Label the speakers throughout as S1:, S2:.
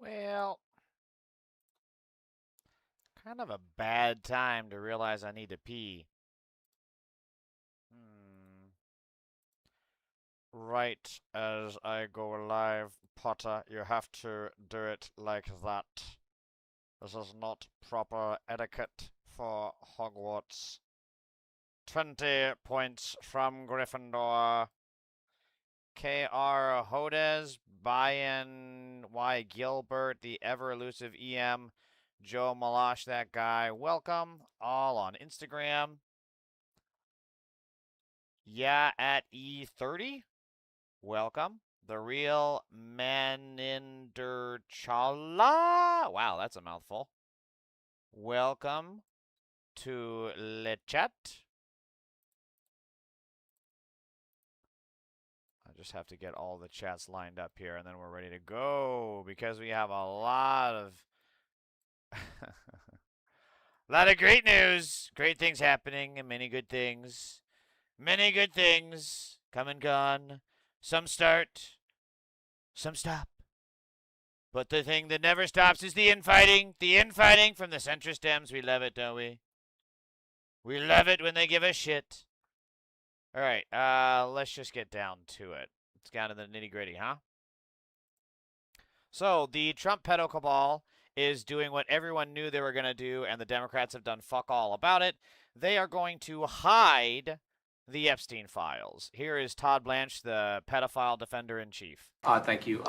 S1: Well, kind of a bad time to realize I need to pee. Right as I go live, Potter, you have to do it like that. This is not proper etiquette for Hogwarts. 20 points from Gryffindor. K.R. Hodes, Brian Y. Gilbert, the ever-elusive EM, Joe Malash, that guy. Welcome, all on Instagram. Yeah, at E30. Welcome. The real Maninder Chala. Wow, that's a mouthful. Welcome to Le Chat. I just have to get all the chats lined up here, and then we're ready to go because we have a lot of great news, great things happening, and many good things. Many good things come and gone. Some start, some stop. But the thing that never stops is the infighting. The infighting from the centrist Dems. We love it, don't we? We love it when they give us shit. All right, let's just get down to it. Let's get down to the nitty-gritty, huh? So the Trump pedo cabal is doing what everyone knew they were going to do, and the Democrats have done fuck all about it. They are going to hide the Epstein files. Here is Todd Blanche, the pedophile defender-in-chief.
S2: Thank you.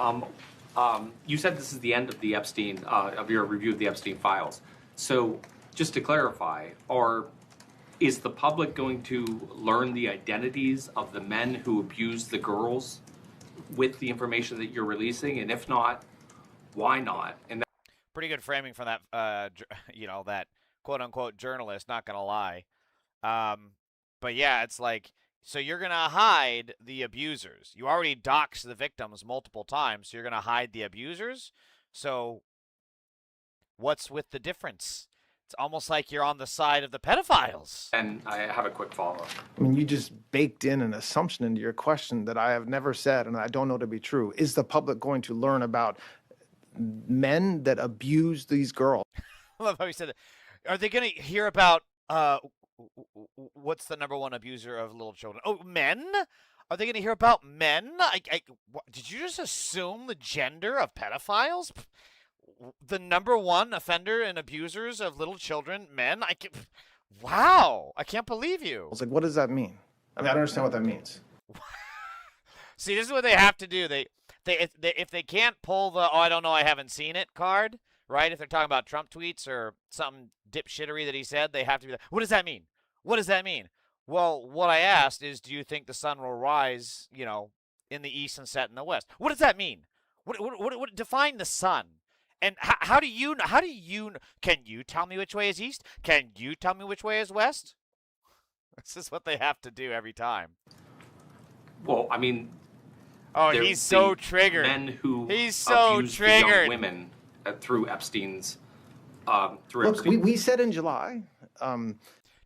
S2: You said this is the end of the Epstein, of your review of the Epstein files. So just to clarify, is the public going to learn the identities of the men who abused the girls with the information that you're releasing? And if not, why not? And
S1: pretty good framing from that, that quote-unquote journalist, not going to lie. But yeah, it's like, so you're going to hide the abusers. You already doxed the victims multiple times, so you're going to hide the abusers? So what's with the difference? It's almost like you're on the side of the pedophiles.
S2: And I have a quick follow-up.
S3: I mean, you just baked in an assumption into your question that I have never said and I don't know to be true. Is the public going to learn about men that abuse these girls?
S1: I love how he said it. Are they going to hear about what's the number one abuser of little children? Oh, men? Are they going to hear about men? Did you just assume the gender of pedophiles? The number one offender and abusers of little children, men? Wow, I can't believe you.
S3: I was like, what does that mean? I mean, I don't understand what that means.
S1: See, this is what they have to do. If they can't pull the "oh, I don't know, I haven't seen it" card, right? If they're talking about Trump tweets or some dipshittery that he said, they have to be like, what does that mean? What does that mean? Well, what I asked is, do you think the sun will rise, in the east and set in the west? What does that mean? What define the sun? And how do you, can you tell me which way is east? Can you tell me which way is west? This is what they have to do every time.
S2: Well, I mean,
S1: oh, he's so triggered.
S2: Men who
S1: he's so
S2: abused
S1: triggered.
S2: The young women through Epstein's.
S3: Look, we said in July.
S1: To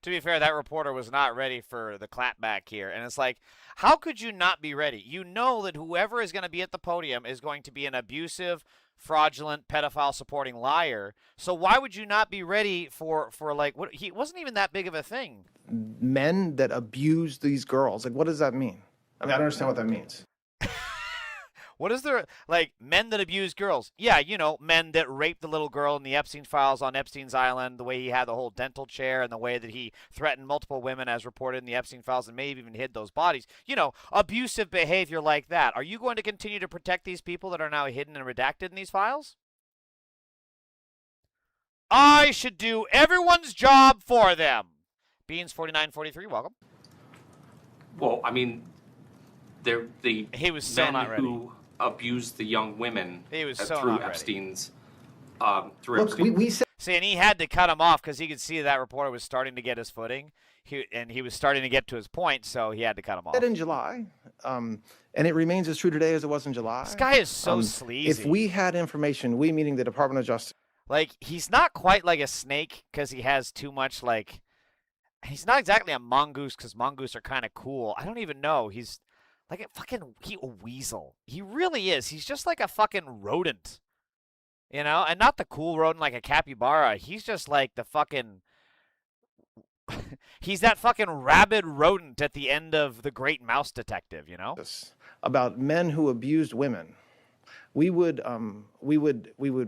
S1: be fair, that reporter was not ready for the clapback here. And it's like, how could you not be ready? You know that whoever is going to be at the podium is going to be an abusive, fraudulent, pedophile-supporting liar. So why would you not be ready for like, what? He wasn't even that big of a thing.
S3: Men that abuse these girls. Like, what does that mean? I mean, I don't understand what that means.
S1: What is there, like, men that abuse girls? Yeah, men that raped the little girl in the Epstein files on Epstein's Island, the way he had the whole dental chair and the way that he threatened multiple women as reported in the Epstein files and maybe even hid those bodies. Abusive behavior like that. Are you going to continue to protect these people that are now hidden and redacted in these files? I should do everyone's job for them. Beans4943, welcome.
S2: Well, I mean,
S1: he was so
S2: men
S1: not ready.
S2: Who abused the young women
S1: he was so
S2: through
S1: not
S2: Epstein's.
S3: Look, we said.
S1: See, and he had to cut him off because he could see that reporter was starting to get his footing, and he was starting to get to his point, so he had to cut him off.
S3: Said in July, and it remains as true today as it was in July.
S1: This guy is so sleazy.
S3: If we had information, we meaning the Department of Justice.
S1: Like, he's not quite like a snake because he has too much, like, he's not exactly a mongoose because mongoose are kind of cool. I don't even know. He's like a weasel. He really is. He's just like a fucking rodent. You know, and not the cool rodent like a capybara. He's just like the fucking he's that fucking rabid rodent at the end of The Great Mouse Detective, you know?
S3: About men who abused women, we would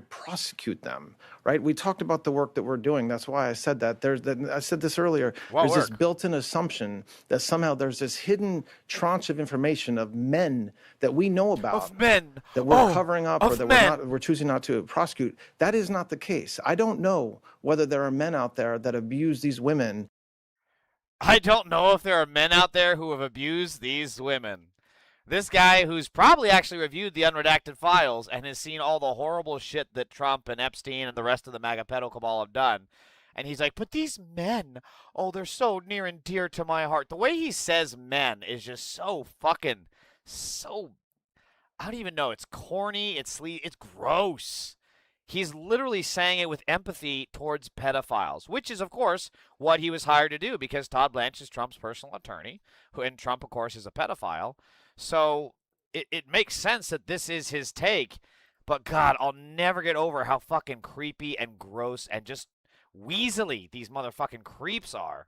S3: prosecute them, right? We talked about the work that we're doing. That's why I said that. I said this earlier.
S1: What
S3: there's this
S1: work?
S3: built-in assumption that somehow there's this hidden tranche of information of men that we know about,
S1: Of men.
S3: that we're
S1: Oh,
S3: covering up,
S1: of
S3: or that
S1: men.
S3: we're choosing not to prosecute. That is not the case. I don't know whether there are men out there that abuse these women.
S1: I don't know if there are men out there who have abused these women. This guy who's probably actually reviewed the unredacted files and has seen all the horrible shit that Trump and Epstein and the rest of the MAGA pedo cabal have done. And he's like, but these men, oh, they're so near and dear to my heart. The way he says men is just so fucking, so, I don't even know. It's corny, it's gross. He's literally saying it with empathy towards pedophiles, which is, of course, what he was hired to do because Todd Blanche is Trump's personal attorney, and Trump, of course, is a pedophile. So it makes sense that this is his take. But, God, I'll never get over how fucking creepy and gross and just weaselly these motherfucking creeps are.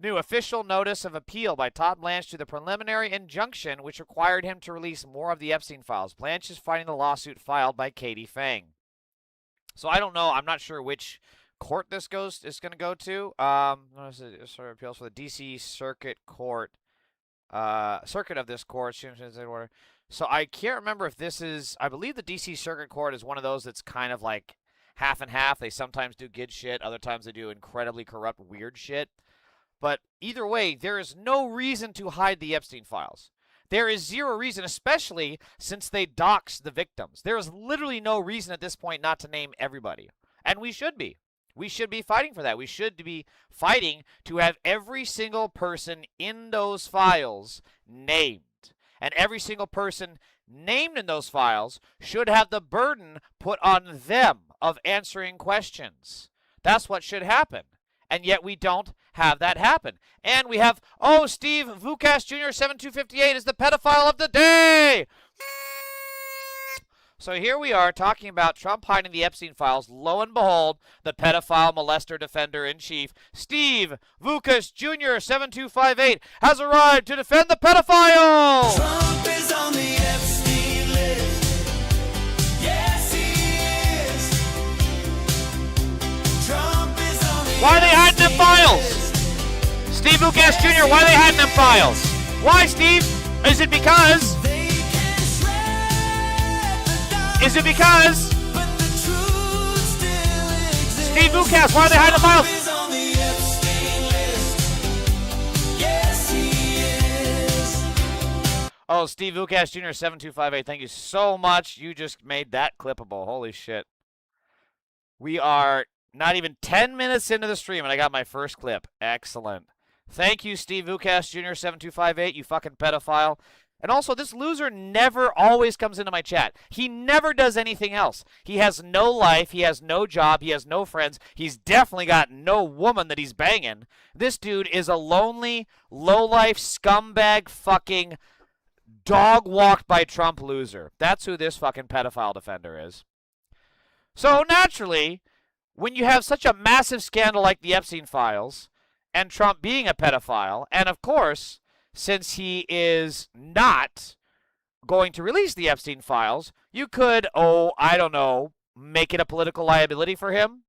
S1: New official notice of appeal by Todd Blanche to the preliminary injunction, which required him to release more of the Epstein files. Blanche is fighting the lawsuit filed by Katie Fang. So I don't know. I'm not sure which court this is going to go to. Notice of appeals for the D.C. Circuit Court. Circuit of this court. So I can't remember if this is. I believe the D.C. Circuit Court is one of those that's kind of like half and half. They sometimes do good shit. Other times they do incredibly corrupt, weird shit. But either way, there is no reason to hide the Epstein files. There is zero reason, especially since they doxed the victims. There is literally no reason at this point not to name everybody. And we should be. We should be fighting for that. We should be fighting to have every single person in those files named. And every single person named in those files should have the burden put on them of answering questions. That's what should happen. And yet we don't have that happen. And we have, oh, Steve Vukas Jr. 7258 is the pedophile of the day. So here we are talking about Trump hiding the Epstein files. Lo and behold, the pedophile molester defender in chief, Steve Vukas Jr. 7258, has arrived to defend the pedophile.
S4: Trump is on the Epstein list. Yes, he is. Trump is on the
S1: Why are they hiding them files?
S4: list.
S1: Steve Vukas Jr., why are they hiding them files? Why, Steve? Is it because?
S4: They can shred the dark,
S1: Is it because?
S4: but the truth still exists.
S1: Steve Vukas, why are they hiding the
S4: Trump
S1: files?
S4: is on the Epstein list. Yes, he is.
S1: Oh, Steve Vukas Jr. 7258, thank you so much. You just made that clippable. Holy shit. We are not even 10 minutes into the stream, and I got my first clip. Excellent. Thank you, Steve Vukas Jr. 7258, you fucking pedophile. And also, this loser never always comes into my chat. He never does anything else. He has no life. He has no job. He has no friends. He's definitely got no woman that he's banging. This dude is a lonely, low-life, scumbag fucking dog-walked by Trump loser. That's who this fucking pedophile defender is. So, naturally, when you have such a massive scandal like the Epstein files, and Trump being a pedophile, and of course, since he is not going to release the Epstein files, you could, I don't know, make it a political liability for him.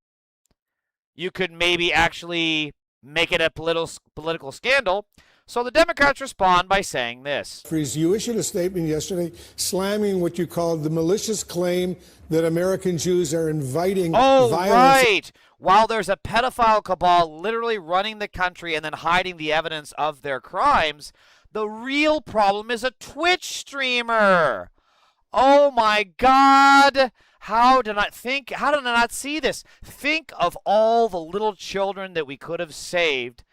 S1: You could maybe actually make it a political scandal. So the Democrats respond by saying this.
S5: You issued a statement yesterday slamming what you called the malicious claim that American Jews are inviting violence.
S1: Right. While there's a pedophile cabal literally running the country and then hiding the evidence of their crimes, the real problem is a Twitch streamer. Oh my God. How did I not see this? Think of all the little children that we could have saved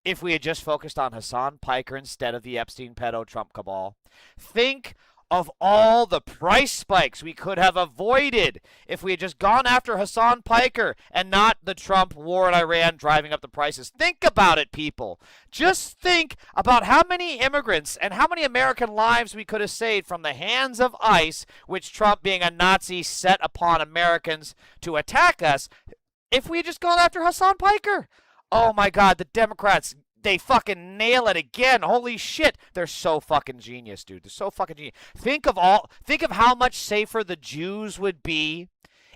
S1: if we had just focused on Hasan Piker instead of the Epstein pedo Trump cabal. Think of all the price spikes we could have avoided if we had just gone after Hasan Piker and not the Trump war in Iran driving up the prices. Think about it, people. Just think about how many immigrants and how many American lives we could have saved from the hands of ICE, which Trump, being a Nazi, set upon Americans to attack us, if we had just gone after Hasan Piker. Oh my God, the Democrats, they fucking nail it again. Holy shit. They're so fucking genius, dude. They're so fucking genius. Think of how much safer the Jews would be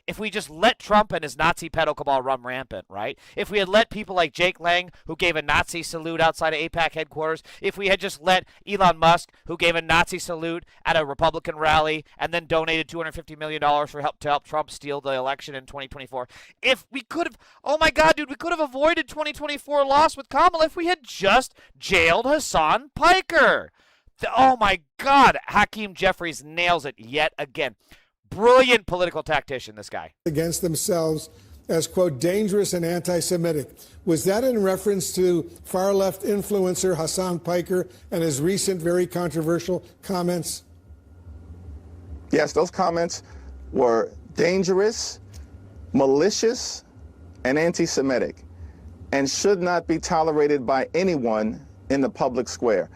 S1: if we just let Trump and his Nazi pedo cabal run rampant, right? If we had let people like Jake Lang, who gave a Nazi salute outside of AIPAC headquarters, if we had just let Elon Musk, who gave a Nazi salute at a Republican rally and then donated $250 million to help Trump steal the election in 2024, if we could have, oh my God, dude, we could have avoided 2024 loss with Kamala if we had just jailed Hasan Piker. Oh my God, Hakeem Jeffries nails it yet again. Brilliant political tactician, this guy.
S5: Against themselves as, quote, dangerous and anti-Semitic. Was that in reference to far-left influencer Hasan Piker and his recent very controversial comments?
S6: Yes, those comments were dangerous, malicious, and anti-Semitic, and should not be tolerated by anyone in the public square.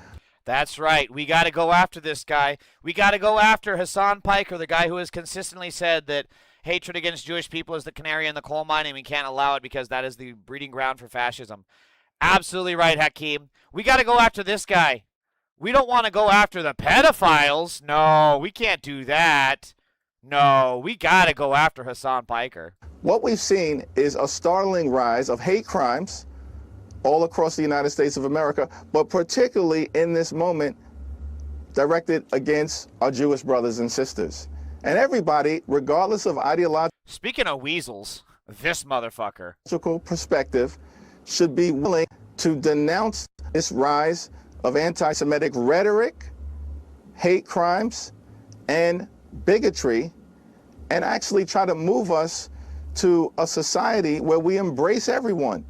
S1: That's right. We got to go after this guy. We got to go after Hasan Piker, the guy who has consistently said that hatred against Jewish people is the canary in the coal mine, and we can't allow it because that is the breeding ground for fascism. Absolutely right, Hakeem. We got to go after this guy. We don't want to go after the pedophiles. No, we can't do that. No, we got to go after Hasan Piker.
S6: What we've seen is a startling rise of hate crimes all across the United States of America, but particularly in this moment directed against our Jewish brothers and sisters. And everybody, regardless of ideological
S1: Speaking of weasels, this motherfucker.
S6: perspective, should be willing to denounce this rise of anti-Semitic rhetoric, hate crimes, and bigotry, and actually try to move us to a society where we embrace everyone.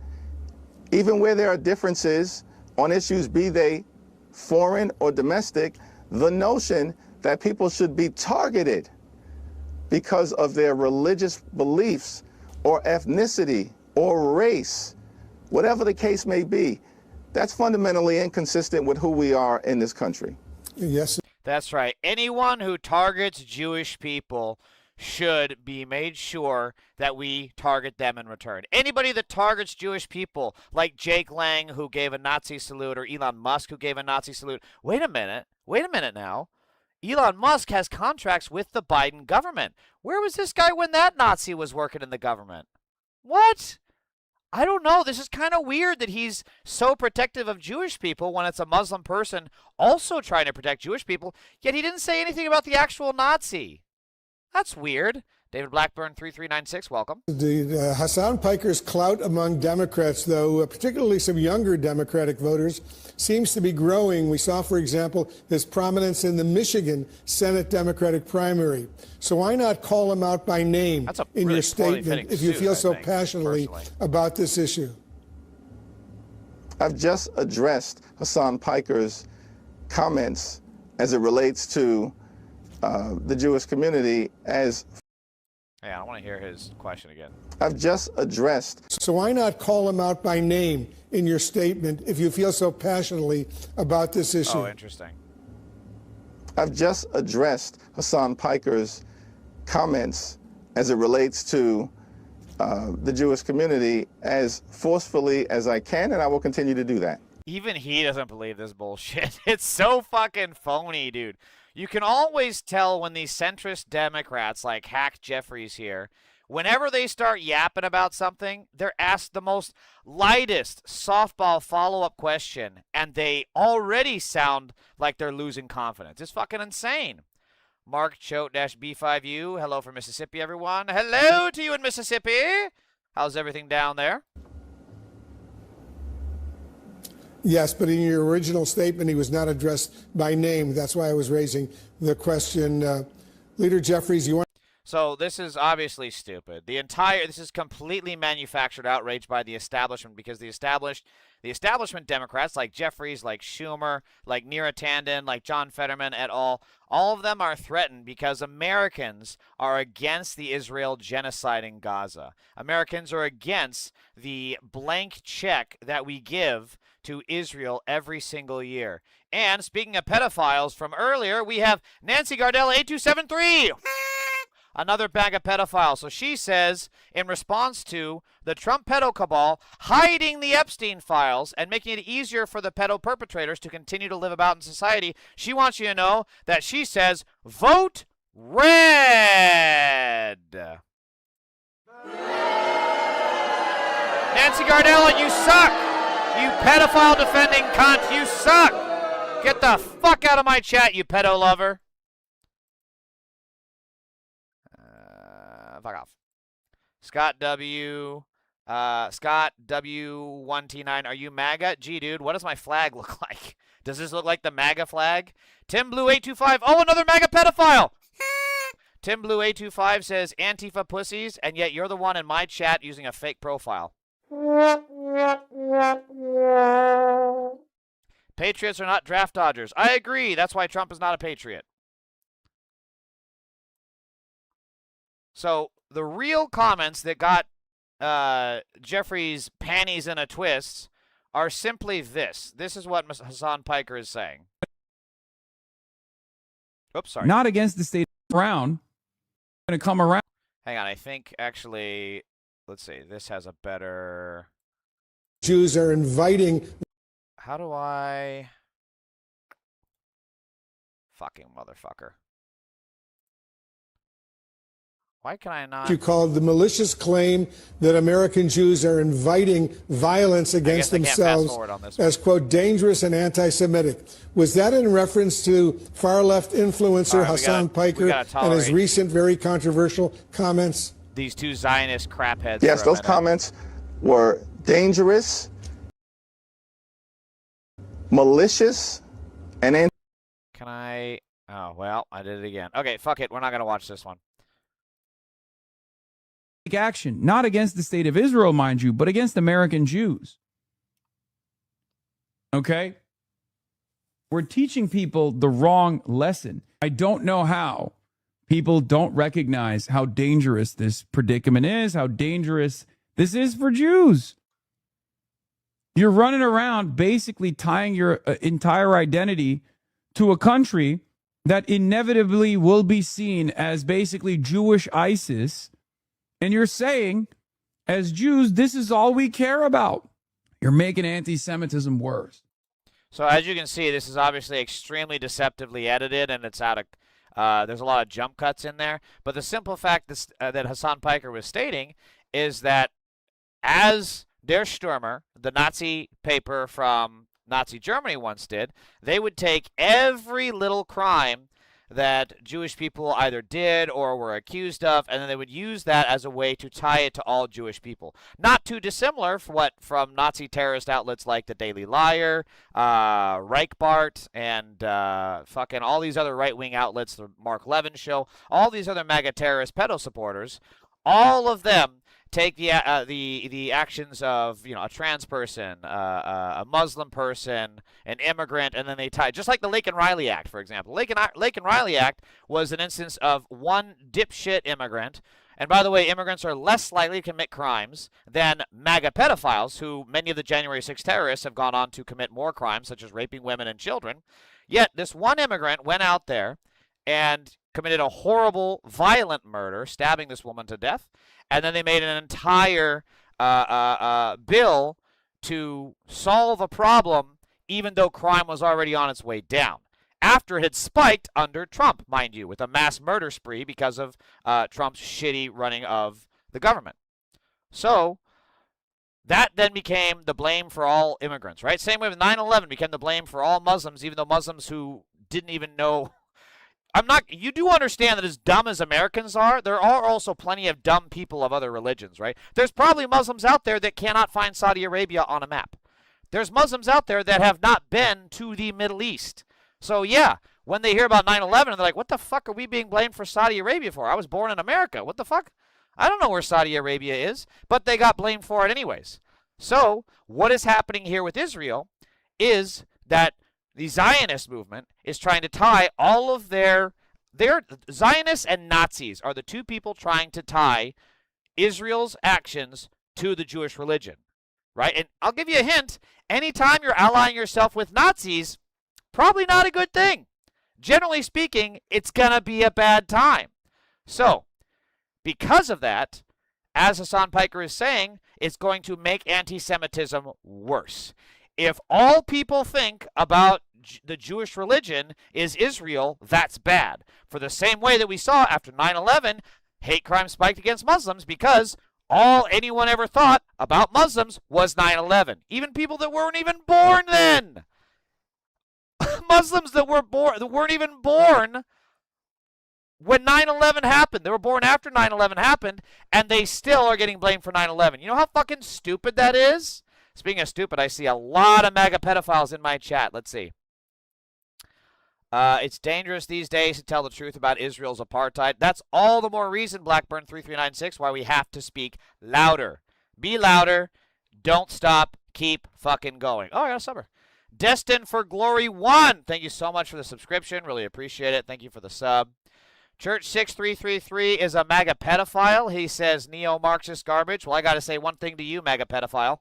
S6: Even where there are differences on issues, be they foreign or domestic, the notion that people should be targeted because of their religious beliefs or ethnicity or race, whatever the case may be, that's fundamentally inconsistent with who we are in this country.
S5: Yes.
S1: That's right. Anyone who targets Jewish people should be made sure that we target them in return. Anybody that targets Jewish people, like Jake Lang, who gave a Nazi salute, or Elon Musk, who gave a Nazi salute. Wait a minute now. Elon Musk has contracts with the Biden government. Where was this guy when that Nazi was working in the government? What? I don't know. This is kind of weird that he's so protective of Jewish people when it's a Muslim person also trying to protect Jewish people, yet he didn't say anything about the actual Nazi. That's weird. David Blackburn, 3396, welcome.
S5: Hasan Piker's clout among Democrats, though, particularly some younger Democratic voters, seems to be growing. We saw, for example, his prominence in the Michigan Senate Democratic primary. So why not call him out by name in your statement if you feel so passionately about this issue?
S6: I've just addressed Hasan Piker's comments as it relates to the Jewish community as...
S1: Yeah, I want to hear his question again.
S6: I've just addressed...
S5: So why not call him out by name in your statement if you feel so passionately about this issue?
S1: Oh, interesting.
S6: I've just addressed Hasan Piker's comments as it relates to the Jewish community as forcefully as I can, and I will continue to do that.
S1: Even he doesn't believe this bullshit. It's so fucking phony, dude. You can always tell when these centrist Democrats like Hack Jeffries here, whenever they start yapping about something, they're asked the most lightest softball follow-up question, and they already sound like they're losing confidence. It's fucking insane. Mark Choate-B5U, hello from Mississippi, everyone. Hello to you in Mississippi. How's everything down there?
S5: Yes, but in your original statement, he was not addressed by name. That's why I was raising the question. Leader Jeffries, you want...
S1: So this is obviously stupid. This is completely manufactured outrage by the establishment because the The establishment Democrats, like Jeffries, like Schumer, like Neera Tanden, like John Fetterman et al., all of them are threatened because Americans are against the Israel genocide in Gaza. Americans are against the blank check that we give to Israel every single year. And speaking of pedophiles from earlier, we have Nancy Gardella 8273. Another bag of pedophiles. So she says, in response to the Trump pedo cabal hiding the Epstein files and making it easier for the pedo perpetrators to continue to live about in society, she wants you to know that she says, vote red. Nancy Gardella, you suck. You pedophile defending cunt, you suck. Get the fuck out of my chat, you pedo lover. Fuck off. Scott W1T9, are you MAGA? Gee, dude, what does my flag look like? Does this look like the MAGA flag? Tim Blue 825, oh, another MAGA pedophile. Tim Blue 825 says Antifa pussies, and yet you're the one in my chat using a fake profile. Patriots are not draft dodgers. I agree. That's why Trump is not a patriot. So the real comments that got Jeffrey's panties in a twist are simply this. This is what Hasan Piker is saying. Oops, sorry.
S7: Not against the state of Brown. Going to come around.
S1: Hang on. I think actually, let's see. This has a better.
S5: Jews are inviting.
S1: How do I? Fucking motherfucker. Why can I not?
S5: You called the malicious claim that American Jews are inviting violence against themselves as, quote, dangerous and anti-Semitic. Was that in reference to far-left influencer Hasan Piker and his recent very controversial comments?
S1: These two Zionist crapheads.
S6: Yes, those comments were dangerous, malicious, and
S1: Can I? Oh, well, I did it again. Okay, fuck it. We're not going to watch this one.
S7: Action, not against the state of Israel, mind you, but against American Jews. Okay? We're teaching people the wrong lesson. I don't know how people don't recognize how dangerous this predicament is, how dangerous this is for Jews. You're running around basically tying your entire identity to a country that inevitably will be seen as basically Jewish ISIS. And you're saying, as Jews, this is all we care about. You're making anti-Semitism worse.
S1: So as you can see, this is obviously extremely deceptively edited, and it's out of. There's a lot of jump cuts in there. But the simple fact that Hasan Piker was stating is that as Der Stürmer, the Nazi paper from Nazi Germany once did, they would take every little crime that Jewish people either did or were accused of, and then they would use that as a way to tie it to all Jewish people. Not too dissimilar from Nazi terrorist outlets like the Daily Liar, Reichbart, and fucking all these other right-wing outlets, the Mark Levin Show, all these other MAGA terrorist pedo supporters. All of them take the actions of a trans person, a Muslim person, an immigrant, and then they tie, just like the Lake and Riley Act, for example. Lake and Riley Act was an instance of one dipshit immigrant. And by the way, immigrants are less likely to commit crimes than MAGA pedophiles, who many of the January 6 terrorists have gone on to commit more crimes, such as raping women and children. Yet this one immigrant went out there and committed a horrible, violent murder, stabbing this woman to death. And then they made an entire bill to solve a problem, even though crime was already on its way down. After it had spiked under Trump, mind you, with a mass murder spree because of Trump's shitty running of the government. So that then became the blame for all immigrants, right? Same way with 9/11 became the blame for all Muslims, even though Muslims who didn't even know. You do understand that as dumb as Americans are, there are also plenty of dumb people of other religions, right? There's probably Muslims out there that cannot find Saudi Arabia on a map. There's Muslims out there that have not been to the Middle East. So yeah, when they hear about 9/11, they're like, what the fuck are we being blamed for Saudi Arabia for? I was born in America. What the fuck? I don't know where Saudi Arabia is, but they got blamed for it anyways. So, what is happening here with Israel is that the Zionist movement is trying to tie all of their Zionists and Nazis are the two people trying to tie Israel's actions to the Jewish religion, right? And I'll give you a hint. Anytime you're allying yourself with Nazis, probably not a good thing. Generally speaking, it's going to be a bad time. So, because of that, as Hasan Piker is saying, it's going to make anti-Semitism worse. If all people think about the Jewish religion is Israel, that's bad. For the same way that we saw after 9/11, hate crime spiked against Muslims because all anyone ever thought about Muslims was 9/11. Even people that weren't even born then. Muslims that weren't even born when 9/11 happened. They were born after 9/11 happened, and they still are getting blamed for 9/11. You know how fucking stupid that is? Speaking of stupid, I see a lot of MAGA pedophiles in my chat. Let's see. It's dangerous these days to tell the truth about Israel's apartheid. That's all the more reason, Blackburn3396, why we have to speak louder. Be louder. Don't stop. Keep fucking going. Oh, yeah, summer. Destined for Glory 1. Thank you so much for the subscription. Really appreciate it. Thank you for the sub. Church6333 is a MAGA pedophile. He says neo-Marxist garbage. Well, I got to say one thing to you, MAGA pedophile.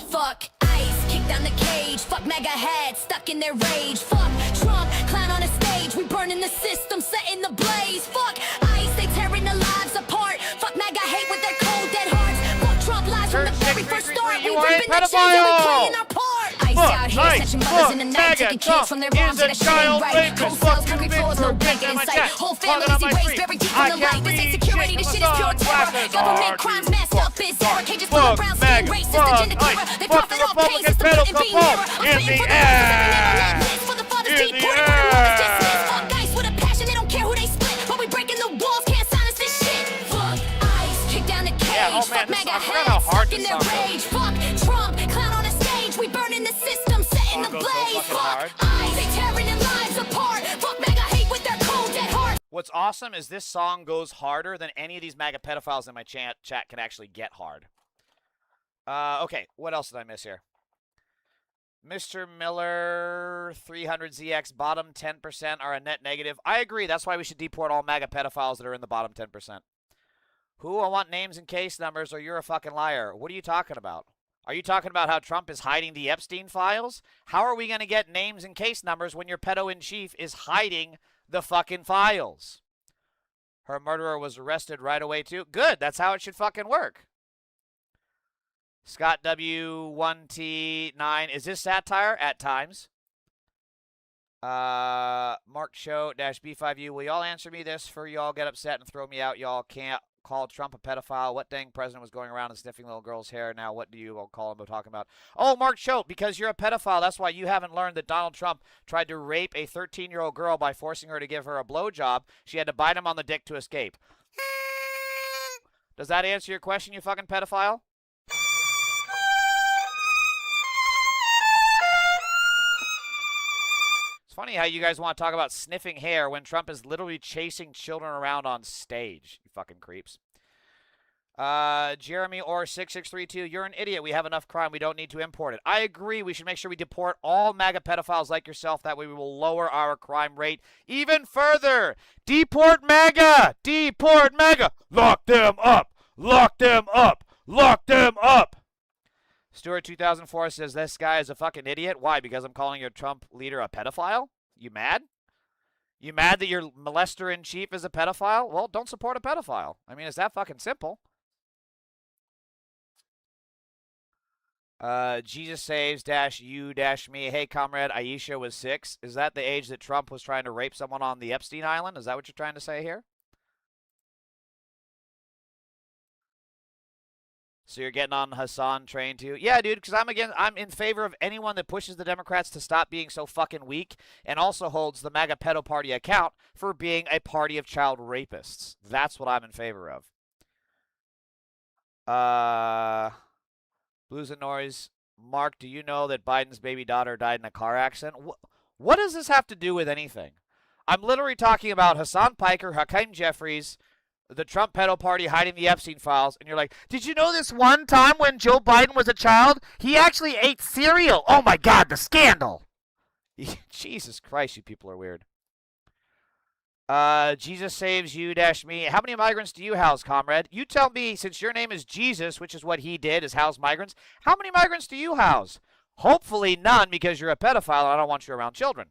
S8: Fuck ICE, kick down the cage. Fuck MAGA heads, stuck in their rage. Fuck Trump, clown on a stage. We burning the system, setting the blaze. Fuck ICE, they tearing the lives apart. Fuck MAGA hate with their cold dead hearts. Fuck Trump lies from the very first start. We ripping the chains and we playing our part. ICE out here snatching mothers in the night, taking kids from their moms and a shitting right. Cold cells, concrete floors, no blanket in sight. Whole families erased, buried deep in the light. This ain't security, this shit is pure terror. Government crimes masked up is error. Cages full of brown skin, racist agenda killer. They profit off pain, system couldn't be nearer. I'm fighting for the rest for the fathers deep rooted where the mothers dismissed. Fuck ICE with a passion, they don't care who they split. But we breaking the walls, can't silence this shit. Fuck ICE, kick down the cage. Fuck MAGA heads, stuck in their rage. Fuck Trump, clown on a stage. We burning the system, setting the blaze. Fuck ICE, they tearing their lives apart. Fuck MAGA hate with their cold dead hearts.
S1: What's awesome is this song goes harder than any of these MAGA pedophiles in my chat can actually get hard. Okay, what else did I miss here? Mr. Miller, 300ZX, bottom 10% are a net negative. I agree. That's why we should deport all MAGA pedophiles that are in the bottom 10%. Who? I want names and case numbers or you're a fucking liar. What are you talking about? Are you talking about how Trump is hiding the Epstein files? How are we going to get names and case numbers when your pedo-in-chief is hiding the fucking files? Her murderer was arrested right away, too. Good. That's how it should fucking work. Scott W1T9. Is this satire? At times. Mark Show -B5U. Will y'all answer me this for y'all get upset and throw me out? Y'all can't call Trump a pedophile. What dang president was going around and sniffing little girls' hair? Now what do you all call him talking about? Oh, Mark Show, because you're a pedophile. That's why you haven't learned that Donald Trump tried to rape a 13-year-old girl by forcing her to give her a blowjob. She had to bite him on the dick to escape. Does that answer your question, you fucking pedophile? It's funny how you guys want to talk about sniffing hair when Trump is literally chasing children around on stage. You fucking creeps. Jeremy or 6632, you're an idiot. We have enough crime. We don't need to import it. I agree. We should make sure we deport all MAGA pedophiles like yourself. That way we will lower our crime rate even further. Deport MAGA. Deport MAGA. Lock them up. Lock them up. Lock them up. Stuart 2004 says this guy is a fucking idiot. Why? Because I'm calling your Trump leader a pedophile? You mad? You mad that your molester-in-chief is a pedophile? Well, don't support a pedophile. I mean, it's that fucking simple. Jesus saves -you-me. Hey, comrade, Aisha was 6. Is that the age that Trump was trying to rape someone on the Epstein Island? Is that what you're trying to say here? So you're getting on Hasan train too? Yeah, dude, because I'm in favor of anyone that pushes the Democrats to stop being so fucking weak and also holds the MAGA pedo party account for being a party of child rapists. That's what I'm in favor of. Blues and Noise. Mark, do you know that Biden's baby daughter died in a car accident? What does this have to do with anything? I'm literally talking about Hasan Piker, Hakeem Jeffries, the Trump pedo party hiding the Epstein files, and you're like, did you know this one time when Joe Biden was a child, he actually ate cereal? Oh my God, the scandal! Jesus Christ, you people are weird. Jesus saves you dash me. How many migrants do you house, comrade? You tell me, since your name is Jesus, which is what he did, is house migrants. How many migrants do you house? Hopefully none, because you're a pedophile and I don't want you around children.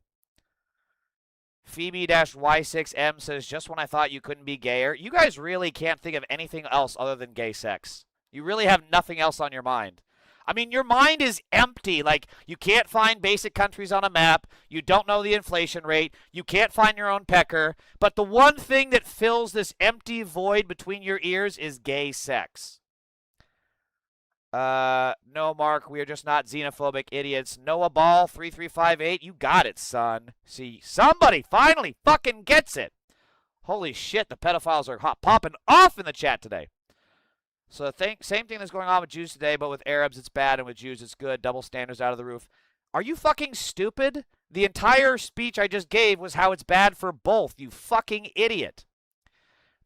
S1: Phoebe-Y6M says, just when I thought you couldn't be gayer. You guys really can't think of anything else other than gay sex. You really have nothing else on your mind. I mean, your mind is empty. Like, you can't find basic countries on a map. You don't know the inflation rate. You can't find your own pecker. But the one thing that fills this empty void between your ears is gay sex. No, Mark, we are just not xenophobic idiots. Noah Ball 3358, you got it, son. See, somebody finally fucking gets it. Holy shit, the pedophiles are popping off in the chat today. So same thing that's going on with Jews today, but with Arabs it's bad and with Jews it's good. Double standards out of the roof. Are you fucking stupid? The entire speech I just gave was how it's bad for both, you fucking idiot.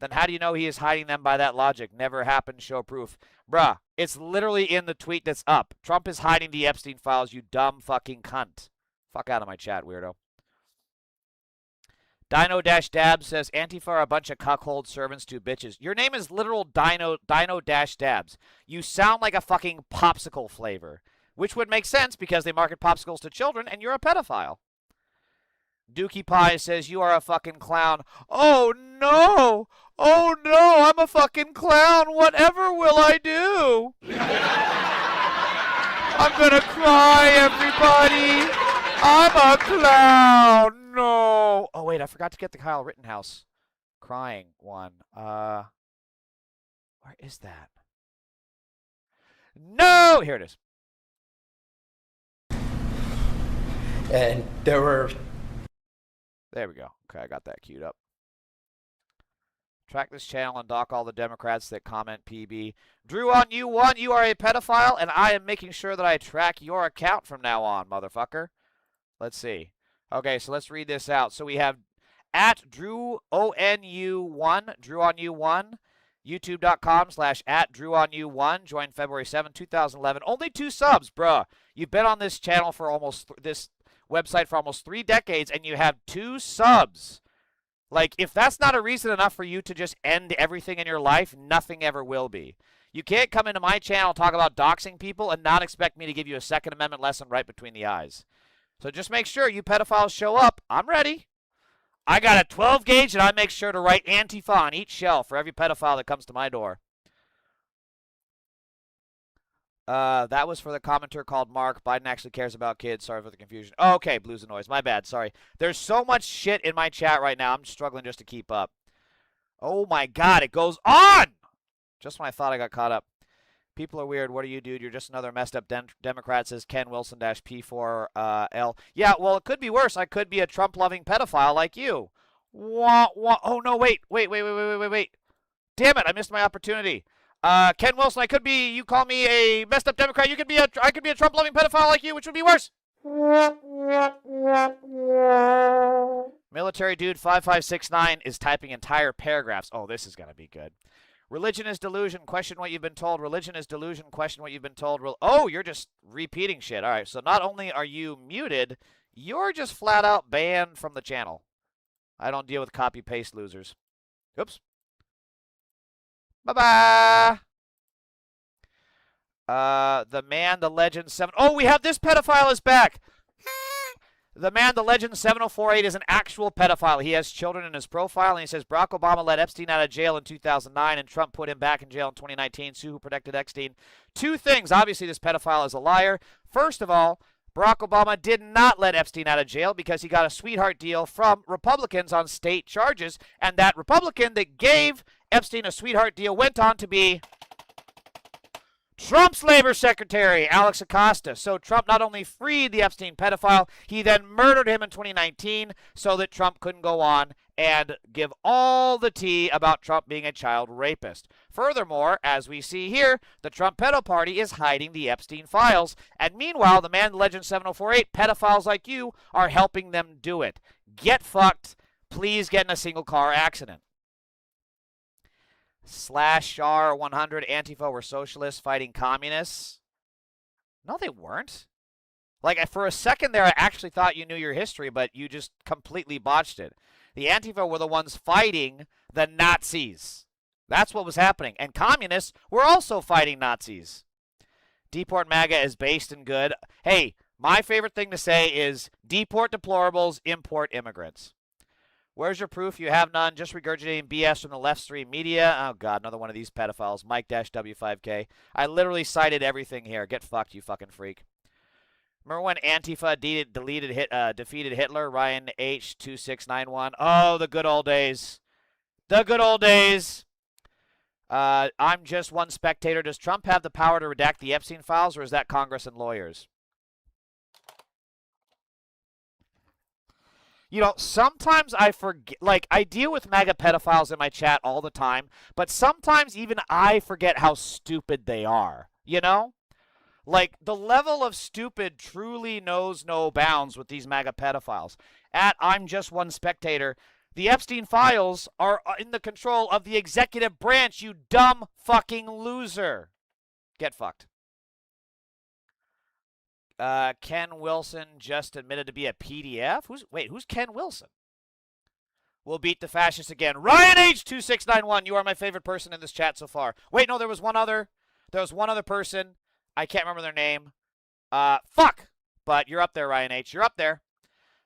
S1: Then how do you know he is hiding them by that logic? Never happened, show proof. Bruh, it's literally in the tweet that's up. Trump is hiding the Epstein files, you dumb fucking cunt. Fuck out of my chat, weirdo. Dino-Dab says, Antifa are a bunch of cuckold servants to bitches. Your name is literal Dino-Dabs. You sound like a fucking popsicle flavor. Which would make sense because they market popsicles to children and you're a pedophile. Dookie Pie says, you are a fucking clown. Oh no! Oh no, I'm a fucking clown. Whatever will I do? I'm gonna cry, everybody. I'm a clown. No. Oh wait, I forgot to get the Kyle Rittenhouse crying one. Where is that? No! Here it is.
S9: And there were...
S1: There we go. Okay, I got that queued up. Track this channel and dock all the Democrats that comment PB. Drew on you one, you are a pedophile, and I am making sure that I track your account from now on, motherfucker. Let's see. Okay, so let's read this out. So we have at Drew ONU1, Drew on you one, youtube.com/@DrewOnYou1. Joined February 7, 2011. Only 2 subs, bruh. You've been on this channel for almost this website for almost 3 decades, and you have 2 subs. Like, if that's not a reason enough for you to just end everything in your life, nothing ever will be. You can't come into my channel and talk about doxing people and not expect me to give you a Second Amendment lesson right between the eyes. So just make sure you pedophiles show up. I'm ready. I got a 12 gauge, and I make sure to write Antifa on each shelf for every pedophile that comes to my door. That was for the commenter called Mark. Biden actually cares about kids. Sorry for the confusion. Oh, okay, Blues and Noise. My bad. Sorry. There's so much shit in my chat right now. I'm struggling just to keep up. Oh, my God. It goes on! Just when I thought I got caught up. People are weird. What are you, dude? You're just another messed up Democrat, says Ken Wilson-P4L. Yeah, well, it could be worse. I could be a Trump-loving pedophile like you. Wah, wah. Oh, no, wait. Wait. Damn it, I missed my opportunity. Ken Wilson, I could be, you call me a messed up Democrat, I could be a Trump-loving pedophile like you, which would be worse. Military Dude 5569 is typing entire paragraphs. Oh, this is going to be good. Religion is delusion. Question what you've been told. Religion is delusion. Question what you've been told. Oh, you're just repeating shit. All right, so not only are you muted, you're just flat out banned from the channel. I don't deal with copy-paste losers. Oops. Bye-bye. The man, the legend, 7... Oh, we have this pedophile is back. The man, the legend, 7048 is an actual pedophile. He has children in his profile, and he says Barack Obama let Epstein out of jail in 2009, and Trump put him back in jail in 2019. Sue, who protected Epstein. 2 things. Obviously, this pedophile is a liar. First of all, Barack Obama did not let Epstein out of jail because he got a sweetheart deal from Republicans on state charges, and that Republican that gave Epstein a sweetheart deal went on to be Trump's labor secretary, Alex Acosta. So Trump not only freed the Epstein pedophile, he then murdered him in 2019 so that Trump couldn't go on and give all the tea about Trump being a child rapist. Furthermore, as we see here, the Trump pedo party is hiding the Epstein files. And meanwhile, the man, the legend 7048, pedophiles like you are helping them do it. Get fucked. please get in a single car accident. /R100 Antifa were socialists fighting communists. No, they weren't. Like, for a second there, I actually thought you knew your history, but you just completely botched it. The Antifa were the ones fighting the Nazis. That's what was happening. And communists were also fighting Nazis. Deport MAGA is based and good. Hey, my favorite thing to say is deport deplorables, import immigrants. Where's your proof? You have none. Just regurgitating BS from the left stream media. Oh, God, another one of these pedophiles. Mike-W5K. I literally cited everything here. Get fucked, you fucking freak. Remember when Antifa defeated Hitler? Ryan H2691. Oh, the good old days. The good old days. I'm just one spectator. Does Trump have the power to redact the Epstein files, or is that Congress and lawyers? You know, sometimes I forget, like, I deal with MAGA pedophiles in my chat all the time, but sometimes even I forget how stupid they are, you know? Like, the level of stupid truly knows no bounds with these MAGA pedophiles. At I'm just one spectator, the Epstein files are in the control of the executive branch, you dumb fucking loser. Get fucked. Ken Wilson just admitted to be a PDF? Who's Ken Wilson? We'll beat the fascists again. Ryan H2691, you are my favorite person in this chat so far. Wait, no, there was one other person. I can't remember their name. Fuck! But you're up there, Ryan H. You're up there.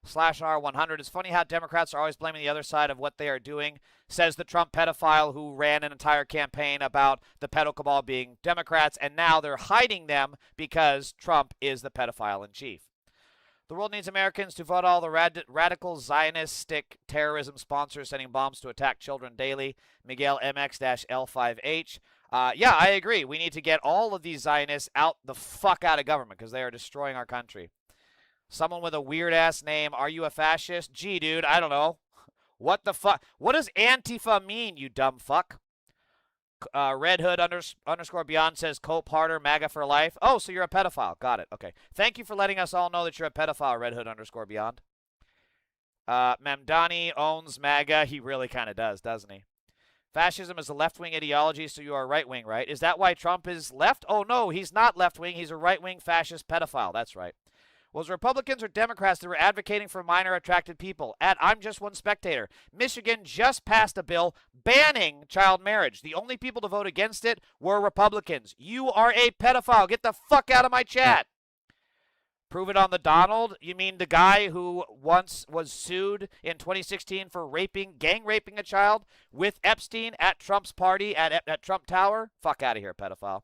S1: /R100. It's funny how Democrats are always blaming the other side of what they are doing, says the Trump pedophile who ran an entire campaign about the pedo cabal being Democrats, and now they're hiding them because Trump is the pedophile in chief. The world needs Americans to vote all the radical Zionistic terrorism sponsors sending bombs to attack children daily. Miguel MX-L5H. Yeah, I agree. We need to get all of these Zionists out the fuck out of government because they are destroying our country. Someone with a weird-ass name. Are you a fascist? Gee, dude, I don't know. What the fuck? What does Antifa mean, you dumb fuck? Red Hood underscore Beyond says, Cope harder, MAGA for life. Oh, so you're a pedophile. Got it. Okay. Thank you for letting us all know that you're a pedophile, Red Hood underscore Beyond. Mamdani owns MAGA. He really kind of does, doesn't he? Fascism is a left-wing ideology, so you are right-wing, right? Is that why Trump is left? Oh, no, he's not left-wing. He's a right-wing fascist pedophile. That's right. Was Republicans or Democrats that were advocating for minor attracted people? I'm just one spectator. Michigan just passed a bill banning child marriage. The only people to vote against it were Republicans. You are a pedophile. Get the fuck out of my chat. Prove it on the Donald? You mean the guy who once was sued in 2016 for gang raping a child with Epstein at Trump's party at Trump Tower? Fuck out of here, pedophile.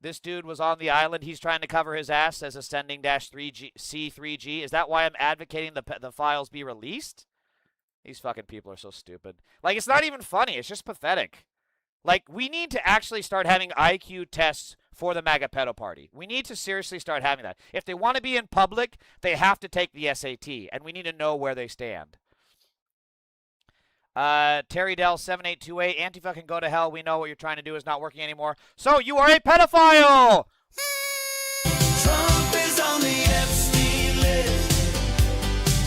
S1: This dude was on the island. He's trying to cover his ass as ascending-C3G. Is that why I'm advocating the files be released? These fucking people are so stupid. Like, it's not even funny. It's just pathetic. Like, we need to actually start having IQ tests for the MAGA pedo party. We need to seriously start having that. If they want to be in public, they have to take the SAT, and we need to know where they stand. Terry Dell 7828, Antifa can go to hell. We know what you're trying to do is not working anymore. So you are a pedophile!
S4: Trump is on the Epstein list.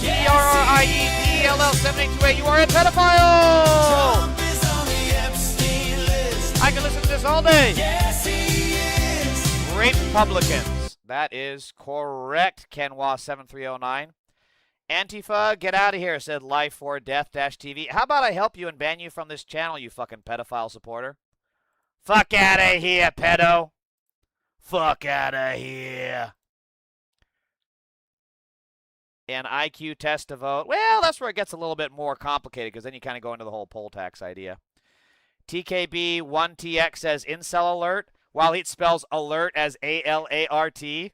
S1: ERRIEDLL 7828, you are a pedophile!
S4: Trump is on the Epstein list.
S1: I can listen to this all day.
S4: Yes, he is.
S1: Rape Republicans. That is correct, Kenwa 7309. Antifa, get out of here, said Life for Death TV. How about I help you and ban you from this channel, you fucking pedophile supporter? Fuck out of here, pedo. Fuck out of here. An IQ test to vote. Well, that's where it gets a little bit more complicated because then you kind of go into the whole poll tax idea. TKB1TX says incel alert while it spells alert as ALART.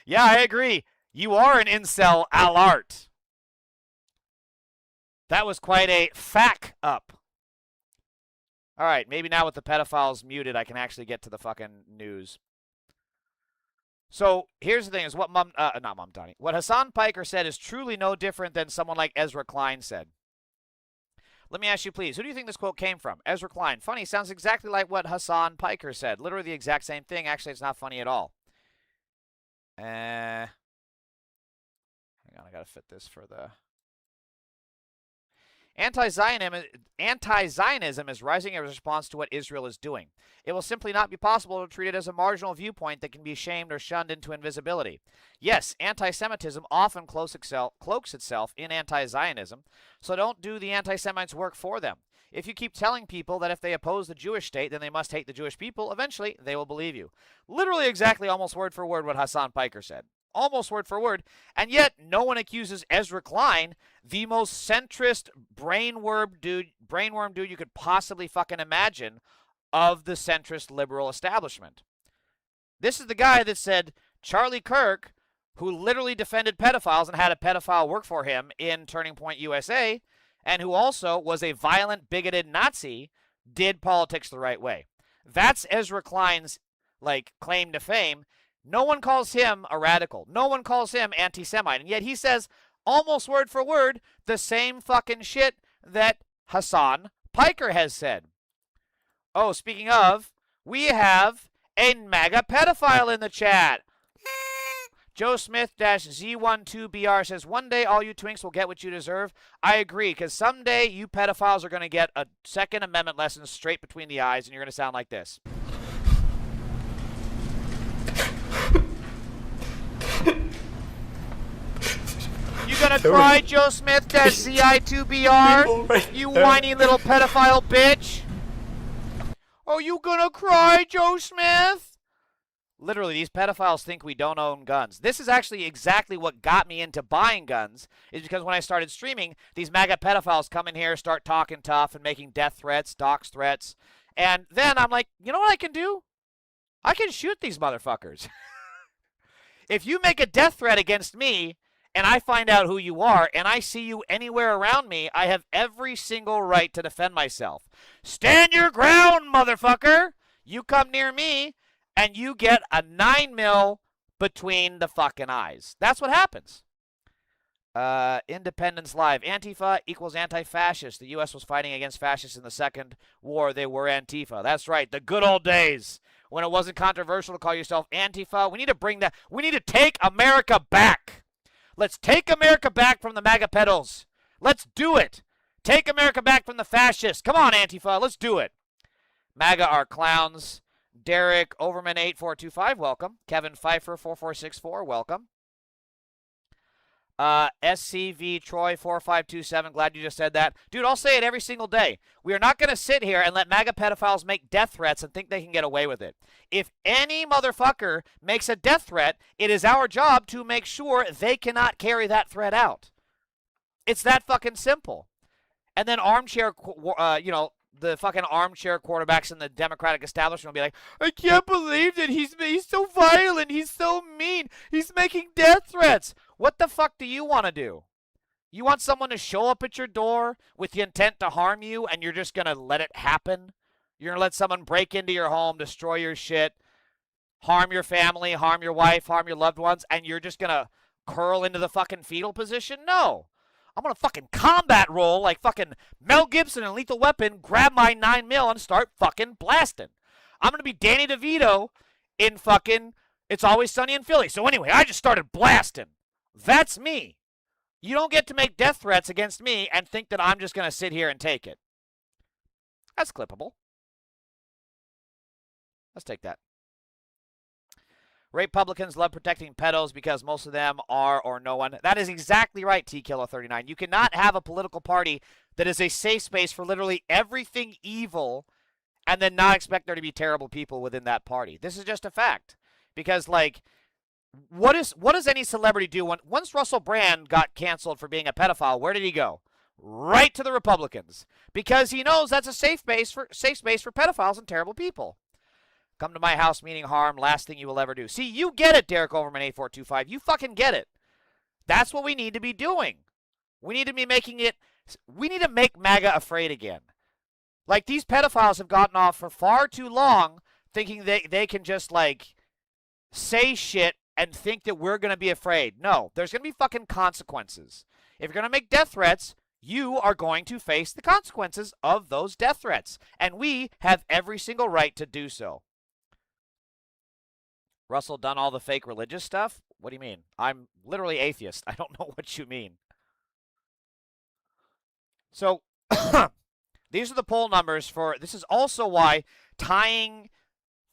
S1: Yeah, I agree. You are an incel alert. That was quite a fact up. All right, maybe now with the pedophiles muted, I can actually get to the fucking news. So here's the thing: is what what Hasan Piker said is truly no different than someone like Ezra Klein said. Let me ask you, please, who do you think this quote came from? Ezra Klein. Funny, sounds exactly like what Hasan Piker said. Literally the exact same thing. Actually, it's not funny at all. Hang on, I gotta fit this for the... Anti-Zionism is rising in response to what Israel is doing. It will simply not be possible to treat it as a marginal viewpoint that can be shamed or shunned into invisibility. Yes, anti-Semitism often cloaks itself in anti-Zionism, so don't do the anti-Semites' work for them. If you keep telling people that if they oppose the Jewish state, then they must hate the Jewish people, eventually they will believe you. Literally exactly almost word for word what Hasan Piker said. Almost word for word, and yet no one accuses Ezra Klein, the most centrist brainworm dude you could possibly fucking imagine, of the centrist liberal establishment. This is the guy that said Charlie Kirk, who literally defended pedophiles and had a pedophile work for him in Turning Point USA, and who also was a violent, bigoted Nazi, did politics the right way. That's Ezra Klein's claim to fame. No one calls him a radical. No one calls him anti-Semite. And yet he says, almost word for word, the same fucking shit that Hasan Piker has said. Oh, speaking of, we have a MAGA pedophile in the chat. Joe Smith-Z12BR says, one day all you twinks will get what you deserve. I agree, because someday you pedophiles are going to get a Second Amendment lesson straight between the eyes, and you're going to sound like this. You gonna cry, Joe Smith, ZI2BR? You whiny little pedophile bitch? Are you gonna cry, Joe Smith? Literally, these pedophiles think we don't own guns. This is actually exactly what got me into buying guns, is because when I started streaming, these MAGA pedophiles come in here, start talking tough and making death threats, dox threats, and then I'm like, you know what I can do? I can shoot these motherfuckers. If you make a death threat against me, and I find out who you are, and I see you anywhere around me, I have every single right to defend myself. Stand your ground, motherfucker! You come near me, and you get a 9mm between the fucking eyes. That's what happens. Independence Live. Antifa equals anti-fascist. The U.S. was fighting against fascists in the Second War. They were Antifa. That's right. The good old days when it wasn't controversial to call yourself Antifa. We need to bring that. We need to take America back. Let's take America back from the MAGA pedos. Let's do it. Take America back from the fascists. Come on, Antifa. Let's do it. MAGA are clowns. Derek Overman 8425, welcome. Kevin Pfeiffer 4464, welcome. SCV Troy 4527, glad you just said that. Dude, I'll say it every single day. We are not going to sit here and let MAGA pedophiles make death threats and think they can get away with it. If any motherfucker makes a death threat, it is our job to make sure they cannot carry that threat out. It's that fucking simple. And then the fucking armchair quarterbacks in the Democratic establishment will be like, I can't believe it. He's so violent. He's so mean. He's making death threats. What the fuck do you want to do? You want someone to show up at your door with the intent to harm you, and you're just going to let it happen? You're going to let someone break into your home, destroy your shit, harm your family, harm your wife, harm your loved ones, and you're just going to curl into the fucking fetal position? No. I'm going to fucking combat roll like fucking Mel Gibson in Lethal Weapon, grab my 9mm and start fucking blasting. I'm going to be Danny DeVito in fucking It's Always Sunny in Philly. So anyway, I just started blasting. That's me. You don't get to make death threats against me and think that I'm just going to sit here and take it. That's clippable. Let's take that. Republicans love protecting pedos because most of them are or no one. That is exactly right, T-Killer39. You cannot have a political party that is a safe space for literally everything evil and then not expect there to be terrible people within that party. This is just a fact. Because, like, what does any celebrity do? Once Russell Brand got canceled for being a pedophile, where did he go? Right to the Republicans. Because he knows that's a safe space for pedophiles and terrible people. Come to my house meaning harm, last thing you will ever do. See, you get it, Derek Overman 8425. You fucking get it. That's what we need to be doing. We need to be making it, we need to make MAGA afraid again. Like, these pedophiles have gotten off for far too long thinking they can just, like, say shit and think that we're going to be afraid. No, there's going to be fucking consequences. If you're going to make death threats, you are going to face the consequences of those death threats. And we have every single right to do so. Russell done all the fake religious stuff? What do you mean? I'm literally atheist. I don't know what you mean. So these are the poll numbers for. This is also why tying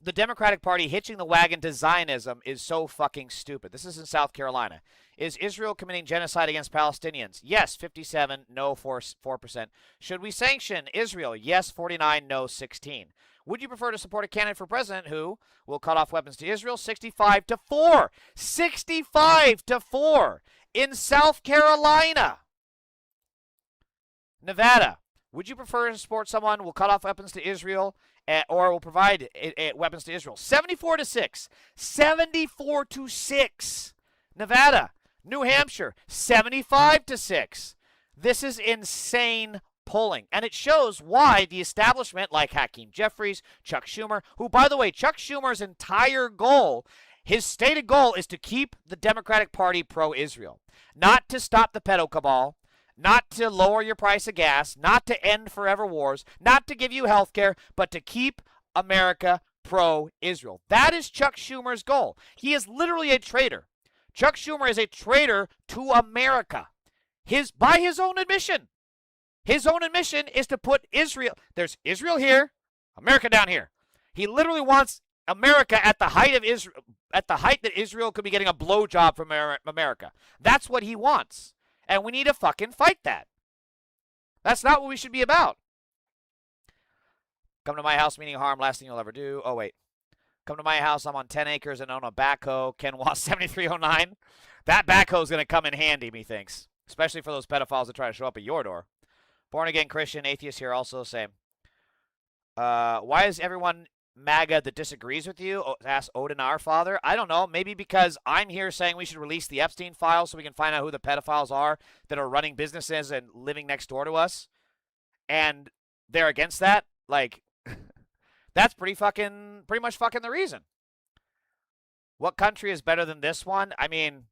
S1: the Democratic Party hitching the wagon to Zionism is so fucking stupid. This is in South Carolina. Is Israel committing genocide against Palestinians? Yes, 57, no, 4%. Should we sanction Israel? Yes, 49, no, 16. Would you prefer to support a candidate for president who will cut off weapons to Israel? 65 to 4. 65 to 4 in South Carolina. Nevada. Would you prefer to support someone who will cut off weapons to Israel or will provide weapons to Israel? 74 to 6. 74 to 6. Nevada. New Hampshire. 75 to 6. This is insane polling. And it shows why the establishment like Hakeem Jeffries, Chuck Schumer, who, by the way, Chuck Schumer's entire goal, his stated goal is to keep the Democratic Party pro-Israel. Not to stop the pedo cabal, not to lower your price of gas, not to end forever wars, not to give you health care, but to keep America pro-Israel. That is Chuck Schumer's goal. He is literally a traitor. Chuck Schumer is a traitor to America. By his own admission. His own admission is to put Israel, there's Israel here, America down here. He literally wants America at the height of Israel, at the height that Israel could be getting a blowjob from America. That's what he wants. And we need to fucking fight that. That's not what we should be about. Come to my house, meaning harm, last thing you'll ever do. Oh, wait. Come to my house, I'm on 10 acres and own a backhoe. Ken Wass 7309. That backhoe is going to come in handy, methinks. Especially for those pedophiles that try to show up at your door. Born again Christian, atheist here also, same. Why is everyone MAGA that disagrees with you? Ask Odin our father. I don't know. Maybe because I'm here saying we should release the Epstein files so we can find out who the pedophiles are that are running businesses and living next door to us. And they're against that. Like, that's pretty much fucking the reason. What country is better than this one? I mean,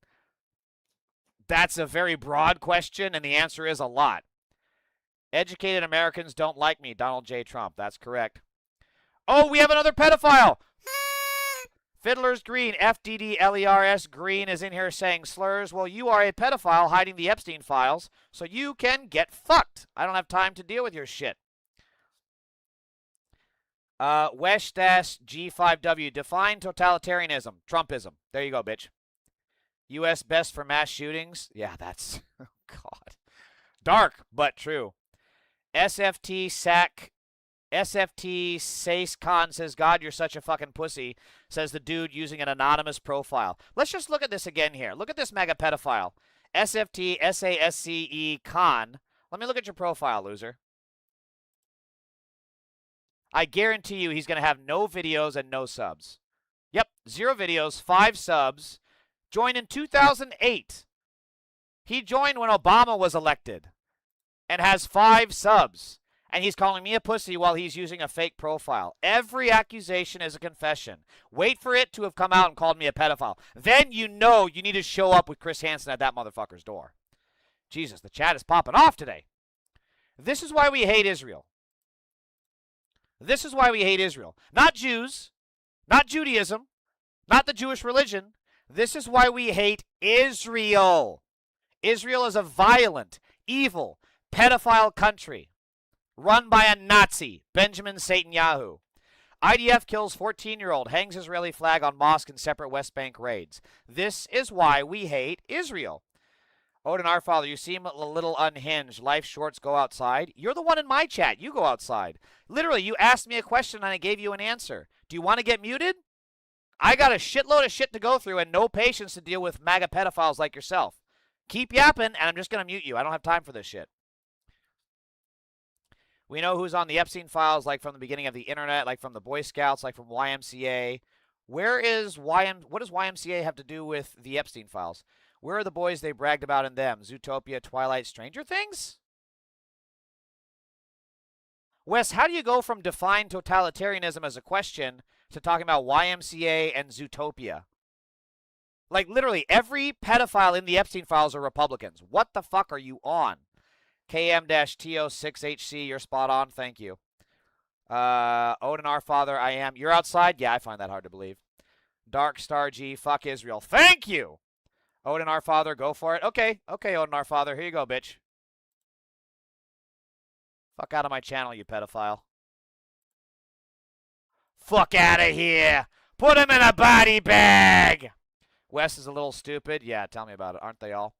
S1: that's a very broad question, and the answer is a lot. Educated Americans don't like me, Donald J. Trump. That's correct. Oh, we have another pedophile. Fiddler's Green, FDDLERS Green is in here saying slurs. Well, you are a pedophile hiding the Epstein files, so you can get fucked. I don't have time to deal with your shit. Wesh-G5W, define totalitarianism. Trumpism. There you go, bitch. U.S. best for mass shootings. Yeah, that's... Oh, God. Dark, but true. SFT Sace Khan says, God, you're such a fucking pussy, says the dude using an anonymous profile. Let's just look at this again here. Look at this mega pedophile. SFT SASCE Khan. Let me look at your profile, loser. I guarantee you he's going to have no videos and no subs. Yep, 0 videos, 5 subs. Joined in 2008. He joined when Obama was elected and has 5 subs. And he's calling me a pussy while he's using a fake profile. Every accusation is a confession. Wait for it to have come out and called me a pedophile. Then you know you need to show up with Chris Hansen at that motherfucker's door. Jesus, the chat is popping off today. This is why we hate Israel. This is why we hate Israel. Not Jews, not Judaism, not the Jewish religion. This is why we hate Israel. Israel is a violent, evil, pedophile country run by a Nazi, Benjamin Netanyahu. IDF kills 14-year-old, hangs Israeli flag on mosque in separate West Bank raids. This is why we hate Israel. Odin, our father, you seem a little unhinged. Life shorts, go outside. You're the one in my chat. You go outside. Literally, you asked me a question and I gave you an answer. Do you want to get muted? I got a shitload of shit to go through and no patience to deal with MAGA pedophiles like yourself. Keep yapping and I'm just going to mute you. I don't have time for this shit. We know who's on the Epstein files, like from the beginning of the internet, like from the Boy Scouts, like from YMCA. What does YMCA have to do with the Epstein files? Where are the boys they bragged about in them? Zootopia, Twilight, Stranger Things? Wes, how do you go from define totalitarianism as a question to talking about YMCA and Zootopia? Like, literally, every pedophile in the Epstein files are Republicans. What the fuck are you on? KM-TO6HC, you're spot on. Thank you. Odin, our father, I am. You're outside? Yeah, I find that hard to believe. Dark Star G, fuck Israel. Thank you! Odin our father, go for it. Okay, Odin our father, here you go, bitch. Fuck out of my channel, you pedophile. Fuck out of here. Put him in a body bag. Wes is a little stupid. Yeah, tell me about it. Aren't they all?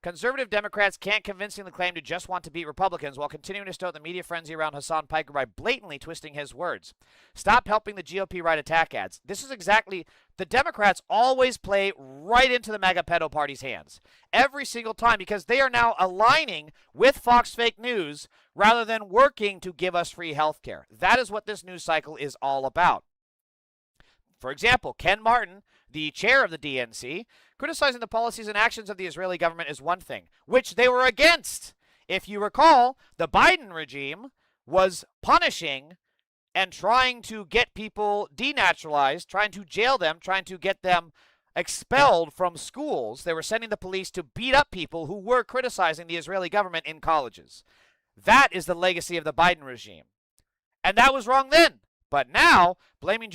S1: Conservative Democrats can't convincingly claim to just want to beat Republicans while continuing to stoke the media frenzy around Hasan Piker by blatantly twisting his words. Stop helping the GOP write attack ads. This is exactly... The Democrats always play right into the MAGA pedo party's hands. Every single time, because they are now aligning with Fox Fake News rather than working to give us free health care. That is what this news cycle is all about. For example, Ken Martin, the chair of the DNC, criticizing the policies and actions of the Israeli government is one thing, which they were against. If you recall, the Biden regime was punishing and trying to get people denaturalized, trying to jail them, trying to get them expelled from schools. They were sending the police to beat up people who were criticizing the Israeli government in colleges. That is the legacy of the Biden regime. And that was wrong then. But now, blaming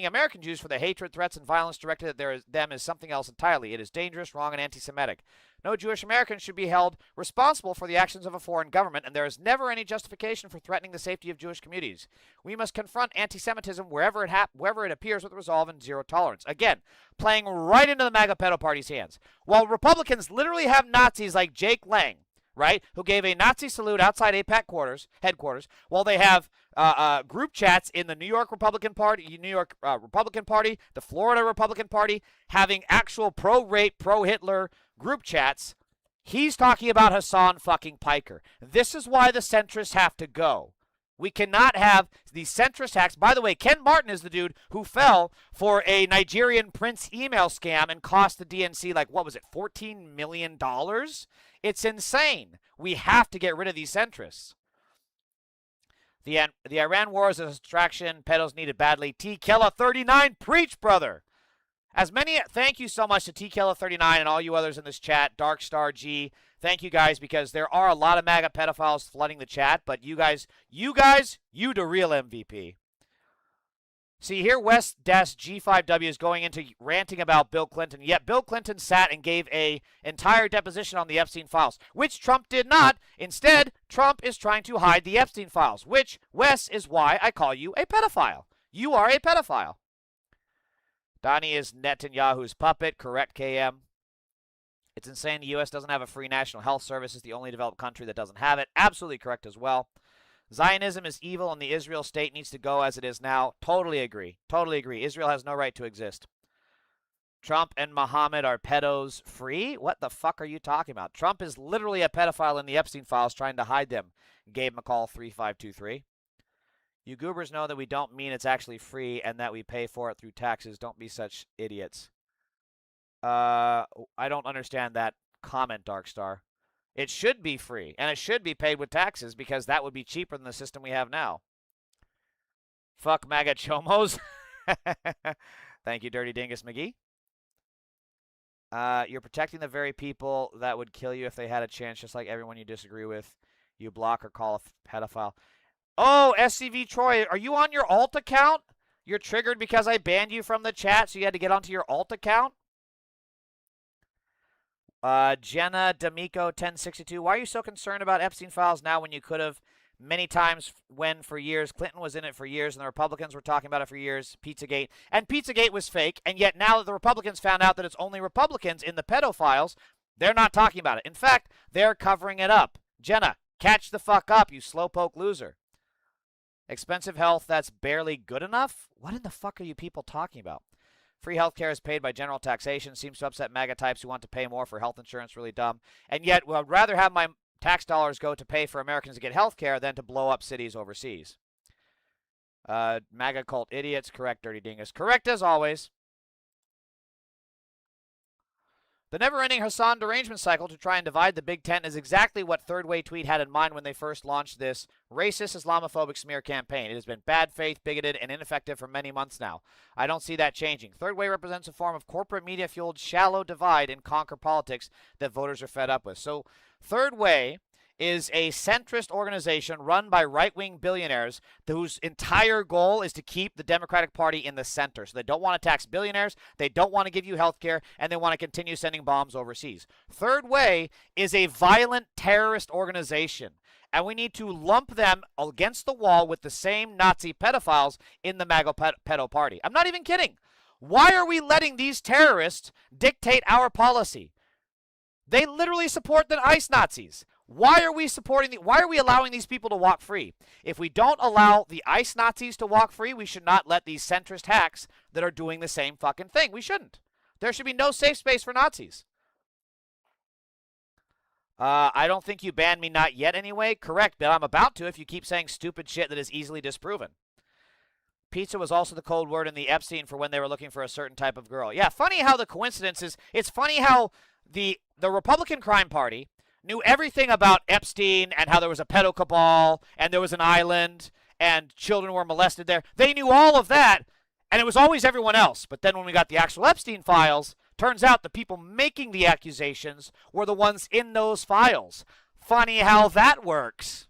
S1: American Jews for the hatred, threats, and violence directed at them is something else entirely. It is dangerous, wrong, and anti-Semitic. No Jewish American should be held responsible for the actions of a foreign government, and there is never any justification for threatening the safety of Jewish communities. We must confront anti-Semitism wherever it appears with resolve and zero tolerance. Again, playing right into the MAGA pedo party's hands. While Republicans literally have Nazis like Jake Lang, right, who gave a Nazi salute outside AIPAC headquarters, while they have group chats in the New York Republican Party, the Florida Republican Party, having actual pro-rape, pro-Hitler group chats. He's talking about Hasan fucking Piker. This is why the centrists have to go. We cannot have these centrist hacks. By the way, Ken Martin is the dude who fell for a Nigerian prince email scam and cost the DNC, like, what was it, $14 million? It's insane. We have to get rid of these centrists. The Iran war is a distraction. Pedos needed badly. T. Kella 39, preach, brother. Thank you so much to T. Kella 39 and all you others in this chat. Darkstar G. Thank you guys, because there are a lot of MAGA pedophiles flooding the chat, but you the real MVP. See, here West G5W is going into ranting about Bill Clinton, yet Bill Clinton sat and gave an entire deposition on the Epstein files, which Trump did not. Instead, Trump is trying to hide the Epstein files, which, Wes, is why I call you a pedophile. You are a pedophile. Donnie is Netanyahu's puppet. Correct, KM. It's insane the U.S. doesn't have a free national health service. It's the only developed country that doesn't have it. Absolutely correct as well. Zionism is evil and the Israel state needs to go as it is now. Totally agree. Totally agree. Israel has no right to exist. Trump and Muhammad are pedos free? What the fuck are you talking about? Trump is literally a pedophile in the Epstein files trying to hide them. Gabe McCall 3523. You goobers know that we don't mean it's actually free and that we pay for it through taxes. Don't be such idiots. I don't understand that comment, Darkstar. It should be free, and it should be paid with taxes because that would be cheaper than the system we have now. Fuck MAGA chomos. Thank you, Dirty Dingus McGee. You're protecting the very people that would kill you if they had a chance, just like everyone you disagree with. You block or call a pedophile. Oh, SCV Troy, are you on your alt account? You're triggered because I banned you from the chat, so you had to get onto your alt account? Jenna D'Amico 1062. Why are you so concerned about Epstein files now when you could have many times when for years? Clinton was in it for years and the Republicans were talking about it for years. Pizzagate. And Pizzagate was fake. And yet now that the Republicans found out that it's only Republicans in the pedophiles, they're not talking about it. In fact, they're covering it up. Jenna, catch the fuck up, you slowpoke loser. Expensive health that's barely good enough? What in the fuck are you people talking about? Free health care is paid by general taxation. Seems to upset MAGA types who want to pay more for health insurance. Really dumb. And yet, I'd rather have my tax dollars go to pay for Americans to get health care than to blow up cities overseas. MAGA cult idiots. Correct, Dirty Dingus. Correct as always. The never-ending Hasan derangement cycle to try and divide the Big Tent is exactly what Third Way Tweet had in mind when they first launched this racist, Islamophobic smear campaign. It has been bad faith, bigoted, and ineffective for many months now. I don't see that changing. Third Way represents a form of corporate media-fueled shallow divide and conquer politics that voters are fed up with. So Third Way is a centrist organization run by right-wing billionaires whose entire goal is to keep the Democratic Party in the center. So they don't want to tax billionaires, they don't want to give you health care, and they want to continue sending bombs overseas. Third Way is a violent terrorist organization, and we need to lump them against the wall with the same Nazi pedophiles in the MAGA pedo party. I'm not even kidding. Why are we letting these terrorists dictate our policy? They literally support the ICE Nazis. Why are we why are we allowing these people to walk free? If we don't allow the ICE Nazis to walk free, we should not let these centrist hacks that are doing the same fucking thing. We shouldn't. There should be no safe space for Nazis. I don't think you banned me, not yet anyway. Correct, but I'm about to if you keep saying stupid shit that is easily disproven. Pizza was also the code word in the Epstein for when they were looking for a certain type of girl. Yeah, funny how the coincidence is. It's funny how the Republican crime party knew everything about Epstein and how there was a pedo cabal and there was an island and children were molested there. They knew all of that, and it was always everyone else. But then when we got the actual Epstein files, turns out the people making the accusations were the ones in those files. Funny how that works.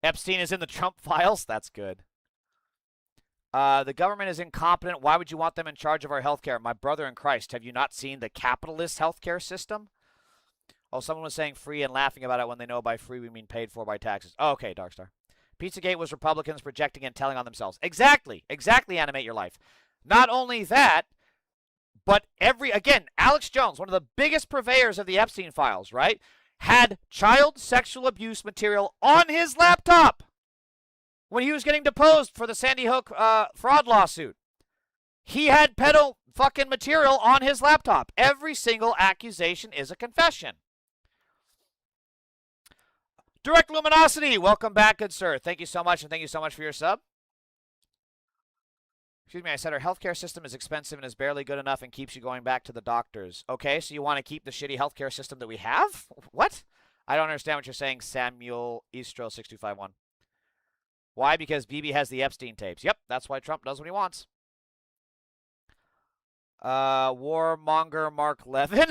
S1: Epstein is in the Trump files? That's good. The government is incompetent. Why would you want them in charge of our healthcare? My brother in Christ, have you not seen the capitalist healthcare system? Oh, someone was saying free and laughing about it when they know by free we mean paid for by taxes. Oh, okay, Darkstar. Pizzagate was Republicans projecting and telling on themselves. Exactly. Exactly, Animate Your Life. Not only that, but again, Alex Jones, one of the biggest purveyors of the Epstein files, right, had child sexual abuse material on his laptop when he was getting deposed for the Sandy Hook fraud lawsuit. He had pedo fucking material on his laptop. Every single accusation is a confession. Direct Luminosity, welcome back, good sir. Thank you so much, and thank you so much for your sub. Excuse me, I said our healthcare system is expensive and is barely good enough and keeps you going back to the doctors. Okay, so you want to keep the shitty healthcare system that we have? What? I don't understand what you're saying, Samuel Estro6251. Why? Because Bibi has the Epstein tapes. Yep, that's why Trump does what he wants. Warmonger Mark Levin.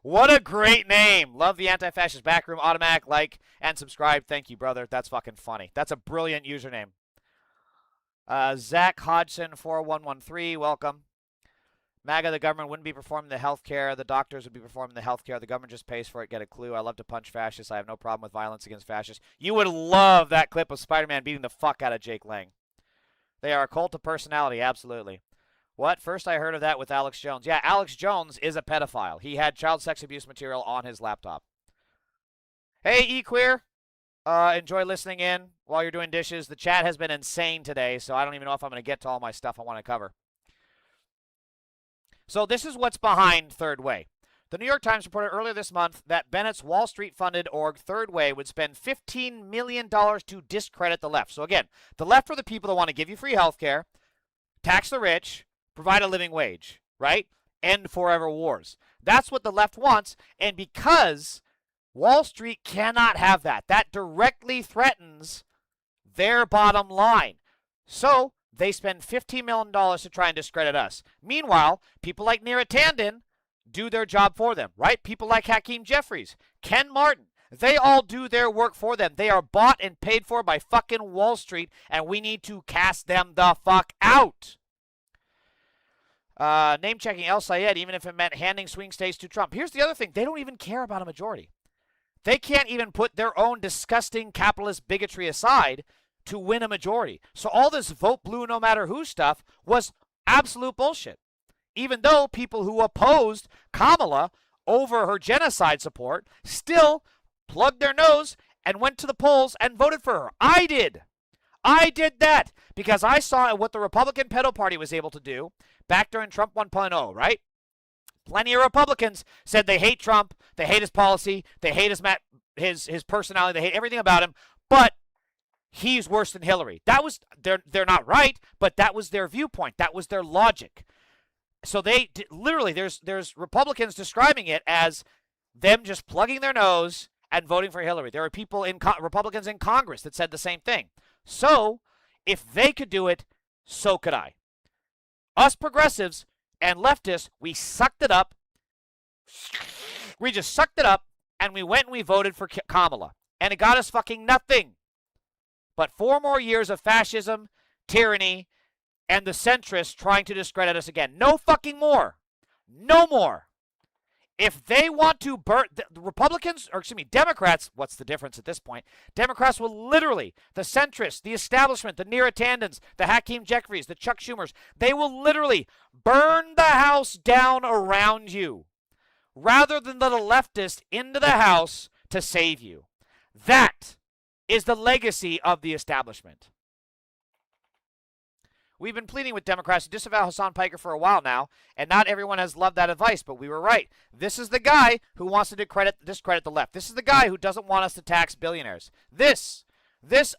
S1: What a great name. Love the anti-fascist backroom. Automatic like and subscribe. Thank you, brother. That's fucking funny. That's a brilliant username. Zach Hodgson 4113. Welcome. MAGA, the government wouldn't be performing the health care. The doctors would be performing the health care. The government just pays for it. Get a clue. I love to punch fascists. I have no problem with violence against fascists. You would love that clip of Spider-Man beating the fuck out of Jake Lang. They are a cult of personality. Absolutely. What? First I heard of that with Alex Jones. Yeah, Alex Jones is a pedophile. He had child sex abuse material on his laptop. Hey, E-Queer. Enjoy listening in while you're doing dishes. The chat has been insane today, so I don't even know if I'm going to get to all my stuff I want to cover. So this is what's behind Third Way. The New York Times reported earlier this month that Bennett's Wall Street-funded org Third Way would spend $15 million to discredit the left. So again, the left are the people that want to give you free health care, tax the rich, provide a living wage, right? End forever wars. That's what the left wants, and because Wall Street cannot have that, that directly threatens their bottom line. So they spend $15 million to try and discredit us. Meanwhile, people like Neera Tanden do their job for them, right? People like Hakeem Jeffries, Ken Martin, they all do their work for them. They are bought and paid for by fucking Wall Street, and we need to cast them the fuck out. Name-checking El Sayed, even if it meant handing swing states to Trump. Here's the other thing. They don't even care about a majority. They can't even put their own disgusting capitalist bigotry aside to win a majority. So all this vote blue no matter who stuff was absolute bullshit. Even though people who opposed Kamala over her genocide support still plugged their nose and went to the polls and voted for her. I did. I did that because I saw what the Republican pedo party was able to do back during Trump 1.0, right? Plenty of Republicans said they hate Trump, they hate his policy, they hate his personality, they hate everything about him, but he's worse than Hillary. That was they're not right, but that was their viewpoint. That was their logic. So they literally there's Republicans describing it as them just plugging their nose and voting for Hillary. There are people Republicans in Congress that said the same thing. So if they could do it, so could I. Us progressives and leftists, we sucked it up, We just sucked it up, and we went and we voted for Kamala. And it got us fucking nothing but 4 more years of fascism, tyranny, and the centrists trying to discredit us again. No fucking more. No more. If they want to burn the Republicans, or excuse me, Democrats, what's the difference at this point? Democrats will literally, the centrists, the establishment, the Neera Tandons, the Hakeem Jeffries, the Chuck Schumers, they will literally burn the house down around you rather than let a leftist into the house to save you. That is the legacy of the establishment. We've been pleading with Democrats to disavow Hasan Piker for a while now, and not everyone has loved that advice, but we were right. This is the guy who wants to discredit the left. This is the guy who doesn't want us to tax billionaires. This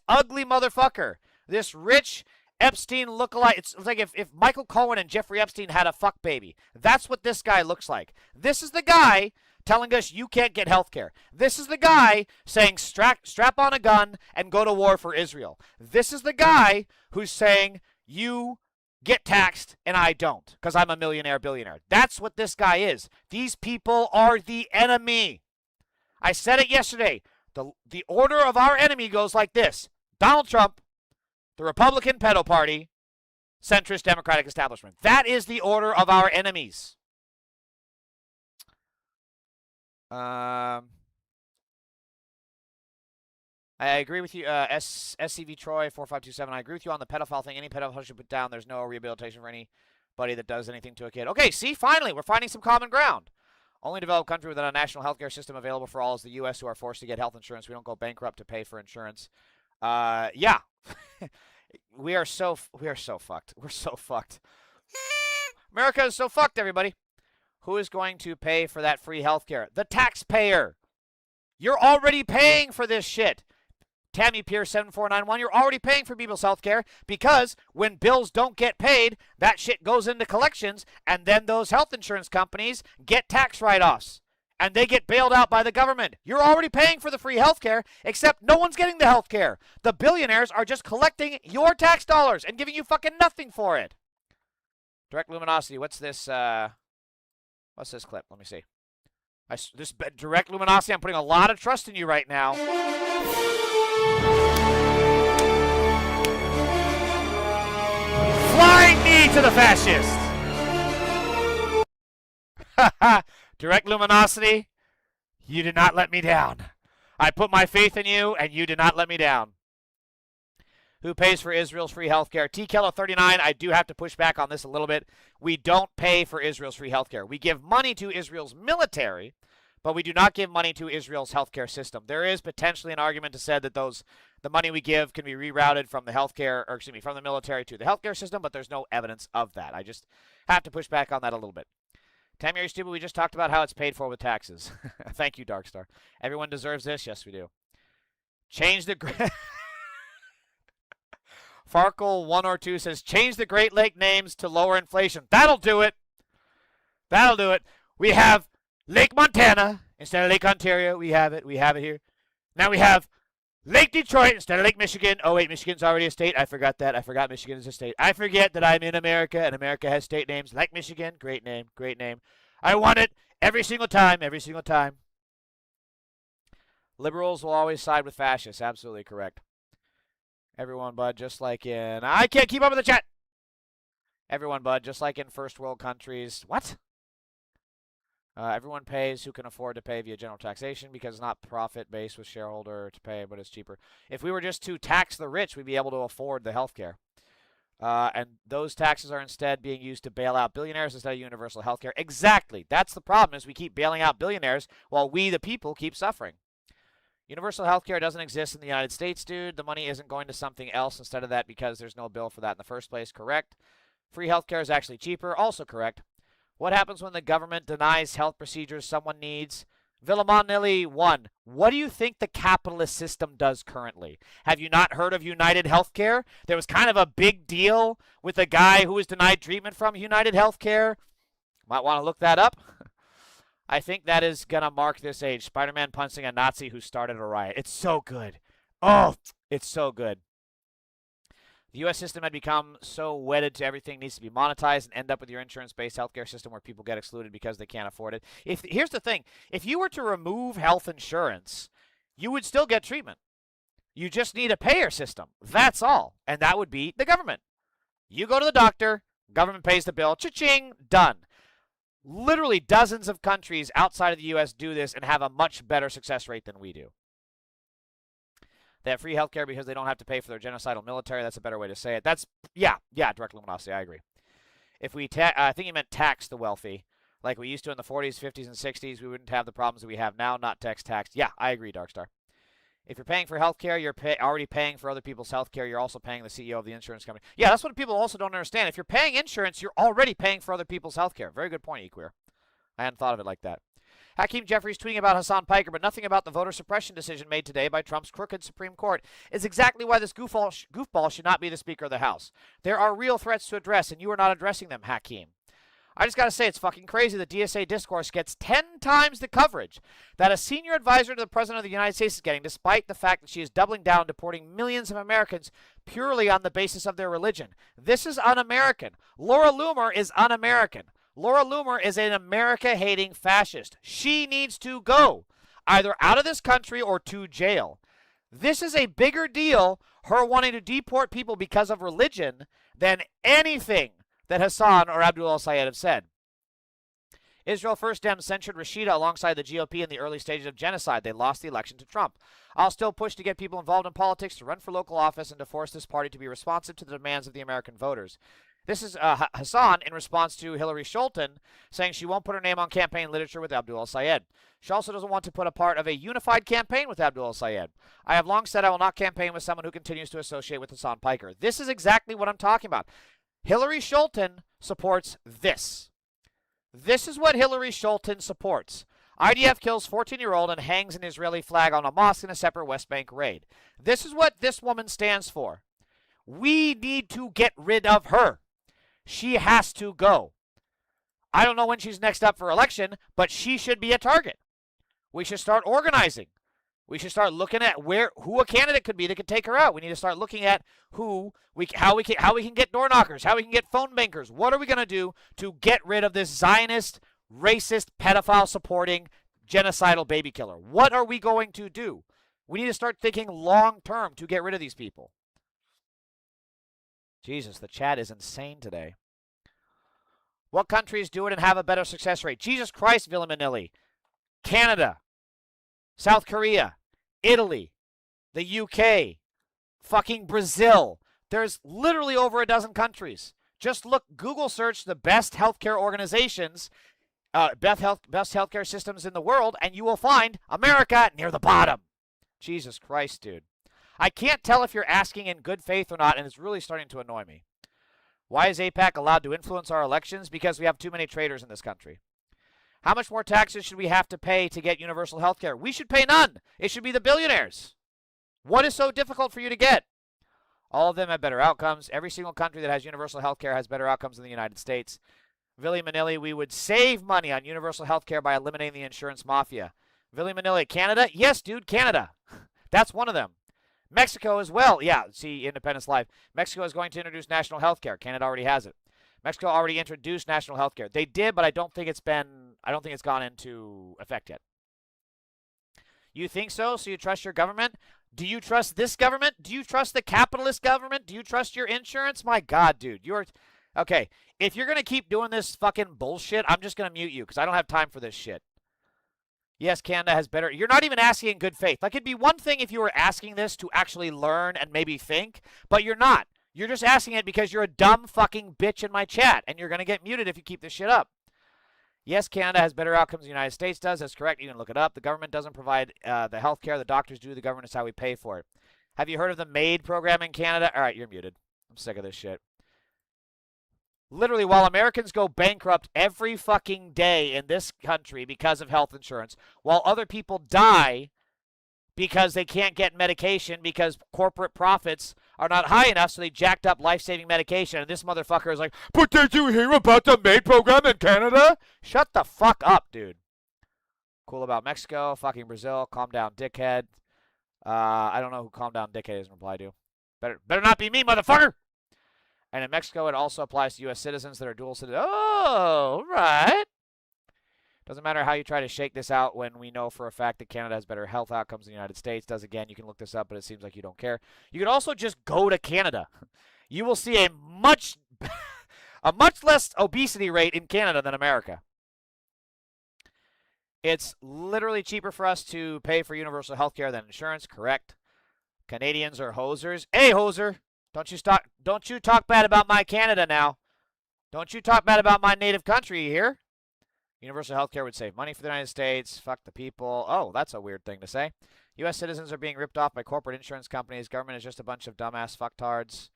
S1: ugly motherfucker, this rich Epstein lookalike. It's like if Michael Cohen and Jeffrey Epstein had a fuck baby. That's what this guy looks like. This is the guy telling us you can't get health care. This is the guy saying strap on a gun and go to war for Israel. This is the guy who's saying you get taxed and I don't because I'm a billionaire. That's what this guy is. These people are the enemy. I said it yesterday. The order of our enemy goes like this: Donald Trump, the Republican pedo party, centrist Democratic establishment. That is the order of our enemies. I agree with you, SCV Troy 4527. I agree with you on the pedophile thing. Any pedophile should put down. There's no rehabilitation for anybody that does anything to a kid. Okay, see, finally, we're finding some common ground. Only developed country with a national healthcare system available for all is the U.S., who are forced to get health insurance. We don't go bankrupt to pay for insurance. Yeah, we are so fucked. We're so fucked. America is so fucked, everybody. Who is going to pay for that free healthcare? The taxpayer. You're already paying for this shit. Tammy Pierce 7491, you're already paying for people's health care because when bills don't get paid, that shit goes into collections, and then those health insurance companies get tax write-offs, and they get bailed out by the government. You're already paying for the free health care, except no one's getting the health care. The billionaires are just collecting your tax dollars and giving you fucking nothing for it. Direct Luminosity, what's this clip? Let me see. This Direct Luminosity, I'm putting a lot of trust in you right now. Flying knee to the fascist. Direct Luminosity, you did not let me down. I put my faith in you, and you did not let me down. Who pays for Israel's free health care? T. Keller 39, I do have to push back on this a little bit. We don't pay for Israel's free health care. We give money to Israel's military, but we do not give money to Israel's healthcare system. There is potentially an argument to say that the money we give can be rerouted from from the military to the healthcare system, but there's no evidence of that. I just have to push back on that a little bit. Tammy, are you stupid? We just talked about how it's paid for with taxes. Thank you, Darkstar. Everyone deserves this. Yes, we do. Change the... Farkle 1 or 2 says, change the Great Lake names to lower inflation. That'll do it. That'll do it. We have Lake Montana instead of Lake Ontario. We have it. We have it here. Now we have Lake Detroit instead of Lake Michigan. Oh, wait, Michigan's already a state. I forgot that. I forgot Michigan is a state. I forget that I'm in America, and America has state names. Like Michigan. Great name. Great name. I want it every single time. Every single time. Liberals will always side with fascists. Absolutely correct. Everyone, bud, just like in... I can't keep up with the chat! Everyone, bud, just like in first world countries... What? Everyone pays who can afford to pay via general taxation because it's not profit-based with shareholder to pay, but it's cheaper. If we were just to tax the rich, we'd be able to afford the health care. And those taxes are instead being used to bail out billionaires instead of universal health care. Exactly. That's the problem, is we keep bailing out billionaires while we, the people, keep suffering. Universal health care doesn't exist in the United States, dude. The money isn't going to something else instead of that because there's no bill for that in the first place. Correct. Free health care is actually cheaper. Also correct. What happens when the government denies health procedures someone needs? Villamonelli 1. What do you think the capitalist system does currently? Have you not heard of United Healthcare? There was kind of a big deal with a guy who was denied treatment from United Healthcare. Might want to look that up. I think that is going to mark this age. Spider-Man punching a Nazi who started a riot. It's so good. Oh, it's so good. The U.S. system had become so wedded to everything needs to be monetized and end up with your insurance-based healthcare system where people get excluded because they can't afford it. Here's the thing. If you were to remove health insurance, you would still get treatment. You just need a payer system. That's all. And that would be the government. You go to the doctor, government pays the bill, cha-ching, done. Literally dozens of countries outside of the U.S. do this and have a much better success rate than we do. They have free healthcare because they don't have to pay for their genocidal military. That's a better way to say it. That's, yeah, direct luminosity. I agree. If we, I think you meant tax the wealthy, like we used to in the 40s, 50s, and 60s, we wouldn't have the problems that we have now, not taxed. Yeah, I agree, Darkstar. If you're paying for healthcare, you're already paying for other people's healthcare. You're also paying the CEO of the insurance company. Yeah, that's what people also don't understand. If you're paying insurance, you're already paying for other people's healthcare. Very good point, Equeer. I hadn't thought of it like that. Hakeem Jeffries tweeting about Hasan Piker, but nothing about the voter suppression decision made today by Trump's crooked Supreme Court is exactly why this goofball should not be the Speaker of the House. There are real threats to address, and you are not addressing them, Hakeem. I just got to say, it's fucking crazy that DSA discourse gets 10 times the coverage that a senior advisor to the President of the United States is getting, despite the fact that she is doubling down, deporting millions of Americans purely on the basis of their religion. This is un-American. Laura Loomer is un-American. Laura Loomer is an America-hating fascist. She needs to go, either out of this country or to jail. This is a bigger deal, her wanting to deport people because of religion, than anything that Hassan or Abdul al-Sayed have said. Israel First Dem censured Rashida alongside the GOP in the early stages of genocide. They lost the election to Trump. I'll still push to get people involved in politics, to run for local office, and to force this party to be responsive to the demands of the American voters. This is Hassan in response to Hillary Scholten saying she won't put her name on campaign literature with Abdul al-Sayed. She also doesn't want to put a part of a unified campaign with Abdul al-Sayed. I have long said I will not campaign with someone who continues to associate with Hasan Piker. This is exactly what I'm talking about. Hillary Scholten supports this. This is what Hillary Scholten supports. IDF kills 14-year-old and hangs an Israeli flag on a mosque in a separate West Bank raid. This is what this woman stands for. We need to get rid of her. She has to go. I don't know when she's next up for election, but she should be a target. We should start organizing. We should start looking at who a candidate could be that could take her out. We need to start looking at how we can get door knockers, how we can get phone bankers. What are we going to do to get rid of this Zionist, racist, pedophile supporting, genocidal baby killer? What are we going to do? We need to start thinking long term to get rid of these people. Jesus, the chat is insane today. What countries do it and have a better success rate? Jesus Christ, Villamanilli. Canada, South Korea, Italy, the UK, fucking Brazil. There's literally over a dozen countries. Just look, Google search the best healthcare organizations, best healthcare systems in the world, and you will find America near the bottom. Jesus Christ, dude. I can't tell if you're asking in good faith or not, and it's really starting to annoy me. Why is AIPAC allowed to influence our elections? Because we have too many traitors in this country. How much more taxes should we have to pay to get universal health care? We should pay none. It should be the billionaires. What is so difficult for you to get? All of them have better outcomes. Every single country that has universal health care has better outcomes than the United States. Villy Manili, we would save money on universal health care by eliminating the insurance mafia. Villy Manili, Canada? Yes, dude, Canada. That's one of them. Mexico as well. Yeah, see Independence Live. Mexico is going to introduce national health care. Canada already has it. Mexico already introduced national health care. They did, but I don't think it's gone into effect yet. You think so? So you trust your government? Do you trust this government? Do you trust the capitalist government? Do you trust your insurance? My God, dude. Okay, if you're going to keep doing this fucking bullshit, I'm just going to mute you because I don't have time for this shit. Yes, Canada has better. You're not even asking in good faith. Like, it'd be one thing if you were asking this to actually learn and maybe think, but you're not. You're just asking it because you're a dumb fucking bitch in my chat, and you're going to get muted if you keep this shit up. Yes, Canada has better outcomes than the United States does. That's correct. You can look it up. The government doesn't provide the health care. The doctors do. The government is how we pay for it. Have you heard of the MAID program in Canada? All right, you're muted. I'm sick of this shit. Literally, while Americans go bankrupt every fucking day in this country because of health insurance, while other people die because they can't get medication because corporate profits are not high enough, so they jacked up life-saving medication. And this motherfucker is like, but did you hear about the MAID program in Canada? Shut the fuck up, dude. Cool about Mexico, fucking Brazil, calm down, dickhead. I don't know who calm down, dickhead is in reply to. Better not be me, motherfucker! And in Mexico, it also applies to U.S. citizens that are dual citizens. Oh, right. Doesn't matter how you try to shake this out when we know for a fact that Canada has better health outcomes than the United States does. Again, you can look this up, but it seems like you don't care. You could also just go to Canada. You will see a much less obesity rate in Canada than America. It's literally cheaper for us to pay for universal health care than insurance, correct? Canadians are hosers. Hey, hoser, don't you talk bad about my Canada now. Don't you talk bad about my native country here. Universal health care would save money for the United States. Fuck the people. Oh, that's a weird thing to say. U.S. citizens are being ripped off by corporate insurance companies. Government is just a bunch of dumbass fucktards.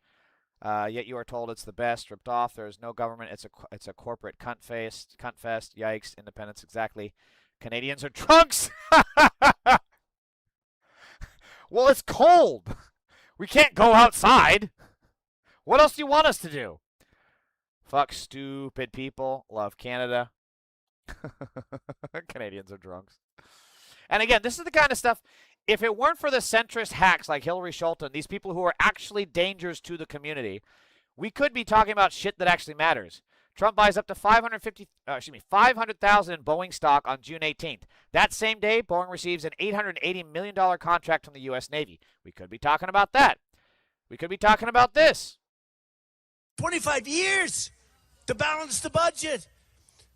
S1: Yet you are told it's the best. Ripped off. There is no government. It's a corporate cunt fest. Yikes. Independence. Exactly. Canadians are drunks. Well, it's cold. We can't go outside. What else do you want us to do? Fuck stupid people. Love Canada. Canadians are drunks. And again, this is the kind of stuff, if it weren't for the centrist hacks like Hillary Sholton, these people who are actually dangers to the community, we could be talking about shit that actually matters. Trump buys up to 500,000 in Boeing stock on June 18th. That same day, Boeing receives an $880 million contract from the U.S. Navy. We could be talking about that. We could be talking about this.
S4: 25 years to balance the budget.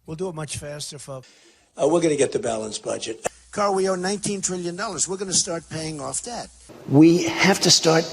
S4: We'll do it much faster, folks.
S10: We're going to get the balanced budget.
S4: Carl, we owe $19 trillion. We're going to start paying off debt.
S10: We have to start,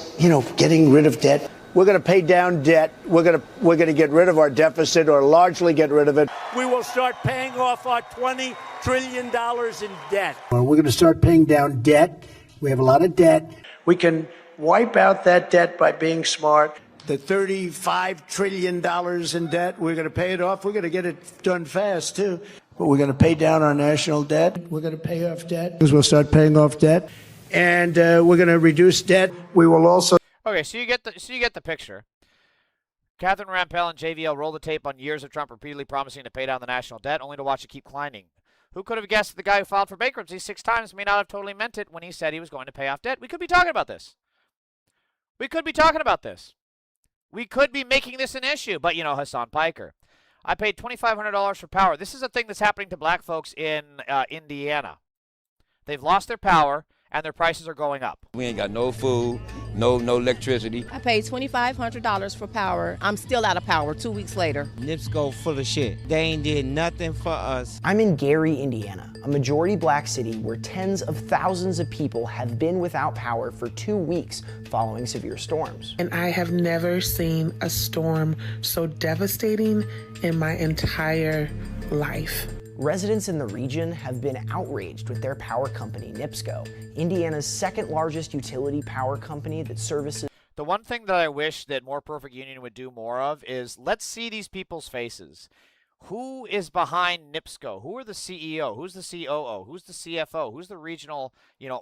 S10: getting rid of debt. We're going to pay down debt. We're going to get rid of our deficit, or largely get rid of it.
S4: We will start paying off our $20 trillion in debt.
S10: We're going to start paying down debt. We have a lot of debt. We can wipe out that debt by being smart. The $35 trillion in debt, we're going to pay it off. We're going to get it done fast, too. But we're going to pay down our national debt. We're going to pay off debt. We'll start paying off debt. And we're going to reduce debt. We will also...
S1: Okay, so you get the picture. Catherine Rampell and JVL roll the tape on years of Trump repeatedly promising to pay down the national debt, only to watch it keep climbing. Who could have guessed that the guy who filed for bankruptcy 6 times may not have totally meant it when he said he was going to pay off debt? We could be talking about this. We could be talking about this. We could be making this an issue, but Hasan Piker. I paid $2,500 for power. This is a thing that's happening to black folks in Indiana. They've lost their power, and their prices are going up.
S11: We ain't got no food, no electricity.
S12: I paid $2,500 for power. I'm still out of power 2 weeks later.
S13: NIPSCO full of shit. They ain't did nothing for us.
S14: I'm in Gary, Indiana, a majority black city where tens of thousands of people have been without power for 2 weeks following severe storms.
S15: And I have never seen a storm so devastating in my entire life.
S14: Residents in the region have been outraged with their power company, NIPSCO, Indiana's second largest utility power company that services...
S1: The one thing that I wish that More Perfect Union would do more of is let's see these people's faces. Who is behind NIPSCO? Who are the CEO? Who's the COO? Who's the CFO? Who's the regional,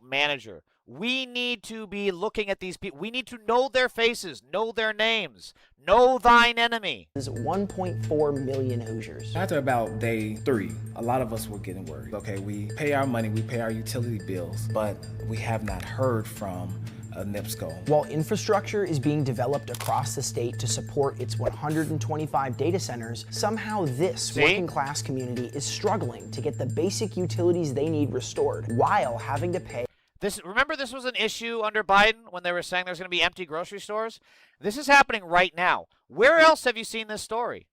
S1: manager? We need to be looking at these people. We need to know their faces, know their names, know thine enemy.
S14: Is 1.4 million Hoosiers.
S16: After about day 3, a lot of us were getting worried. Okay, we pay our money, we pay our utility bills, but we have not heard from NIPSCO.
S14: While infrastructure is being developed across the state to support its 125 data centers, somehow this working class community is struggling to get the basic utilities they need restored while having to pay.
S1: Remember this was an issue under Biden when they were saying there's going to be empty grocery stores? This is happening right now. Where else have you seen this story?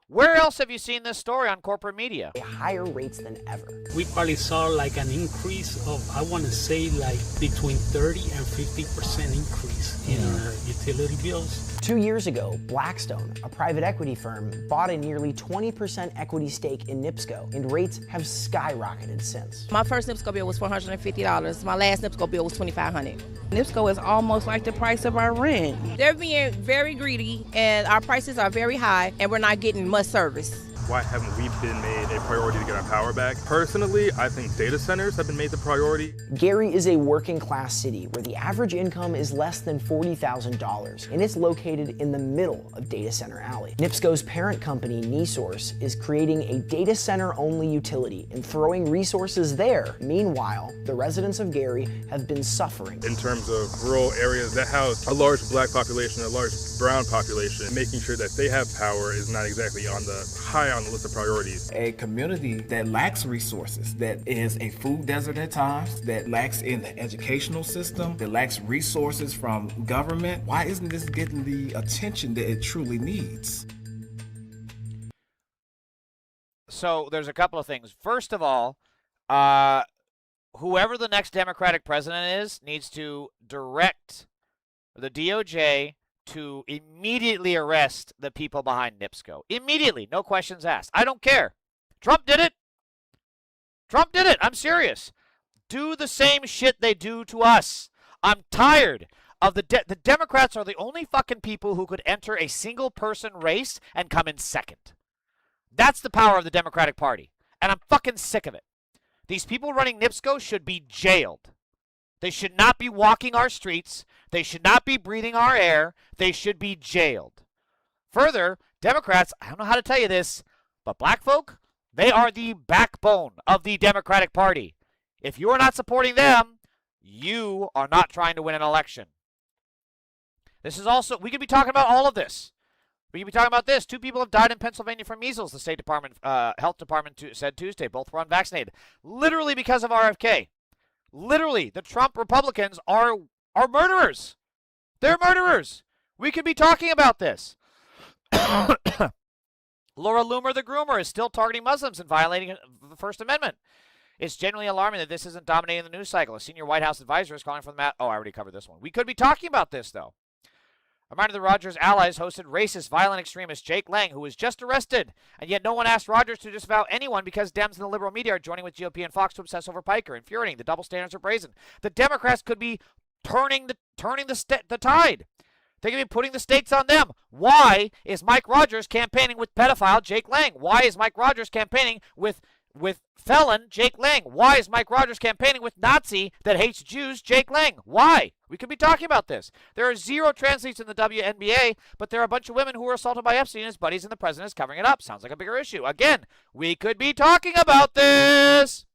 S1: Where else have you seen this story on corporate media?
S14: Higher rates than ever.
S17: We probably saw like an increase of, I want to say like between 30 and 50% increase in our utility bills.
S14: 2 years ago, Blackstone, a private equity firm, bought a nearly 20% equity stake in NIPSCO, and rates have skyrocketed since.
S12: My first NIPSCO bill was $450. My last NIPSCO bill was $2,500. NIPSCO is almost like the price of our rent. They're being very greedy, and our prices are very high, and we're not getting much service.
S18: why haven't we been made a priority to get our power back? Personally, I think data centers have been made the priority.
S14: Gary is a working class city where the average income is less than $40,000, and it's located in the middle of Data Center Alley. NIPSCO's parent company, NiSource, is creating a data center only utility and throwing resources there. Meanwhile, the residents of Gary have been suffering.
S18: In terms of rural areas that house a large black population, a large brown population, making sure that they have power is not exactly high on the list of priorities.
S16: A community that lacks resources, that is a food desert at times, that lacks in the educational system, that lacks resources from government. Why isn't this getting the attention that it truly needs?
S1: So there's a couple of things. First of all, whoever the next Democratic president is needs to direct the DOJ to immediately arrest the people behind NIPSCO. Immediately, no questions asked. I don't care. Trump did it. Trump did it. I'm serious. Do the same shit they do to us. I'm tired of the Democrats are the only fucking people who could enter a single person race and come in second. That's the power of the Democratic Party. And I'm fucking sick of it. These people running NIPSCO should be jailed. They should not be walking our streets. They should not be breathing our air. They should be jailed. Further, Democrats, I don't know how to tell you this, but black folk, they are the backbone of the Democratic Party. If you are not supporting them, you are not trying to win an election. This is also, we could be talking about all of this. We could be talking about this. 2 people have died in Pennsylvania from measles, the State Department, Health Department said Tuesday. Both were unvaccinated. Literally because of RFK. Literally, the Trump Republicans are murderers. They're murderers. We could be talking about this. Laura Loomer, the groomer, is still targeting Muslims and violating the First Amendment. It's genuinely alarming that this isn't dominating the news cycle. A senior White House advisor is calling for the Oh, I already covered this one. We could be talking about this, though. A reminder that Rogers' allies hosted racist, violent extremist Jake Lang, who was just arrested. And yet no one asked Rogers to disavow anyone because Dems and the liberal media are joining with GOP and Fox to obsess over Piker. Infuriating. The double standards are brazen. The Democrats could be turning the tide. They could be putting the stakes on them. Why is Mike Rogers campaigning with pedophile Jake Lang? Why is Mike Rogers campaigning with felon Jake Lang? Why is Mike Rogers campaigning with Nazi that hates Jews Jake Lang? Why? We could be talking about this. There are 0 transleads in the WNBA, but there are a bunch of women who were assaulted by Epstein and his buddies, and the president is covering it up. Sounds like a bigger issue. Again, we could be talking about this.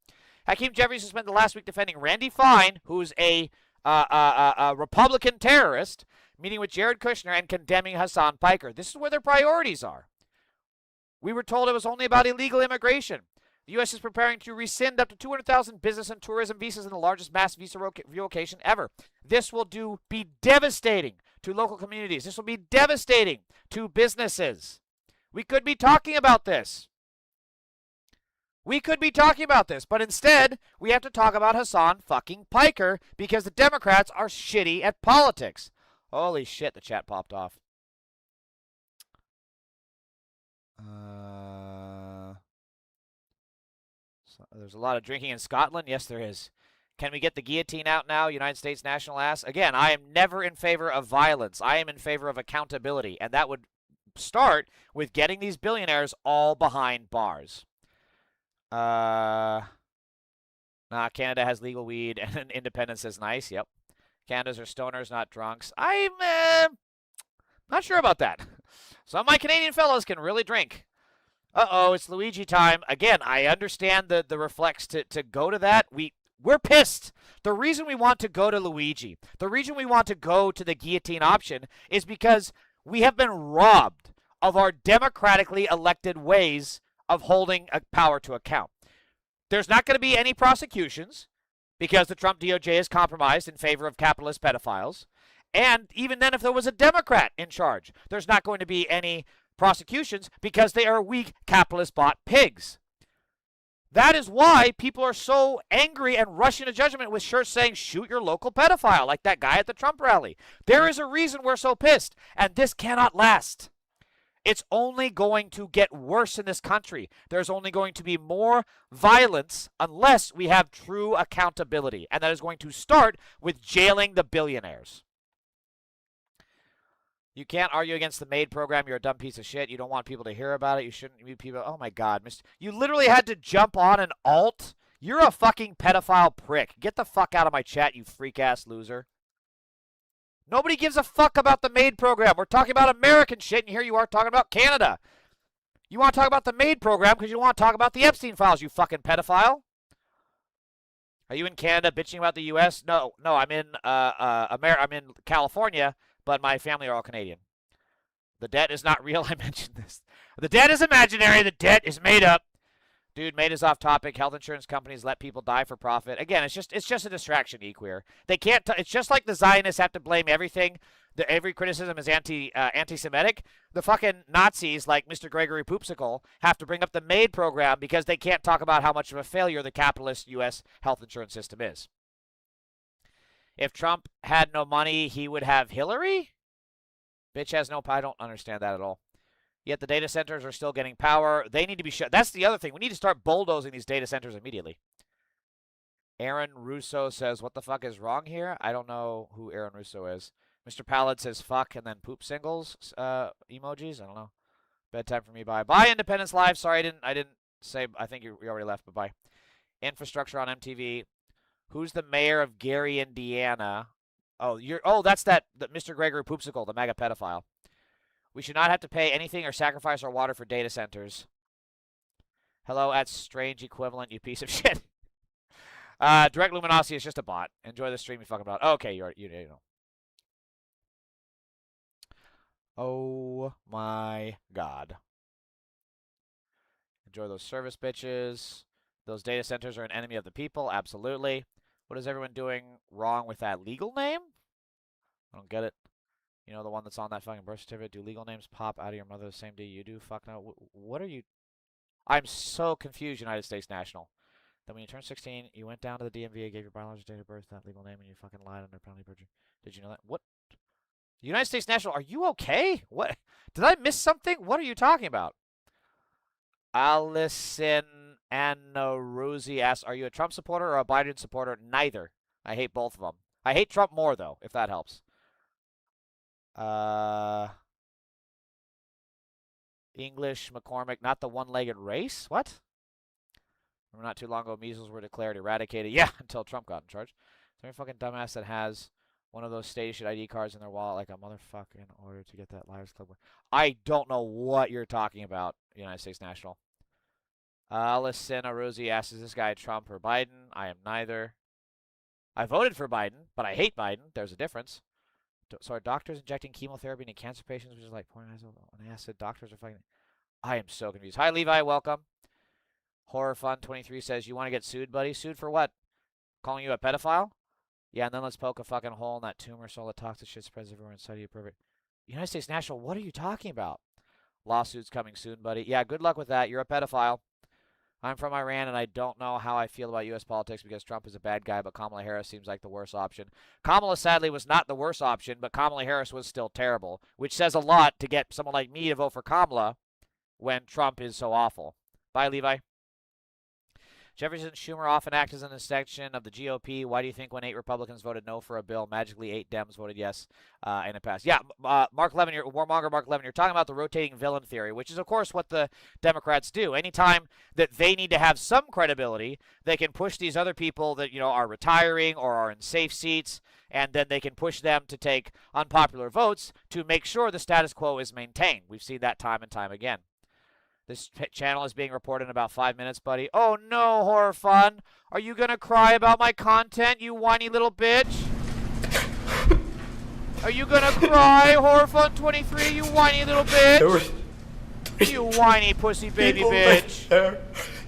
S1: Hakeem Jeffries spent the last week defending Randy Fine, who's a Republican terrorist, meeting with Jared Kushner and condemning Hasan Piker. This is where their priorities are. We were told it was only about illegal immigration. The U.S. is preparing to rescind up to 200,000 business and tourism visas in the largest mass visa revocation ever. This will be devastating to local communities. This will be devastating to businesses. We could be talking about this. We could be talking about this, but instead, we have to talk about Hasan fucking Piker because the Democrats are shitty at politics. Holy shit, the chat popped off. There's a lot of drinking in Scotland. Yes, there is. Can we get the guillotine out now? United States national ass. Again, I am never in favor of violence. I am in favor of accountability, and that would start with getting these billionaires all behind bars. Nah, Canada has legal weed, and independence is nice. Yep. Canada's are stoners, not drunks. I'm not sure about that. Some of my Canadian fellows can really drink. Uh-oh, it's Luigi time. Again, I understand the reflex to go to that. We're pissed. The reason we want to go to Luigi, the reason we want to go to the guillotine option is because we have been robbed of our democratically elected ways of holding power to account. There's not going to be any prosecutions because the Trump DOJ is compromised in favor of capitalist pedophiles. And even then, if there was a Democrat in charge, there's not going to be any prosecutions because they are weak capitalist bought pigs. That is why people are so angry and rushing to judgment with shirts saying shoot your local pedophile, like that guy at the Trump rally. There is a reason we're so pissed, and this cannot last. It's only going to get worse in this country. There's only going to be more violence unless we have true accountability, and that is going to start with jailing the billionaires. You can't argue against the MAID program. You're a dumb piece of shit. You don't want people to hear about it. You shouldn't be people. Oh my God, you literally had to jump on an alt. You're a fucking pedophile prick. Get the fuck out of my chat, you freak ass loser. Nobody gives a fuck about the MAID program. We're talking about American shit, and here you are talking about Canada. You want to talk about the MAID program because you want to talk about the Epstein files, you fucking pedophile. Are you in Canada bitching about the U.S.? No, I'm in I'm in California, but my family are all Canadian. The debt is not real. I mentioned this. The debt is imaginary. The debt is made up. Dude, MAID is off topic. Health insurance companies let people die for profit. Again, it's just a distraction, E-Queer. They can't. It's just like the Zionists have to blame everything. Every criticism is anti-Semitic. The fucking Nazis, like Mr. Gregory Poopsicle, have to bring up the MAID program because they can't talk about how much of a failure the capitalist U.S. health insurance system is. If Trump had no money, he would have Hillary? Bitch has no power. I don't understand that at all. Yet the data centers are still getting power. They need to be shut. That's the other thing. We need to start bulldozing these data centers immediately. Aaron Russo says, what the fuck is wrong here? I don't know who Aaron Russo is. Mr. Pallid says fuck and then poop singles emojis. I don't know. Bedtime for me. Bye. Bye, Independence Live. Sorry, I didn't say. I think you already left, but bye. Infrastructure on MTV. Who's the mayor of Gary, Indiana? Oh, that's that Mr. Gregory Poopsicle, the mega pedophile. We should not have to pay anything or sacrifice our water for data centers. Hello at Strange Equivalent, you piece of shit. Direct Luminosity is just a bot. Enjoy the stream, you fucking bot. Okay, you know. Oh my God. Enjoy those service bitches. Those data centers are an enemy of the people. Absolutely. What is everyone doing wrong with that legal name? I don't get it. You know, the one that's on that fucking birth certificate. Do legal names pop out of your mother the same day you do? Fuck no. What are you? I'm so confused, United States National. Then when you turned 16, you went down to the DMV, gave your biological date of birth, that legal name, and you fucking lied under penalty of perjury. Did you know that? What? United States National, are you okay? What? Did I miss something? What are you talking about? Allison Anna Rosie asks, are you a Trump supporter or a Biden supporter? Neither. I hate both of them. I hate Trump more, though, if that helps. English McCormick, not the one-legged race? What? Remember not too long ago, measles were declared eradicated. Yeah, until Trump got in charge. Is there a fucking dumbass that has one of those state-issued ID cards in their wallet like a motherfucker in order to get that Liars Club? I don't know what you're talking about, United States National. Allison Rosie asks, is this guy Trump or Biden? I am neither. I voted for Biden, but I hate Biden. There's a difference. So are doctors injecting chemotherapy into cancer patients, which is like pouring on acid? Doctors are fucking. I am so confused. Hi, Levi. Welcome. Horror Fun 23 says, you want to get sued, buddy? Sued for what? Calling you a pedophile? Yeah, and then let's poke a fucking hole in that tumor so all the toxic shit spreads everywhere inside of you. Perfect. United States National, what are you talking about? Lawsuits coming soon, buddy. Yeah, good luck with that. You're a pedophile. I'm from Iran, and I don't know how I feel about U.S. politics because Trump is a bad guy, but Kamala Harris seems like the worst option. Kamala, sadly, was not the worst option, but Kamala Harris was still terrible, which says a lot to get someone like me to vote for Kamala when Trump is so awful. Bye, Levi. Jefferson Schumer often act as an extension of the GOP. Why do you think when 8 Republicans voted no for a bill, magically 8 Dems voted yes in it passed? Yeah, Mark Levin, Warmonger Mark Levin, you're talking about the rotating villain theory, which is, of course, what the Democrats do. Anytime that they need to have some credibility, they can push these other people that, are retiring or are in safe seats, and then they can push them to take unpopular votes to make sure the status quo is maintained. We've seen that time and time again. This channel is being reported in about 5 minutes, buddy. Oh, no, Horror Fun. Are you going to cry about my content, you whiny little bitch? Are you going to cry, Horror Fun 23, you whiny little bitch? You whiny pussy baby bitch.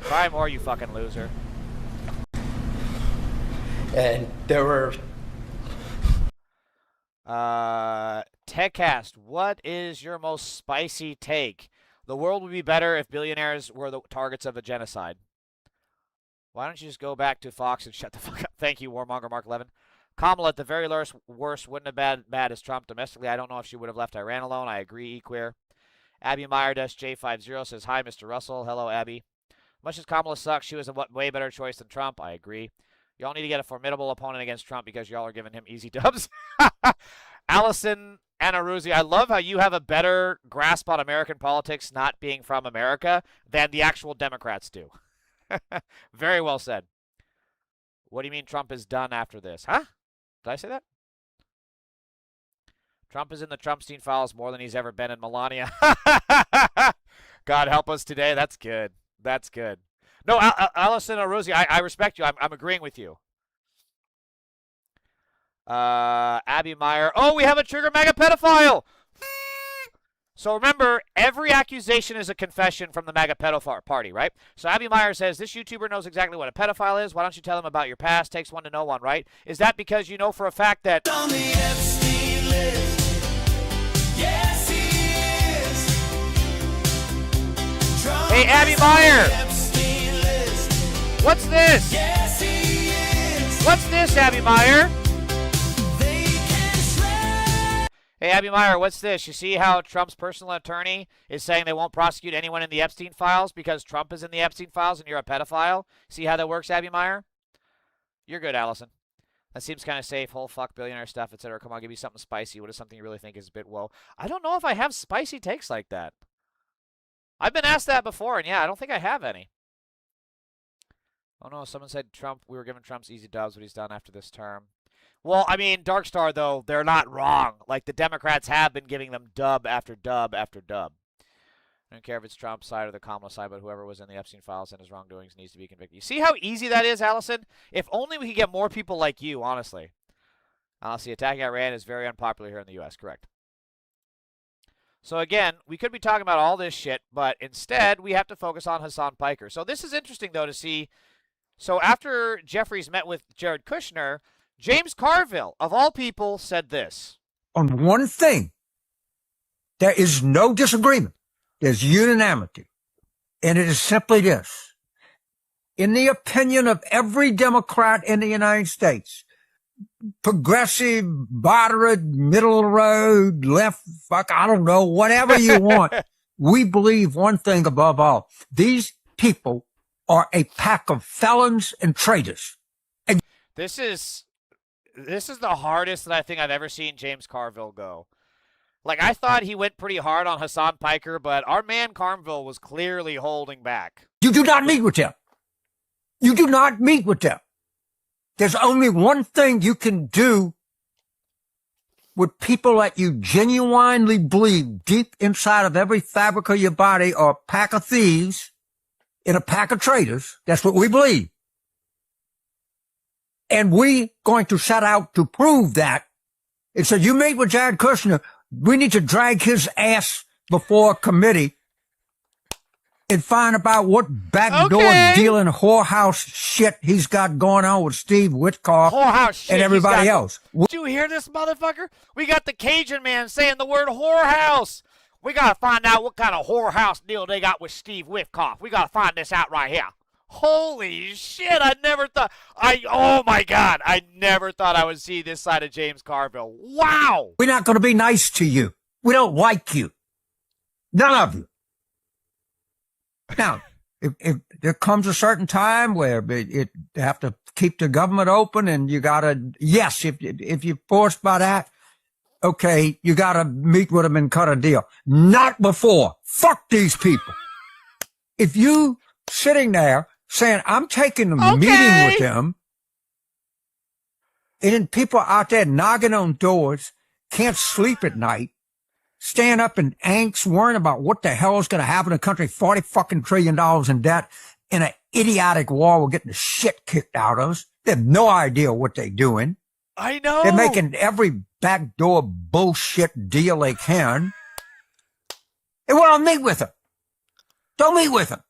S1: Cry more, you fucking loser.
S9: And there were...
S1: TechCast, what is your most spicy take? The world would be better if billionaires were the targets of a genocide. Why don't you just go back to Fox and shut the fuck up? Thank you, Warmonger Mark Levin. Kamala, at the very worst, wouldn't have been bad as Trump domestically. I don't know if she would have left Iran alone. I agree, E-Queer. Abby Meyer J50 says, hi, Mr. Russell. Hello, Abby. Much as Kamala sucks, she was a way better choice than Trump. I agree. Y'all need to get a formidable opponent against Trump because y'all are giving him easy dubs. Allison Anna Ruzzi, I love how you have a better grasp on American politics not being from America than the actual Democrats do. Very well said. What do you mean Trump is done after this? Huh? Did I say that? Trump is in the Trumpstein files more than he's ever been in Melania. God help us today. That's good. That's good. No, Allison Aruzzi, I respect you. I'm agreeing with you. Abby Meyer. Oh, we have a trigger mega pedophile. So remember, every accusation is a confession from the MAGA pedophile party, right? So Abby Meyer says, this YouTuber knows exactly what a pedophile is. Why don't you tell him about your past? Takes one to know one, right? Is that because you know for a fact that... On the Epstein list. Yes, he is. Trump hey, Abby Meyer. What's this? Yes, he is. What's this, Abby Meyer? Hey, Abby Meyer, what's this? You see how Trump's personal attorney is saying they won't prosecute anyone in the Epstein files because Trump is in the Epstein files and you're a pedophile? See how that works, Abby Meyer? You're good, Allison. That seems kind of safe. Whole fuck billionaire stuff, etc. Come on, give me something spicy. What is something you really think is a bit whoa? I don't know if I have spicy takes like that. I've been asked that before, and yeah, I don't think I have any. Oh, no, someone said Trump. We were giving Trump's easy dubs what he's done after this term. Well, I mean, Dark Star, though, they're not wrong. Like, the Democrats have been giving them dub after dub after dub. I don't care if it's Trump's side or the Kamala side, but whoever was in the Epstein files and his wrongdoings needs to be convicted. You see how easy that is, Allison? If only we could get more people like you, honestly. Honestly, attacking Iran is very unpopular here in the U.S., correct. So, again, we could be talking about all this shit, but instead, we have to focus on Hasan Piker. So this is interesting, though, to see. So after Jeffries met with Jared Kushner, James Carville, of all people, said this.
S19: On one thing, there is no disagreement. There's unanimity. And it is simply this. In the opinion of every Democrat in the United States, progressive, moderate, middle of the road, left, fuck, I don't know, whatever you want, we believe one thing above all. These people are a pack of felons and traitors. And
S1: This is the hardest that I think I've ever seen James Carville go. Like, I thought he went pretty hard on Hasan Piker, but our man Carville was clearly holding back.
S19: You do not meet with them. You do not meet with them. There's only one thing you can do with people that you genuinely believe deep inside of every fabric of your body are a pack of thieves and a pack of traitors. That's what we believe. And we going to set out to prove that. And so you meet with Jared Kushner, we need to drag his ass before a committee and find about what backdoor dealing whorehouse shit he's got going on with Steve Witkoff and everybody else.
S1: Did you hear this, motherfucker? We got the Cajun man saying the word whorehouse. We got to find out what kind of whorehouse deal they got with Steve Witkoff. We got to find this out right here. Holy shit, I never thought, oh my God, I never thought I would see this side of James Carville. Wow.
S19: We're not going to be nice to you. We don't like you. None of you. Now, if there comes a certain time where it have to keep the government open and you got to, yes, if you're forced by that, okay, you got to meet with them and cut a deal. Not before. Fuck these people. If you sitting there saying, I'm taking a meeting with them, and then people out there knocking on doors, can't sleep at night, stand up in angst, worrying about what the hell is going to happen in the country, $40 fucking trillion in debt, in an idiotic war, we're getting the shit kicked out of us. They have no idea what they're doing.
S1: I know.
S19: They're making every backdoor bullshit deal they can. And well, meet with them. Don't meet with them.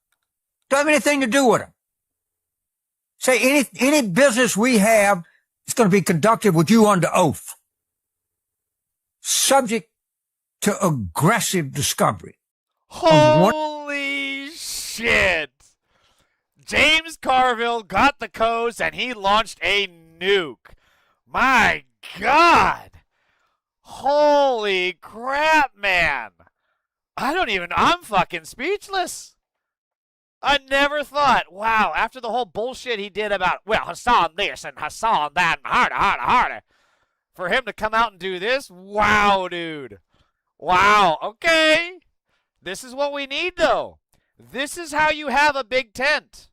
S19: Don't have anything to do with them. Say any business we have is going to be conducted with you under oath. Subject to aggressive discovery.
S1: Holy shit. James Carville got the codes and he launched a nuke. My God. Holy crap, man. I'm fucking speechless. I never thought, wow, after the whole bullshit he did about, well, Hasan this and Hasan that and harder. For him to come out and do this? Wow, dude. Wow. Okay. This is what we need, though. This is how you have a big tent.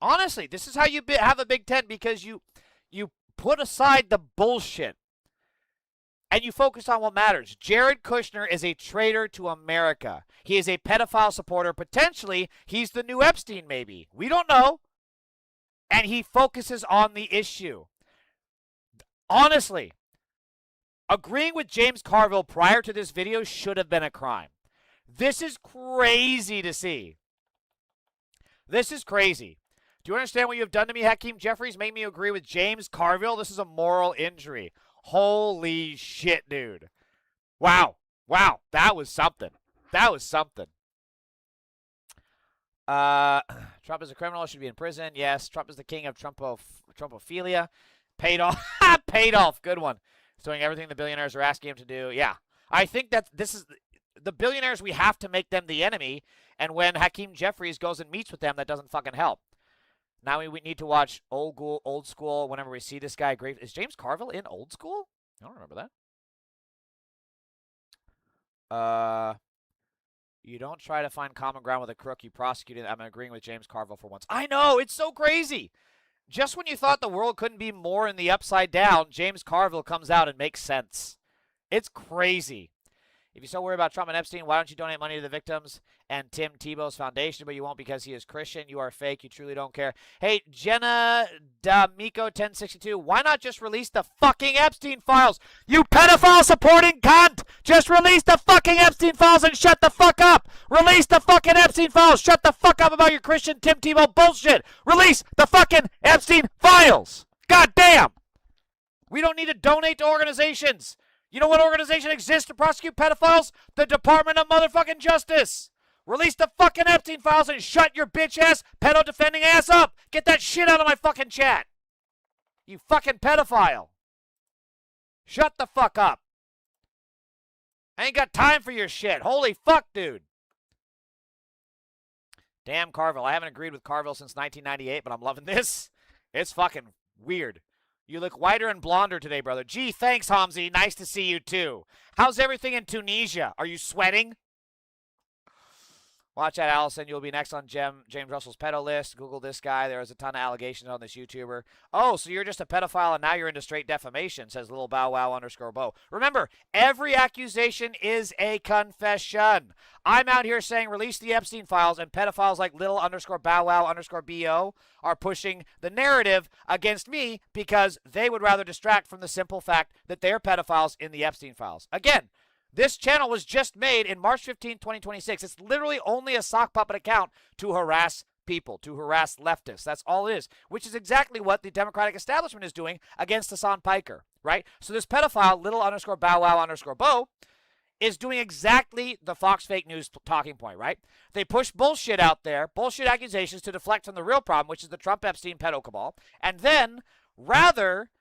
S1: Honestly, this is how you have a big tent, because you put aside the bullshit and you focus on what matters. Jared Kushner is a traitor to America. He is a pedophile supporter. Potentially, he's the new Epstein, maybe. We don't know. And he focuses on the issue. Honestly, agreeing with James Carville prior to this video should have been a crime. This is crazy to see. This is crazy. Do you understand what you have done to me, Hakeem Jeffries? Make me agree with James Carville? This is a moral injury. Holy shit, dude. Wow. Wow. That was something. That was something. Trump is a criminal. Should be in prison. Yes. Trump is the king of Trumpophilia. Paid off. Paid off. Good one. He's doing everything the billionaires are asking him to do. Yeah. I think that this is the billionaires. We have to make them the enemy. And when Hakeem Jeffries goes and meets with them, that doesn't fucking help. Now we need to watch old school whenever we see this guy. Great. Is James Carville in Old School? I don't remember that. You don't try to find common ground with a crook. You prosecute it. I'm agreeing with James Carville for once. I know. It's so crazy. Just when you thought the world couldn't be more in the upside down, James Carville comes out and makes sense. It's crazy. If you're so worried about Trump and Epstein, why don't you donate money to the victims and Tim Tebow's foundation? But you won't because he is Christian. You are fake. You truly don't care. Hey, Jenna D'Amico 1062, why not just release the fucking Epstein files? You pedophile supporting cunt! Just release the fucking Epstein files and shut the fuck up! Release the fucking Epstein files! Shut the fuck up about your Christian Tim Tebow bullshit! Release the fucking Epstein files! God damn! We don't need to donate to organizations. You know what organization exists to prosecute pedophiles? The Department of Motherfucking Justice. Release the fucking Epstein files and shut your bitch ass, pedo defending ass up. Get that shit out of my fucking chat. You fucking pedophile. Shut the fuck up. I ain't got time for your shit. Holy fuck, dude. Damn Carville. I haven't agreed with Carville since 1998, but I'm loving this. It's fucking weird. You look whiter and blonder today, brother. Gee, thanks, Hamzi. Nice to see you, too. How's everything in Tunisia? Are you sweating? Watch out, Allison. You'll be next on James Russell's pedo list. Google this guy. There is a ton of allegations on this YouTuber. Oh, so you're just a pedophile and now you're into straight defamation, says little bow wow underscore Bo. Remember, every accusation is a confession. I'm out here saying release the Epstein files, and pedophiles like little underscore bow wow underscore BO are pushing the narrative against me because they would rather distract from the simple fact that they're pedophiles in the Epstein files. Again, this channel was just made in March 15, 2026. It's literally only a sock puppet account to harass people, to harass leftists. That's all it is, which is exactly what the Democratic establishment is doing against Hasan Piker, right? So this pedophile, little underscore bow wow underscore Bo, is doing exactly the Fox fake news talking point, right? They push bullshit out there, bullshit accusations to deflect from the real problem, which is the Trump-Epstein pedo cabal, and then rather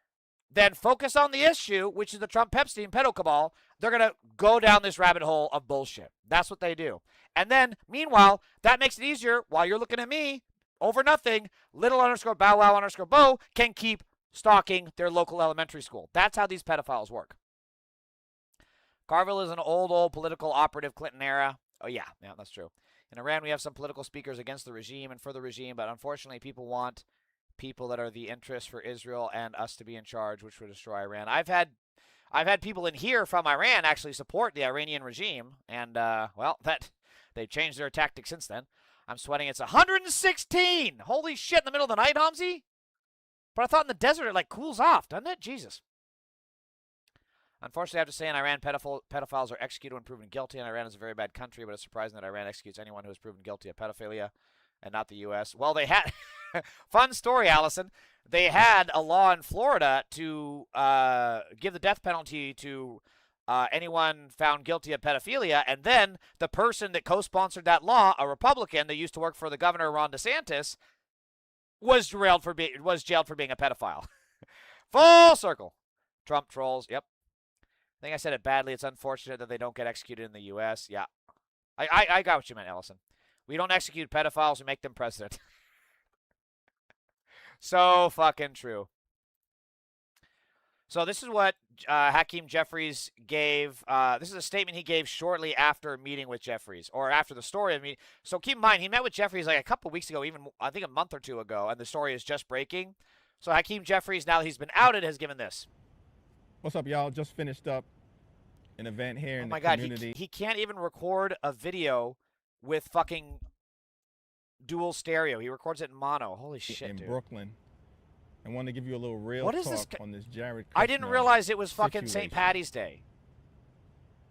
S1: than focus on the issue, which is the Trump-Epstein pedo cabal, they're going to go down this rabbit hole of bullshit. That's what they do. And then, meanwhile, that makes it easier while you're looking at me over nothing. Little underscore bow wow underscore Bo can keep stalking their local elementary school. That's how these pedophiles work. Carville is an old political operative Clinton era. Oh, yeah, that's true. In Iran, we have some political speakers against the regime and for the regime, but unfortunately, people want people that are the interest for Israel and us to be in charge, which would destroy Iran. I've had people in here from Iran actually support the Iranian regime, and, well, they've changed their tactics since then. I'm sweating. It's 116! Holy shit, in the middle of the night, Hamzi? But I thought in the desert it, like, cools off, doesn't it? Jesus. Unfortunately, I have to say in Iran, pedophiles are executed when proven guilty, and Iran is a very bad country, but it's surprising that Iran executes anyone who is proven guilty of pedophilia and not the U.S. Well, they had... Fun story, Allison. They had a law in Florida to give the death penalty to anyone found guilty of pedophilia, and then the person that co-sponsored that law, a Republican that used to work for the governor, Ron DeSantis, was jailed for being a pedophile. Full circle. Trump trolls. Yep. I think I said it badly. It's unfortunate that they don't get executed in the U.S. Yeah. I got what you meant, Allison. We don't execute pedophiles. We make them president. So fucking true. So this is what Hakeem Jeffries gave. This is a statement he gave shortly after a meeting with Jeffries, or after the story of me. So keep in mind, he met with Jeffries like a couple weeks ago, even I think a month or two ago, and the story is just breaking. So Hakeem Jeffries, now that he's been outed, has given this.
S20: What's up, y'all? Just finished up an event here in the community.
S1: He can't even record a video with fucking dual stereo. He records it in mono. Holy shit,
S20: in
S1: dude.
S20: Brooklyn. I want to give you a little real
S1: What is
S20: talk
S1: this
S20: on this Jared Kushner
S1: I didn't realize it was fucking
S20: situation.
S1: St. Patty's Day.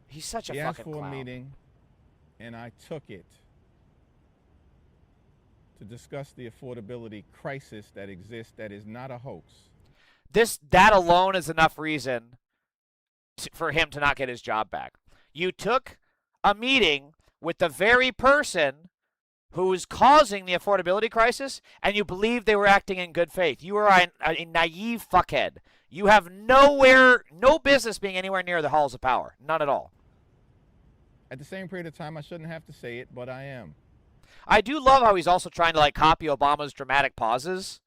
S1: He's such a
S20: he
S1: fucking
S20: asked for
S1: clown.
S20: a meeting, and I took it to discuss the affordability crisis that exists that is not a hoax.
S1: That alone is enough reason for him to not get his job back. You took a meeting with the very person who is causing the affordability crisis, and you believe they were acting in good faith. You are a naive fuckhead. You have no business being anywhere near the halls of power. None at all.
S20: At the same period of time, I shouldn't have to say it, but I am.
S1: I do love how he's also trying to like copy Obama's dramatic pauses,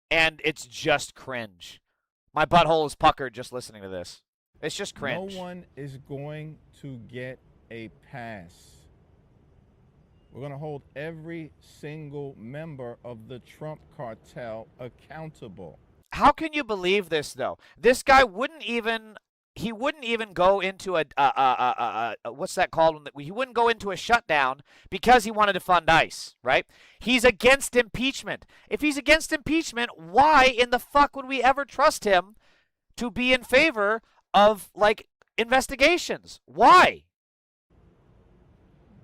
S1: and it's just cringe. My butthole is puckered just listening to this. It's just cringe.
S20: No one is going to get a pass. We're going to hold every single member of the Trump cartel accountable.
S1: How can you believe this, though? This guy wouldn't even go into what's that called? He wouldn't go into a shutdown because he wanted to fund ICE, right? He's against impeachment. If he's against impeachment, why in the fuck would we ever trust him to be in favor of, like, investigations? Why?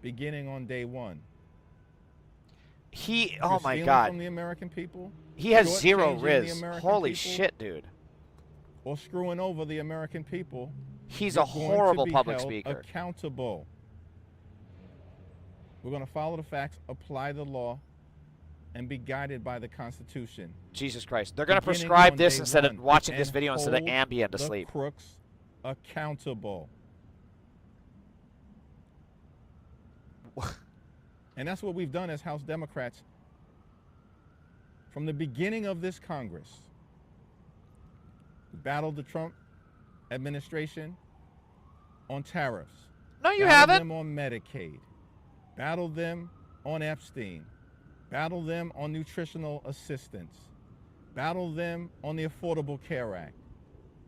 S20: Beginning on day one.
S1: Oh my
S20: stealing
S1: God.
S20: From the American people?
S1: He has zero
S20: Shortchanging
S1: riz.
S20: the American
S1: Holy
S20: people,
S1: shit, dude.
S20: Or screwing over the American people.
S1: He's
S20: you're
S1: a horrible
S20: going to be
S1: public
S20: held
S1: speaker.
S20: Accountable. We're going to follow the facts, apply the law, and be guided by the Constitution.
S1: Jesus Christ. They're going to
S20: Beginning
S1: prescribe
S20: on
S1: this
S20: day
S1: instead of
S20: one,
S1: watching
S20: and
S1: this video instead of
S20: hold
S1: Ambien to
S20: the
S1: sleep.
S20: crooks accountable. And that's what we've done as House Democrats from the beginning of this Congress. We battled the Trump administration on tariffs.
S1: No, you
S20: battled
S1: haven't.
S20: them on Medicaid. Battled them on Epstein. Battled them on nutritional assistance. Battled them on the Affordable Care Act.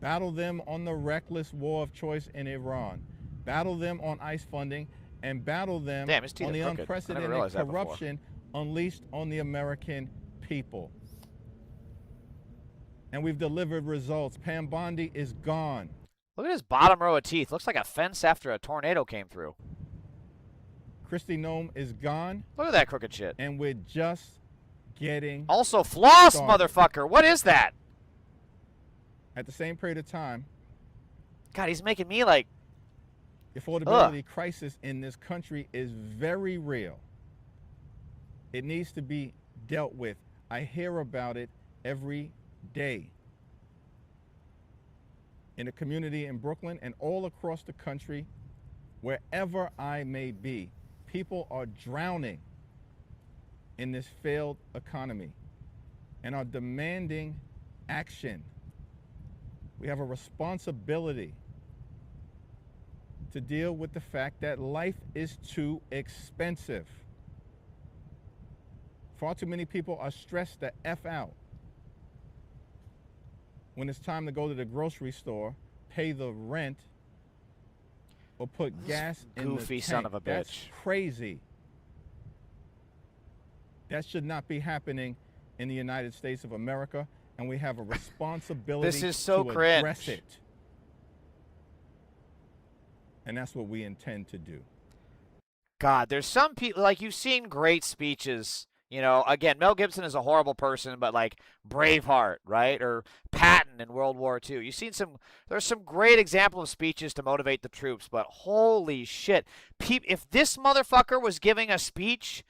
S20: Battled them on the reckless war of choice in Iran. Battled them on ICE funding. And battle them on the unprecedented corruption unleashed on the American people. And we've delivered results. Pam Bondi is gone.
S1: Look at his bottom row of teeth. Looks like a fence after a tornado came through.
S20: Kristi Noem is gone.
S1: Look at that crooked shit.
S20: And we're just getting
S1: Also, floss,
S20: started.
S1: motherfucker. What is that?
S20: At the same period of time,
S1: God, he's making me like...
S20: the affordability crisis in this country is very real. It needs to be dealt with. I hear about it every day. In a community in Brooklyn and all across the country, wherever I may be, people are drowning in this failed economy and are demanding action. We have a responsibility to deal with the fact that life is too expensive. Far too many people are stressed the F out when it's time to go to the grocery store, pay the rent, or put gas in the tank.
S1: Goofy son of a bitch.
S20: That's crazy. That should not be happening in the United States of America, and we have a responsibility
S1: This is so
S20: to address
S1: cringe.
S20: it. And that's what we intend to do.
S1: God, there's some people, like, you've seen great speeches. You know, again, Mel Gibson is a horrible person, but like Braveheart, right? Or Patton in World War II. You've seen there's some great examples of speeches to motivate the troops, but holy shit. If this motherfucker was giving a speech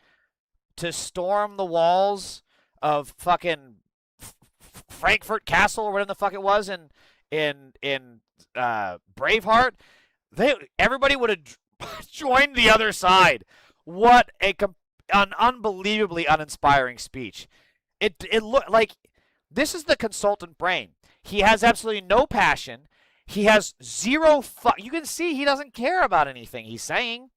S1: to storm the walls of fucking Frankfurt Castle or whatever the fuck it was in Braveheart, everybody would have joined the other side. What an unbelievably uninspiring speech. It looked like this is the consultant brain. He has absolutely no passion. He has zero you can see he doesn't care about anything he's saying.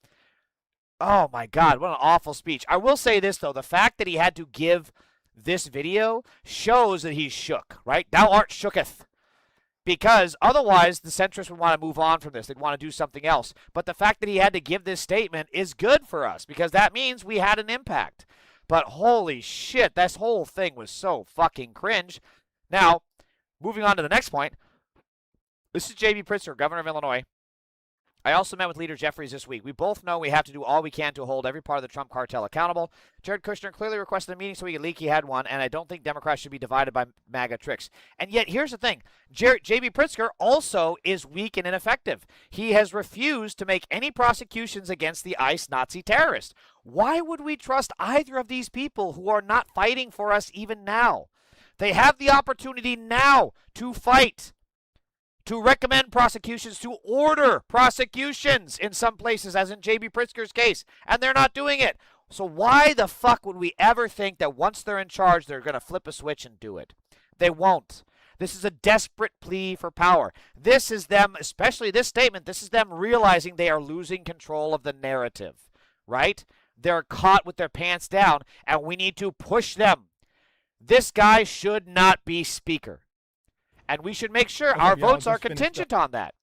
S1: Oh my God, what an awful speech. I will say this, though. The fact that he had to give this video shows that he's shook, right? Thou art shooketh. Because otherwise, the centrists would want to move on from this. They'd want to do something else. But the fact that he had to give this statement is good for us, because that means we had an impact. But holy shit, this whole thing was so fucking cringe. Now, moving on to the next point. This is J.B. Pritzker, governor of Illinois. I also met with Leader Jeffries this week. We both know we have to do all we can to hold every part of the Trump cartel accountable. Jared Kushner clearly requested a meeting so he could leak he had one, and I don't think Democrats should be divided by MAGA tricks. And yet, here's the thing. J.B. Pritzker also is weak and ineffective. He has refused to make any prosecutions against the ICE Nazi terrorists. Why would we trust either of these people who are not fighting for us even now? They have the opportunity now to fight, to recommend prosecutions, to order prosecutions in some places, as in J.B. Pritzker's case, and they're not doing it. So why the fuck would we ever think that once they're in charge, they're going to flip a switch and do it? They won't. This is a desperate plea for power. This is them, especially this statement, this is them realizing they are losing control of the narrative, right? They're caught with their pants down, and we need to push them. This guy should not be speaker. And we should make sure our votes are contingent on that.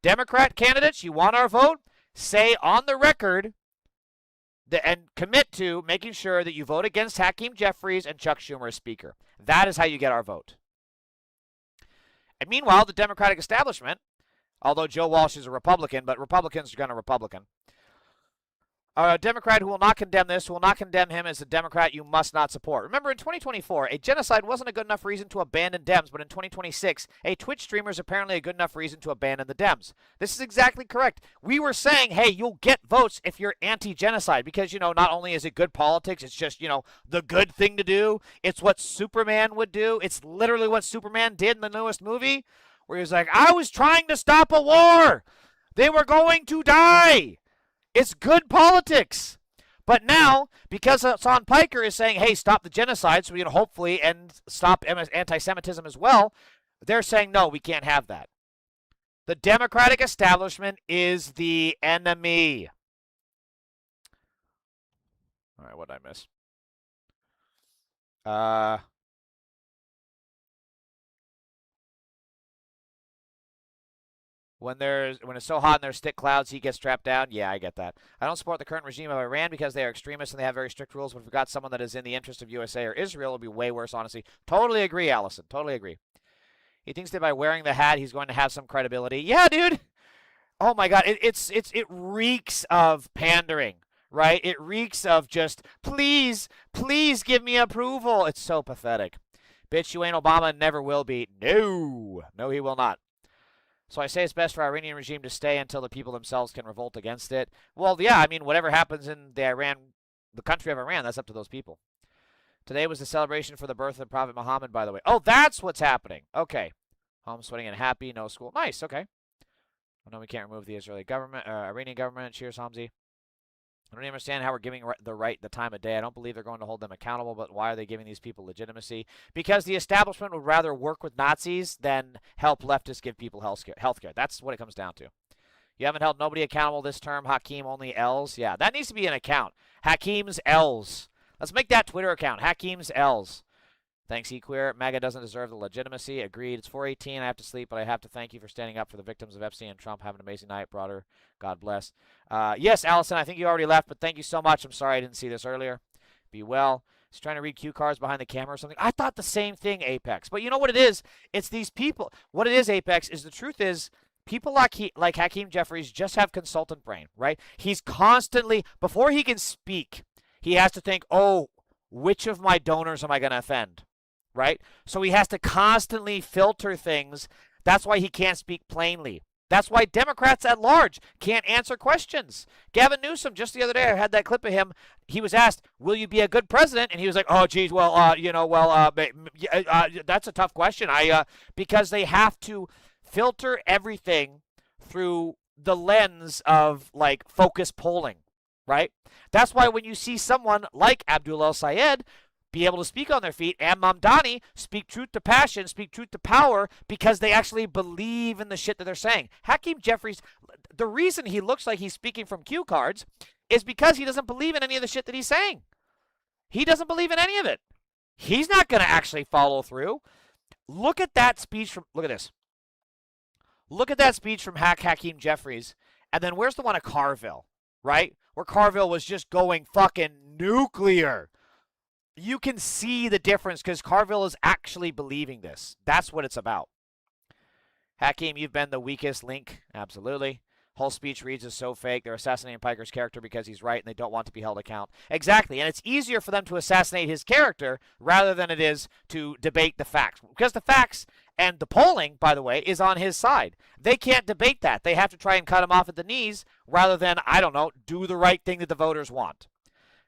S1: Democrat candidates, you want our vote? Say on the record and commit to making sure that you vote against Hakeem Jeffries and Chuck Schumer as speaker. That is how you get our vote. And meanwhile, the Democratic establishment, although Joe Walsh is a Republican, but Republicans are going to Republican, a Democrat who will not condemn this, who will not condemn him, as a Democrat you must not support. Remember, in 2024, a genocide wasn't a good enough reason to abandon Dems, but in 2026, a Twitch streamer is apparently a good enough reason to abandon the Dems. This is exactly correct. We were saying, hey, you'll get votes if you're anti-genocide, because, not only is it good politics, it's just, the good thing to do. It's what Superman would do. It's literally what Superman did in the newest movie, where he was like, I was trying to stop a war. They were going to die. It's good politics. But now, because Hasan Piker is saying, hey, stop the genocide, so we can hopefully stop anti-Semitism as well, they're saying, no, we can't have that. The Democratic establishment is the enemy. All right, what did I miss? When it's so hot and there's thick clouds, he gets trapped down. Yeah, I get that. I don't support the current regime of Iran because they are extremists and they have very strict rules. But if we've got someone that is in the interest of USA or Israel, it would be way worse, honestly. Totally agree, Allison. Totally agree. He thinks that by wearing the hat, he's going to have some credibility. Yeah, dude. Oh my God, it reeks of pandering, right? It reeks of just please give me approval. It's so pathetic. Bitch, you ain't Obama and never will be. No, he will not. So I say it's best for our Iranian regime to stay until the people themselves can revolt against it. Well, yeah, I mean, whatever happens in the country of Iran, that's up to those people. Today was the celebration for the birth of Prophet Muhammad, by the way. Oh, that's what's happening. Okay. Home sweating and happy, no school. Nice, okay. I know we can't remove the Iranian government. Cheers, Hamzi. I don't understand how we're giving the time of day. I don't believe they're going to hold them accountable, but why are they giving these people legitimacy? Because the establishment would rather work with Nazis than help leftists give people health care. That's what it comes down to. You haven't held nobody accountable this term. Hakeem, only L's. Yeah, that needs to be an account. Hakeem's L's. Let's make that Twitter account. Hakeem's L's. Thanks, eQueer. MAGA doesn't deserve the legitimacy. Agreed. It's 4:18. I have to sleep, but I have to thank you for standing up for the victims of Epstein and Trump. Have an amazing night, brother. God bless. Yes, Allison, I think you already left, but thank you so much. I'm sorry I didn't see this earlier. Be well. He's trying to read cue cards behind the camera or something. I thought the same thing, Apex. But you know what it is? It's these people. What it is, Apex, is the truth is people like Hakeem Jeffries just have consultant brain, right? He's constantly, before he can speak, he has to think, oh, which of my donors am I going to offend? Right? So he has to constantly filter things. That's why he can't speak plainly. That's why Democrats at large can't answer questions. Gavin Newsom, just the other day, I had that clip of him. He was asked, will you be a good president? And he was like, oh, geez, that's a tough question. Because they have to filter everything through the lens of, like, focus polling, right? That's why when you see someone like Abdul El-Sayed be able to speak on their feet, and Mamdani speak truth to passion, speak truth to power, because they actually believe in the shit that they're saying. Hakeem Jeffries, the reason he looks like he's speaking from cue cards is because he doesn't believe in any of the shit that he's saying. He doesn't believe in any of it. He's not going to actually follow through. Look at that speech from, look at this. Look at that speech from Hakeem Jeffries. And then where's the one at Carville, right? Where Carville was just going fucking nuclear. You can see the difference because Carville is actually believing this. That's what it's about. Hakeem, you've been the weakest link. Absolutely. Whole speech reads as so fake. They're assassinating Piker's character because he's right and they don't want to be held account. Exactly. And it's easier for them to assassinate his character rather than it is to debate the facts. Because the facts and the polling, by the way, is on his side. They can't debate that. They have to try and cut him off at the knees rather than, I don't know, do the right thing that the voters want.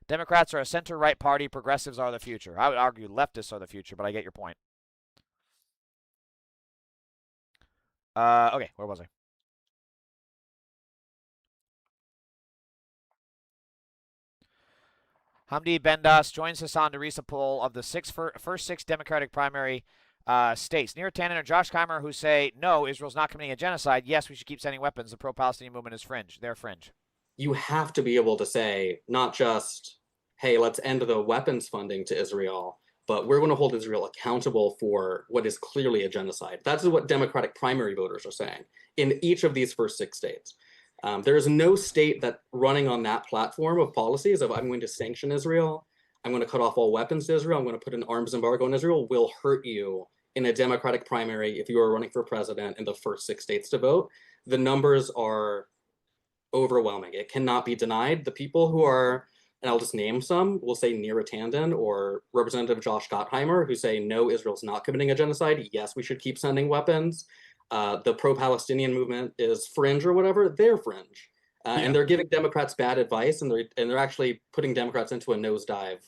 S1: Democrats are a center-right party. Progressives are the future. I would argue leftists are the future, but I get your point. Okay, where was I? Hamdi Bendas joins Hasan to recent poll of the first six Democratic primary states. Near Tannen or Josh Keimer who say, no, Israel's not committing a genocide. Yes, we should keep sending weapons. The pro-Palestinian movement is fringe. They're fringe.
S21: You have to be able to say, not just, hey, let's end the weapons funding to Israel, but we're going to hold Israel accountable for what is clearly a genocide. That's what Democratic primary voters are saying in each of these first six states. There is no state that running on that platform of policies of I'm going to sanction Israel, I'm going to cut off all weapons to Israel, I'm going to put an arms embargo on Israel, will hurt you in a Democratic primary if you are running for president in the first six states to vote. The numbers are overwhelming. It cannot be denied. The people who are, and I'll just name some, we'll say Neera Tanden or Representative Josh Gottheimer, who say, no, Israel's not committing a genocide. Yes, we should keep sending weapons. The pro-Palestinian movement is fringe or whatever. They're fringe. And they're giving Democrats bad advice, and they're actually putting Democrats into a nosedive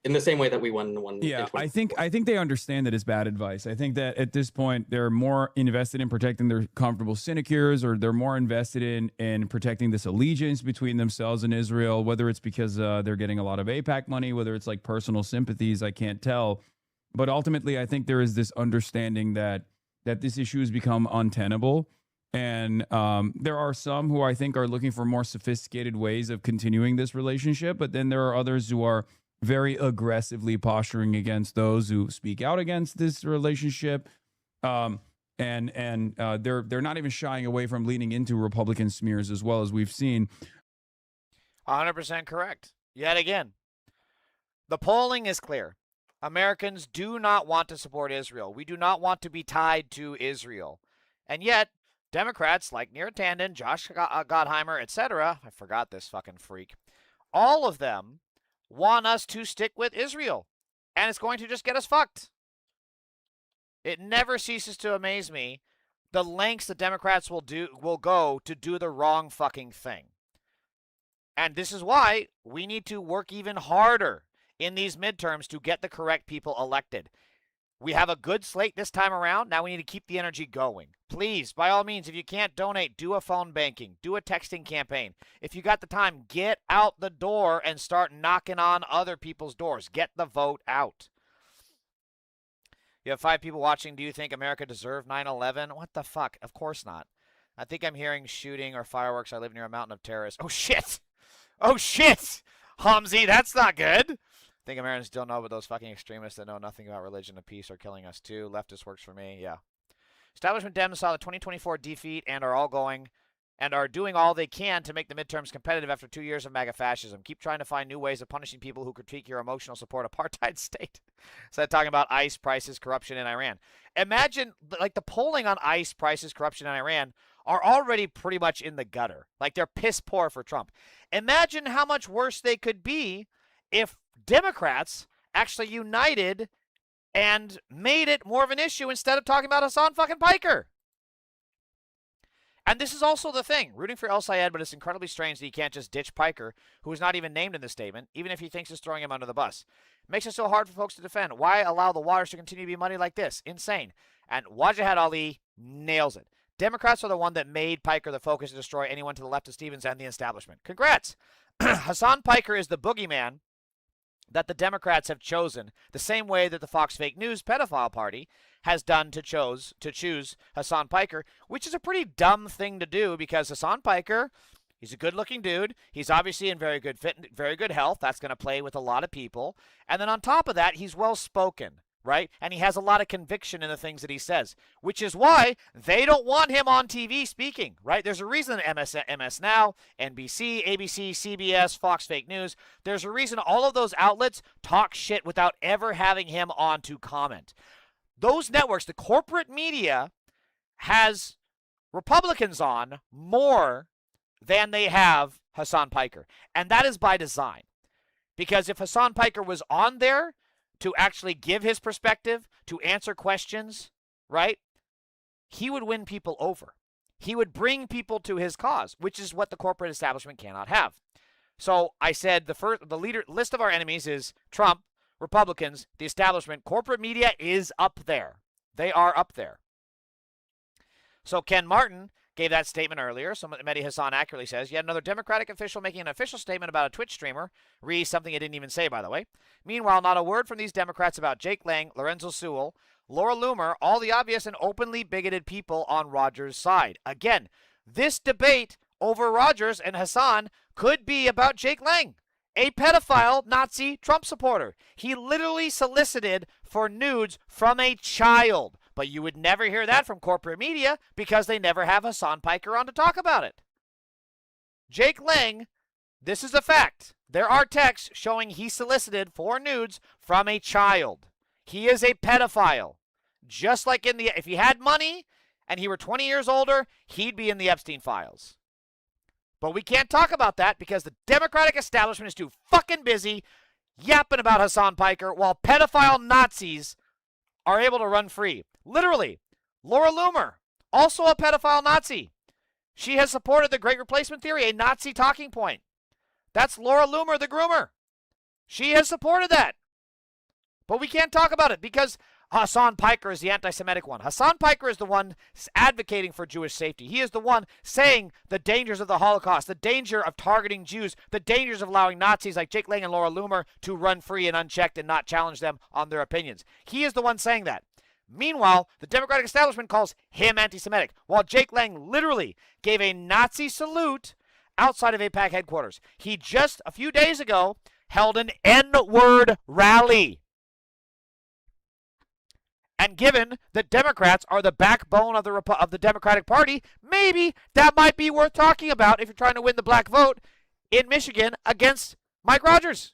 S21: in the same way that we won.
S7: Yeah, I think they understand that it's bad advice. I think that at this point they're more invested in protecting their comfortable sinecures, or they're more invested in protecting this allegiance between themselves and Israel. Whether it's because they're getting a lot of AIPAC money, whether it's like personal sympathies, I can't tell. But ultimately, I think there is this understanding that this issue has become untenable. And there are some who I think are looking for more sophisticated ways of continuing this relationship. But then there are others who are very aggressively posturing against those who speak out against this relationship. And they're not even shying away from leaning into Republican smears as well, as we've seen.
S1: 100% correct. Yet again, the polling is clear. Americans do not want to support Israel. We do not want to be tied to Israel. And yet, Democrats like Neera Tanden, Josh Gottheimer, etc., I forgot this fucking freak, all of them want us to stick with Israel. And it's going to just get us fucked. It never ceases to amaze me the lengths the Democrats will go to do the wrong fucking thing. And this is why we need to work even harder in these midterms to get the correct people elected. We have a good slate this time around. Now we need to keep the energy going. Please, by all means, if you can't donate, do a phone banking, do a texting campaign. If you got the time, get out the door and start knocking on other people's doors. Get the vote out. You have 5 people watching. Do you think America deserved 9/11? What the fuck? Of course not. I think I'm hearing shooting or fireworks. I live near a mountain of terrorists. Oh, shit. Oh, shit. Hamzi, that's not good. I think Americans still know about those fucking extremists that know nothing about religion and peace are killing us too. Leftist works for me, yeah. Establishment Dems saw the 2024 defeat and are doing all they can to make the midterms competitive after 2 years of MAGA fascism. Keep trying to find new ways of punishing people who critique your emotional support apartheid state. So talking about ICE prices, corruption in Iran. Imagine, like, the polling on ICE prices, corruption in Iran are already pretty much in the gutter. Like, they're piss poor for Trump. Imagine how much worse they could be if Democrats actually united and made it more of an issue instead of talking about Hasan fucking Piker. And this is also the thing. Rooting for El Sayed, but it's incredibly strange that he can't just ditch Piker, who is not even named in the statement, even if he thinks it's throwing him under the bus. Makes it so hard for folks to defend. Why allow the waters to continue to be muddy like this? Insane. And Wajahat Ali nails it. Democrats are the one that made Piker the focus to destroy anyone to the left of Stevens and the establishment. Congrats. Hasan Piker is the boogeyman that the Democrats have chosen the same way that the Fox Fake News pedophile party has done to choose Hasan Piker, which is a pretty dumb thing to do because Hasan Piker, he's a good-looking dude. He's obviously in very good very good health. That's going to play with a lot of people. And then on top of that, he's well-spoken, right? And he has a lot of conviction in the things that he says, which is why they don't want him on TV speaking, right? There's a reason MS Now, NBC, ABC, CBS, Fox Fake News, there's a reason all of those outlets talk shit without ever having him on to comment. Those networks, the corporate media, has Republicans on more than they have Hasan Piker. And that is by design. Because if Hasan Piker was on there to actually give his perspective, to answer questions, right, he would win people over. He would bring people to his cause, which is what the corporate establishment cannot have. So I said the list of our enemies is Trump, Republicans, the establishment. Corporate media is up there. They are up there. So Ken Martin gave that statement earlier. So Mehdi Hasan accurately says, yet another Democratic official making an official statement about a Twitch streamer. Something he didn't even say, by the way. Meanwhile, not a word from these Democrats about Jake Lang, Lorenzo Sewell, Laura Loomer, all the obvious and openly bigoted people on Rogers' side. Again, this debate over Rogers and Hasan could be about Jake Lang, a pedophile Nazi Trump supporter. He literally solicited for nudes from a child. But you would never hear that from corporate media because they never have Hasan Piker on to talk about it. Jake Lang, this is a fact. There are texts showing he solicited for nudes from a child. He is a pedophile. Just like if he had money and he were 20 years older, he'd be in the Epstein files. But we can't talk about that because the Democratic establishment is too fucking busy yapping about Hasan Piker while pedophile Nazis are able to run free. Literally, Laura Loomer, also a pedophile Nazi. She has supported the Great Replacement Theory, a Nazi talking point. That's Laura Loomer, the groomer. She has supported that. But we can't talk about it because Hasan Piker is the anti-Semitic one. Hasan Piker is the one advocating for Jewish safety. He is the one saying the dangers of the Holocaust, the danger of targeting Jews, the dangers of allowing Nazis like Jake Lang and Laura Loomer to run free and unchecked and not challenge them on their opinions. He is the one saying that. Meanwhile, the Democratic establishment calls him anti-Semitic, while Jake Lang literally gave a Nazi salute outside of AIPAC headquarters. He just a few days ago held an N-word rally. And given that Democrats are the backbone of the Democratic Party, maybe that might be worth talking about if you're trying to win the black vote in Michigan against Mike Rogers.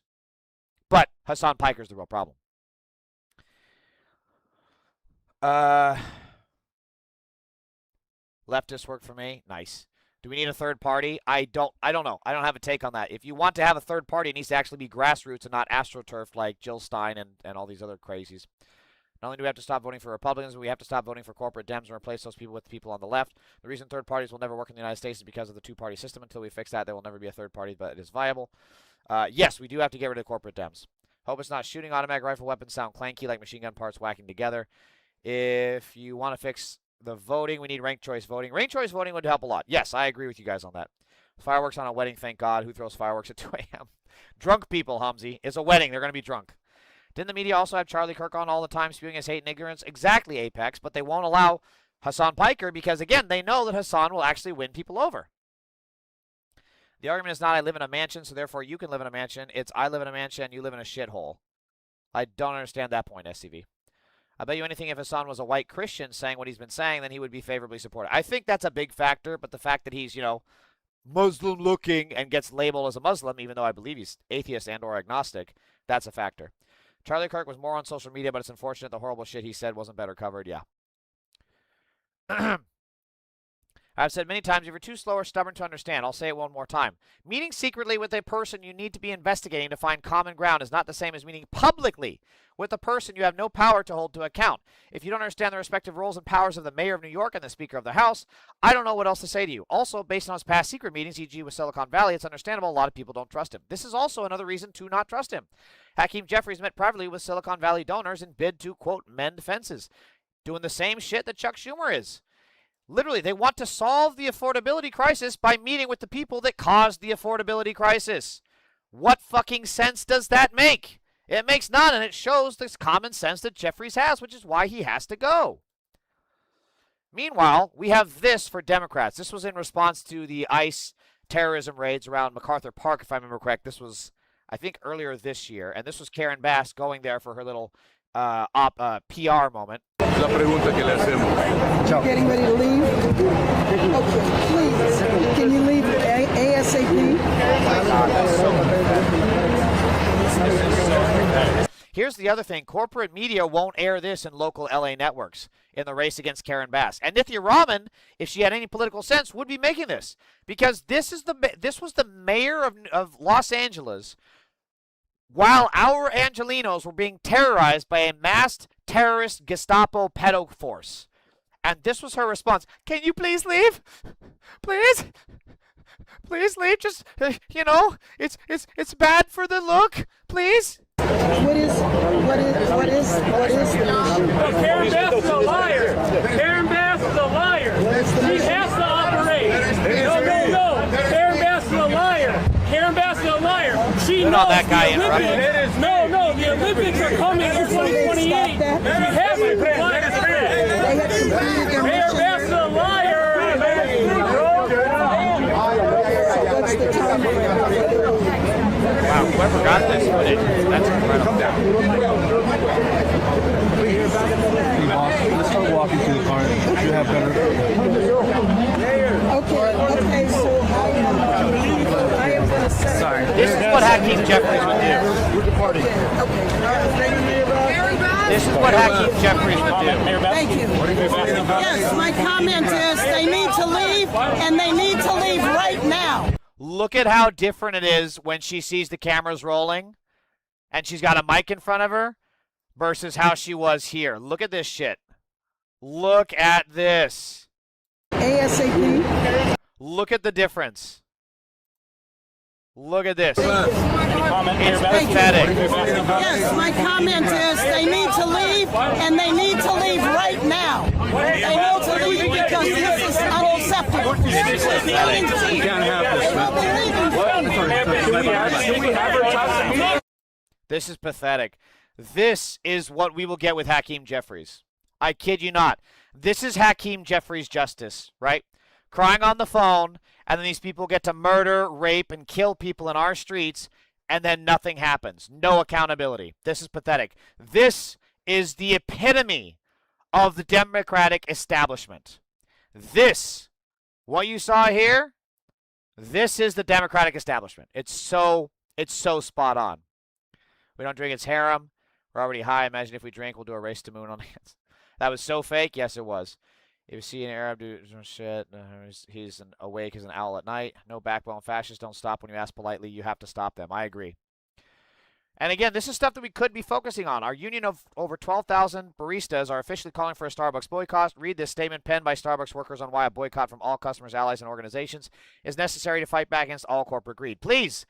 S1: But Hasan Piker is the real problem. Leftists work for me. Nice. Do we need a third party? I don't know. I don't have a take on that. If you want to have a third party, it needs to actually be grassroots and not astroturf like Jill Stein and all these other crazies. Not only do we have to stop voting for Republicans, we have to stop voting for corporate Dems and replace those people with the people on the left. The reason third parties will never work in the United States is because of the two-party system. Until we fix that, there will never be a third party, but it is viable. Yes, we do have to get rid of corporate Dems. Hope it's not shooting. Automatic rifle weapons sound clanky like machine gun parts whacking together. If you want to fix the voting, we need ranked choice voting. Ranked choice voting would help a lot. Yes, I agree with you guys on that. Fireworks on a wedding, thank God. Who throws fireworks at 2 a.m.? Drunk people, Humsey. It's a wedding. They're going to be drunk. Didn't the media also have Charlie Kirk on all the time spewing his hate and ignorance? Exactly, Apex, but they won't allow Hasan Piker because, again, they know that Hasan will actually win people over. The argument is not I live in a mansion, so therefore you can live in a mansion. It's I live in a mansion, you live in a shithole. I don't understand that point, SCV. I bet you anything if Hasan was a white Christian saying what he's been saying, then he would be favorably supported. I think that's a big factor, but the fact that he's, Muslim-looking and gets labeled as a Muslim, even though I believe he's atheist and or agnostic, that's a factor. Charlie Kirk was more on social media, but it's unfortunate the horrible shit he said wasn't better covered. Yeah. I've said many times, if you're too slow or stubborn to understand, I'll say it one more time. Meeting secretly with a person you need to be investigating to find common ground is not the same as meeting publicly with a person you have no power to hold to account. If you don't understand the respective roles and powers of the mayor of New York and the Speaker of the House, I don't know what else to say to you. Also, based on his past secret meetings, e.g. with Silicon Valley, it's understandable a lot of people don't trust him. This is also another reason to not trust him. Hakeem Jeffries met privately with Silicon Valley donors and bid to, quote, mend fences, doing the same shit that Chuck Schumer is. Literally, they want to solve the affordability crisis by meeting with the people that caused the affordability crisis. What fucking sense does that make? It makes none, and it shows this common sense that Jeffries has, which is why he has to go. Meanwhile, we have this for Democrats. This was in response to the ICE terrorism raids around MacArthur Park, if I remember correct. This was, I think, earlier this year. And this was Karen Bass going there for her little PR moment.
S2: La pregunta que le hacemos.
S22: Getting ready to leave? Okay, please. Can you leave ASAP?
S1: Here's the other thing. Corporate media won't air this in local LA networks in the race against Karen Bass. And Nithya Raman, if she had any political sense, would be making this. Because this was the mayor of Los Angeles while our Angelenos were being terrorized by a masked terrorist Gestapo pedo force. And this was her response. Can you please leave? Please? Please leave. Just, you know, it's bad for the look. Please?
S22: What is
S17: Karen Bass is a liar. Karen Bass is a liar. She has to operate. No. Karen Bass is a liar. Karen Bass is a liar. She knows
S1: that guy in, right?
S17: No, the Olympics are coming in 2028. She has to comply with that. Karen Bass is a liar.
S1: Wow, whoever got this footage, that's incredible.
S2: Let's start walking to the car. You have better.
S22: Okay, so I am going to say.
S1: Sorry. This is what Hakeem Jeffries would do. This is what Hakeem Jeffries would do.
S22: Thank you. Yes, my comment is they need to leave, and they need to leave right now.
S1: Look at how different it is when she sees the cameras rolling and she's got a mic in front of her versus how she was here. Look at this shit. Look at this.
S22: ASAP.
S1: Look at the difference. Look at this.
S22: It's pathetic. Yes, my comment is they need to leave, and they need to leave right now. They need to leave because this is unacceptable.
S2: You can't have this.
S1: This is pathetic. This is what we will get with Hakeem Jeffries. I kid you not. This is Hakeem Jeffries justice, right? Crying on the phone, and then these people get to murder, rape, and kill people in our streets, and then nothing happens. No accountability. This is pathetic. This is the epitome of the Democratic establishment. This, what you saw here, this is the Democratic establishment. It's so spot on. We don't drink, it's harem. We're already high. Imagine if we drink, we'll do a race to moon on hands. That was so fake. Yes, it was. If you see an Arab do shit, he's awake as an owl at night. No backbone. Fascists don't stop when you ask politely. You have to stop them. I agree. And again, this is stuff that we could be focusing on. Our union of over 12,000 baristas are officially calling for a Starbucks boycott. Read this statement penned by Starbucks workers on why a boycott from all customers, allies, and organizations is necessary to fight back against all corporate greed. Please,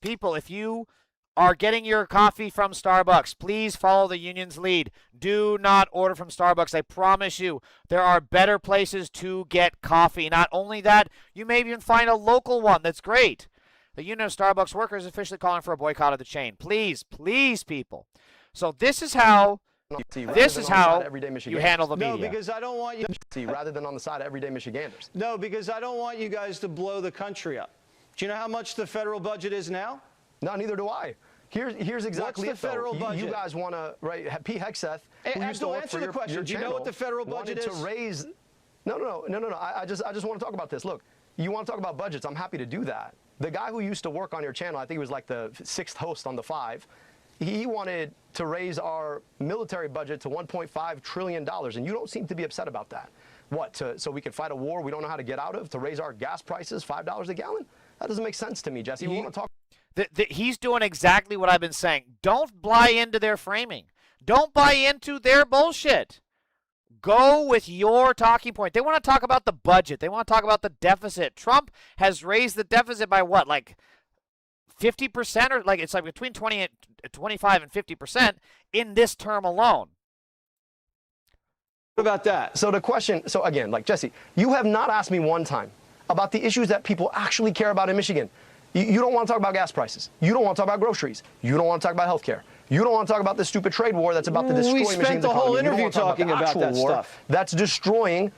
S1: people, if you are getting your coffee from Starbucks, please follow the union's lead. Do not order from Starbucks. I promise you, there are better places to get coffee. Not only that, you may even find a local one that's great. The Union of Starbucks Workers is officially calling for a boycott of the chain. Please, people. So this is how you handle the media.
S23: No, because I don't want you rather than on the side of everyday Michiganders. No, because I don't want you guys to blow the country up. Do you know how much the federal budget is now?
S24: No, neither do I. Here's exactly
S23: What's the federal budget?
S24: You guys want to, right? Pete Hegseth, who used to work
S23: answer
S24: for
S23: the question.
S24: your
S23: Do you know what the federal budget is?
S24: To raise. No. I just want to talk about this. Look, you want to talk about budgets? I'm happy to do that. The guy who used to work on your channel, I think he was like the 6th host on the 5. He wanted to raise our military budget to $1.5 trillion, and you don't seem to be upset about that. What? So we can fight a war we don't know how to get out of? To raise our gas prices $5 a gallon? That doesn't make sense to me, Jesse. We want to talk.
S1: He's doing exactly what I've been saying. Don't buy into their framing. Don't buy into their bullshit. Go with your talking point. They want to talk about the budget. They want to talk about the deficit. Trump has raised the deficit by what, like 50%? Or like it's like between 25 and 50% in this term alone.
S23: What about that?
S24: So the question, so again, like Jesse, you have not asked me one time about the issues that people actually care about in Michigan. You don't want to talk about gas prices. You don't want to talk about groceries. You don't want to talk about healthcare. You don't want to talk about this stupid trade war that's about to destroy Michigan's economy.
S23: We spent the whole interview talking about that stuff.
S24: That's destroying.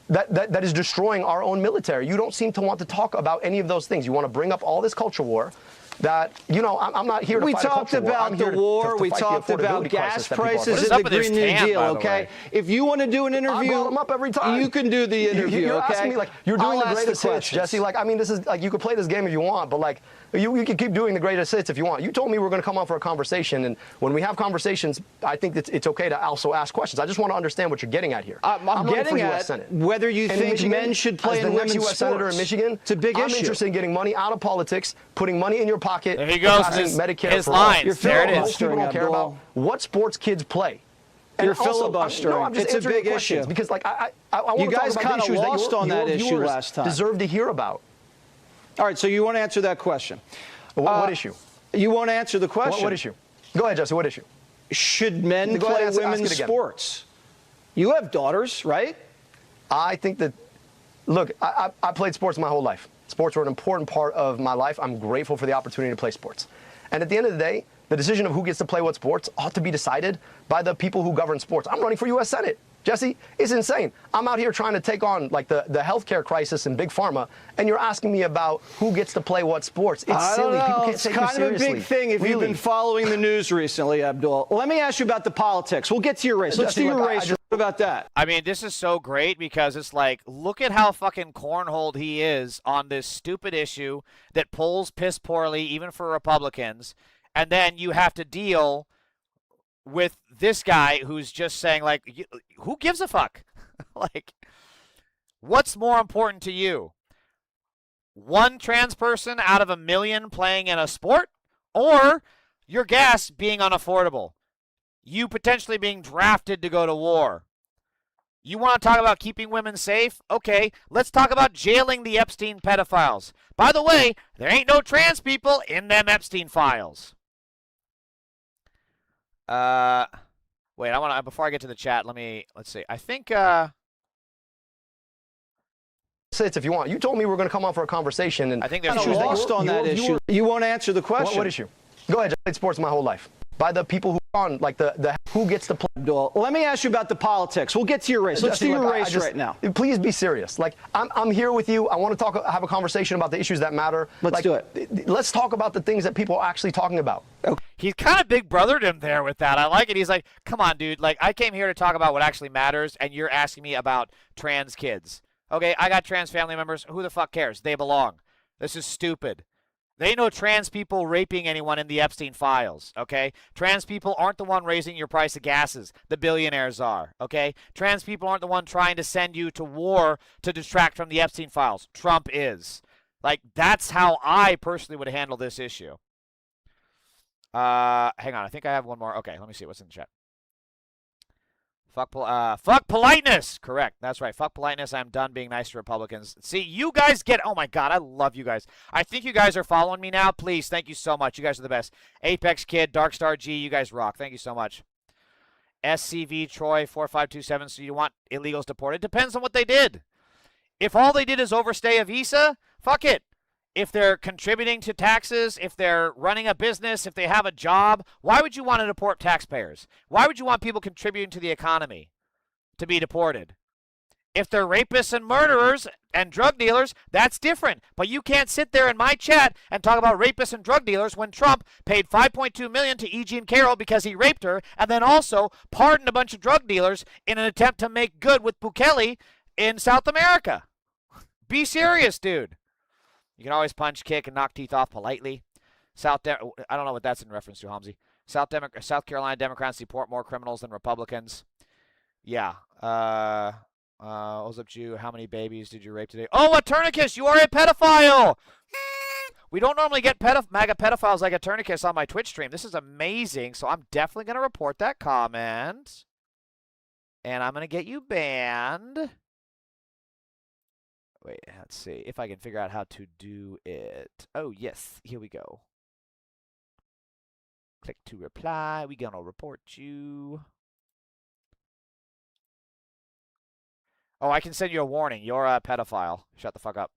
S24: That is destroying our own military. You don't seem to want to talk about any of those things. You want to bring up all this culture war. That, you know, I'm not here to fight a culture war. I'm here to
S23: we
S24: fight
S23: talked
S24: the
S23: about gas prices
S1: What
S23: and
S1: is
S23: the
S1: up with
S23: Green
S1: his
S23: New
S1: tan,
S23: Deal,
S1: by the
S23: okay?
S1: way?
S23: If you want to do an interview,
S24: I brought them up every time.
S23: You can do the interview,
S24: you're
S23: okay?
S24: asking me, like, you're doing the greatest hits, Jesse. Like, I mean, this is, like, you could play this game if you want, but, like, you can keep doing the greatest hits if you want. You told me we're going to come on for a conversation, and when we have conversations, I think it's okay to also ask questions. I just want to understand what you're getting at here.
S23: I'm getting at whether you think men should play in women's sports.
S24: Senator in Michigan,
S23: it's a big issue.
S24: I'm interested in getting money out of politics, putting money in your pocket,
S1: there he goes,
S24: Medicare
S1: his
S24: for
S1: lines.
S24: all.
S1: There it is.
S24: Most people don't care about what sports kids play.
S23: You're filibustering.
S24: No, I'm just
S23: it's a big issue
S24: because, like, I want
S23: you
S24: to
S23: guys
S24: talk about
S23: kind of lost on that issue last time.
S24: Deserve to hear about.
S23: All right, so you want to answer that question?
S24: What issue?
S23: You want to answer the question?
S24: What issue? Go ahead, Jesse. What issue?
S23: Should men play women's sports? You have daughters, right?
S24: I think that. Look, I played sports my whole life. Sports were an important part of my life. I'm grateful for the opportunity to play sports. And at the end of the day, the decision of who gets to play what sports ought to be decided by the people who govern sports. I'm running for U.S. Senate. Jesse, it's insane. I'm out here trying to take on, like, the healthcare crisis in Big Pharma, and you're asking me about who gets to play what sports. It's silly. People can't take you seriously.
S23: It's kind of a big thing if you've been following the news recently, Abdul. Let me ask you about the politics. We'll get to your race. Let's do your race. What about that?
S1: I mean, this is so great because it's like, look at how fucking cornholed he is on this stupid issue that polls piss poorly, even for Republicans, and then you have to deal with this guy who's just saying, like, who gives a fuck? Like, what's more important to you? One trans person out of 1 million playing in a sport, or your gas being unaffordable? You potentially being drafted to go to war? You want to talk about keeping women safe? Okay, let's talk about jailing the Epstein pedophiles. By the way, there ain't no trans people in them Epstein files. Wait, I want to, before I get to the chat, let's see. I think,
S24: if you want. You told me we were going to come on for a conversation, and
S1: I think there's
S23: lost on that issue. You won't answer the question.
S24: What issue? Go ahead. I played sports my whole life. By the people who on, like, the who gets to play.
S23: Let me ask you about the politics. We'll get to your race. Let's do your race right now.
S24: Please be serious. Like, I'm here with you. I want to have a conversation about the issues that matter.
S23: Let's do it.
S24: Let's talk about the things that people are actually talking about.
S23: Okay.
S1: He's kind of big brothered him there with that. I like it. He's like, come on, dude. Like, I came here to talk about what actually matters, and you're asking me about trans kids. Okay, I got trans family members. Who the fuck cares? They belong. This is stupid. They know trans people raping anyone in the Epstein files, okay? Trans people aren't the one raising your price of gases. The billionaires are, okay? Trans people aren't the one trying to send you to war to distract from the Epstein files. Trump is. Like, that's how I personally would handle this issue. Hang on. I think I have one more. Okay, let me see what's in the chat. Fuck politeness. Correct. That's right. Fuck politeness. I'm done being nice to Republicans. See, you guys get. Oh my God, I love you guys. I think you guys are following me now. Please, thank you so much. You guys are the best. Apex Kid, Darkstar G, you guys rock. Thank you so much. SCV Troy 4527. So you want illegals deported? Depends on what they did. If all they did is overstay a visa, fuck it. If they're contributing to taxes, if they're running a business, if they have a job, why would you want to deport taxpayers? Why would you want people contributing to the economy to be deported? If they're rapists and murderers and drug dealers, that's different. But you can't sit there in my chat and talk about rapists and drug dealers when Trump paid $5.2 million to E. Jean Carroll because he raped her, and then also pardoned a bunch of drug dealers in an attempt to make good with Bukele in South America. Be serious, dude. You can always punch, kick, and knock teeth off politely. I don't know what that's in reference to, Hamzy. South Carolina Democrats deport more criminals than Republicans. Yeah. What's up, Jew? How many babies did you rape today? Oh, a tourniquet! You are a pedophile! We don't normally get MAGA pedophiles like a tourniquet on my Twitch stream. This is amazing, so I'm definitely going to report that comment. And I'm going to get you banned. Wait, let's see if I can figure out how to do it. Oh, yes. Here we go. Click to reply. We're going to report you. Oh, I can send you a warning. You're a pedophile. Shut the fuck up.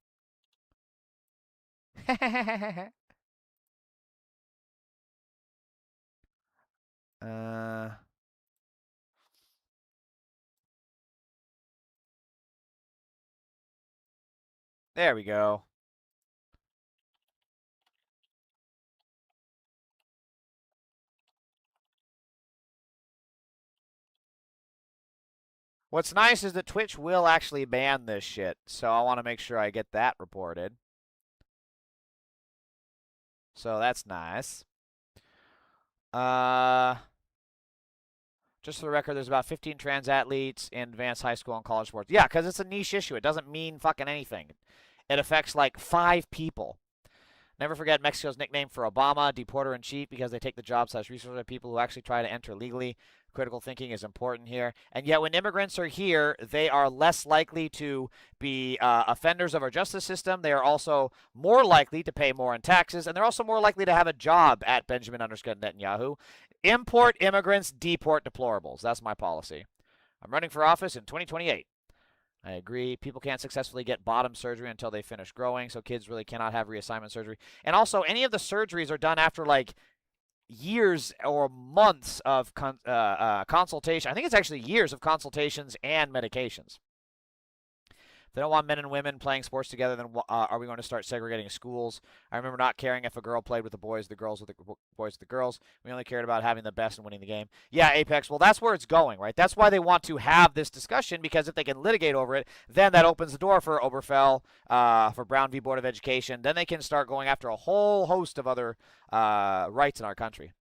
S1: There we go. What's nice is that Twitch will actually ban this shit, so I want to make sure I get that reported. So that's nice. Just for the record, there's about 15 trans athletes in advanced high school and college sports. Yeah, because it's a niche issue. It doesn't mean fucking anything. It affects like 5 people. Never forget Mexico's nickname for Obama, deporter-in-chief, because they take the job/resources of people who actually try to enter legally. Critical thinking is important here. And yet when immigrants are here, they are less likely to be offenders of our justice system. They are also more likely to pay more in taxes, and they're also more likely to have a job at Benjamin_Netanyahu. Import immigrants, deport deplorables. That's my policy. I'm running for office in 2028. I agree. People can't successfully get bottom surgery until they finish growing, so kids really cannot have reassignment surgery. And also, any of the surgeries are done after, like, years or months of consultation. I think it's actually years of consultations and medications. If they don't want men and women playing sports together, then are we going to start segregating schools? I remember not caring if a girl played with the boys, the girls with the boys with the girls. We only cared about having the best and winning the game. Yeah, Apex, well, that's where it's going, right? That's why they want to have this discussion, because if they can litigate over it, then that opens the door for Oberfell, for Brown v. Board of Education. Then they can start going after a whole host of other rights in our country.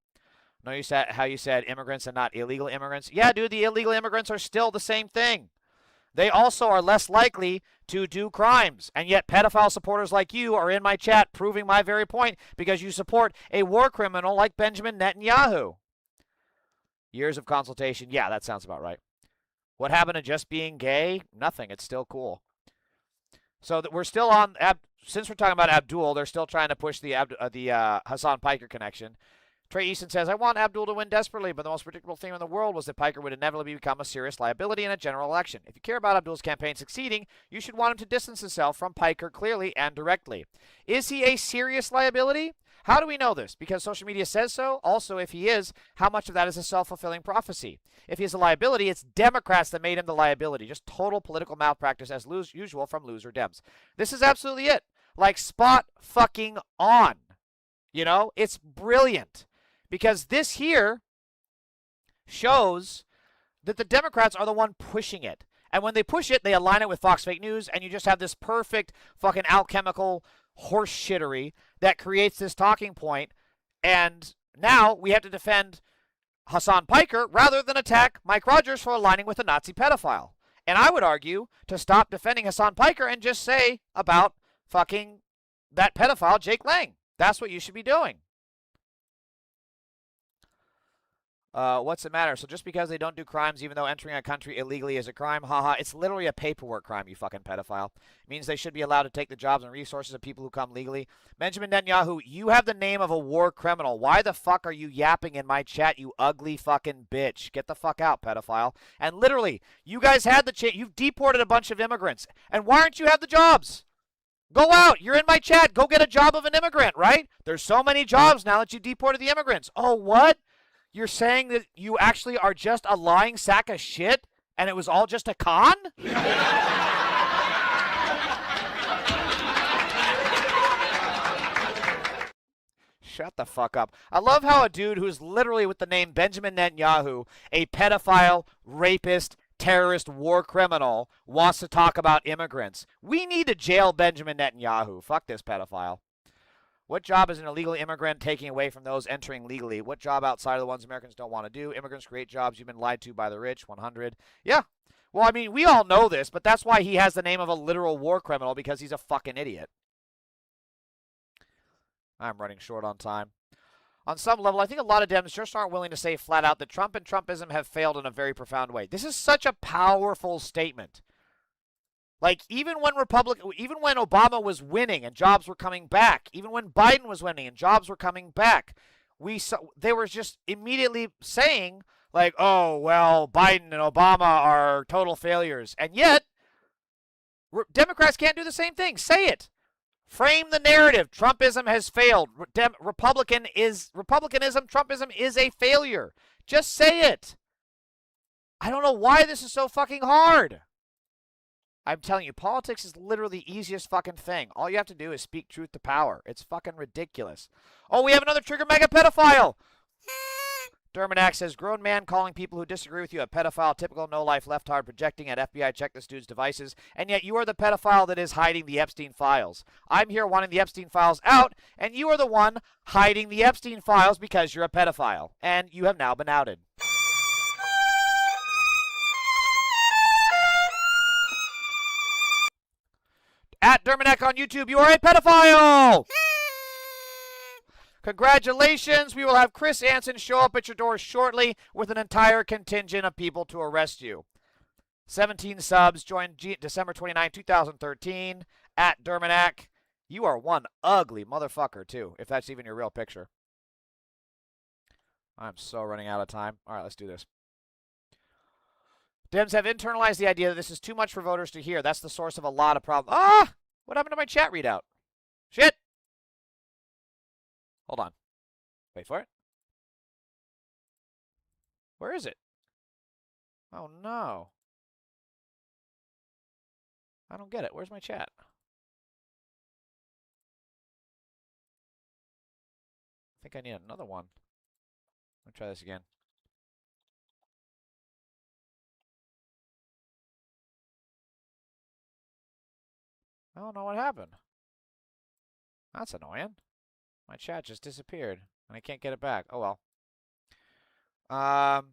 S1: No, you said how you said immigrants and not illegal immigrants. Yeah, dude, the illegal immigrants are still the same thing. They also are less likely to do crimes. And yet pedophile supporters like you are in my chat proving my very point, because you support a war criminal like Benjamin Netanyahu. Years of consultation. Yeah, that sounds about right. What happened to just being gay? Nothing. It's still cool. So we're still on, since we're talking about Abdul, they're still trying to push the Hasan Piker connection. Trey Easton says, I want Abdul to win desperately, but the most predictable thing in the world was that Piker would inevitably become a serious liability in a general election. If you care about Abdul's campaign succeeding, you should want him to distance himself from Piker clearly and directly. Is he a serious liability? How do we know this? Because social media says so. Also, if he is, how much of that is a self-fulfilling prophecy? If he is a liability, it's Democrats that made him the liability. Just total political malpractice as usual from loser Dems. This is absolutely it. Like, spot fucking on. You know, it's brilliant. Because this here shows that the Democrats are the one pushing it. And when they push it, they align it with Fox Fake News, and you just have this perfect fucking alchemical horse shittery that creates this talking point. And now we have to defend Hasan Piker rather than attack Mike Rogers for aligning with a Nazi pedophile. And I would argue to stop defending Hasan Piker and just say about fucking that pedophile, Jake Lang. That's what you should be doing. What's the matter? So just because they don't do crimes, even though entering a country illegally is a crime, haha, it's literally a paperwork crime, you fucking pedophile. It means they should be allowed to take the jobs and resources of people who come legally. Benjamin Netanyahu, you have the name of a war criminal. Why the fuck are you yapping in my chat, you ugly fucking bitch? Get the fuck out, pedophile. And literally, you guys had the chance. You've deported a bunch of immigrants. And why aren't you have the jobs? Go out. You're in my chat. Go get a job of an immigrant, right? There's so many jobs now that you deported the immigrants. Oh, what? You're saying that you actually are just a lying sack of shit and it was all just a con? Shut the fuck up. I love how a dude who's literally with the name Benjamin Netanyahu, a pedophile, rapist, terrorist, war criminal, wants to talk about immigrants. We need to jail Benjamin Netanyahu. Fuck this pedophile. What job is an illegal immigrant taking away from those entering legally? What job outside of the ones Americans don't want to do? Immigrants create jobs. You've been lied to by the rich. 100. Yeah. Well, I mean, we all know this, but that's why he has the name of a literal war criminal, because he's a fucking idiot. I'm running short on time. On some level, I think a lot of Dems just aren't willing to say flat out that Trump and Trumpism have failed in a very profound way. This is such a powerful statement. Like, even when Obama was winning and jobs were coming back, even when Biden was winning and jobs were coming back, they were just immediately saying, like, oh, well, Biden and Obama are total failures. And yet, Democrats can't do the same thing. Say it. Frame the narrative. Trumpism has failed. Republicanism, Trumpism is a failure. Just say it. I don't know why this is so fucking hard. I'm telling you, politics is literally the easiest fucking thing. All you have to do is speak truth to power. It's fucking ridiculous. Oh, we have another trigger mega pedophile. Dermanac says, grown man calling people who disagree with you a pedophile, typical no-life left-hard projecting at FBI check this dude's devices, and yet you are the pedophile that is hiding the Epstein files. I'm here wanting the Epstein files out, and you are the one hiding the Epstein files because you're a pedophile, and you have now been outed. At Dermanac on YouTube, you are a pedophile! Congratulations, we will have Chris Anson show up at your door shortly with an entire contingent of people to arrest you. 17 subs, joined December 29, 2013, at Dermanac. You are one ugly motherfucker, too, if that's even your real picture. I'm so running out of time. All right, let's do this. Dems have internalized the idea that this is too much for voters to hear. That's the source of a lot of problems. Ah! What happened to my chat readout? Shit! Hold on. Wait for it. Where is it? Oh, no. I don't get it. Where's my chat? I think I need another one. Let me try this again. I don't know what happened. That's annoying. My chat just disappeared, and I can't get it back. Oh, well.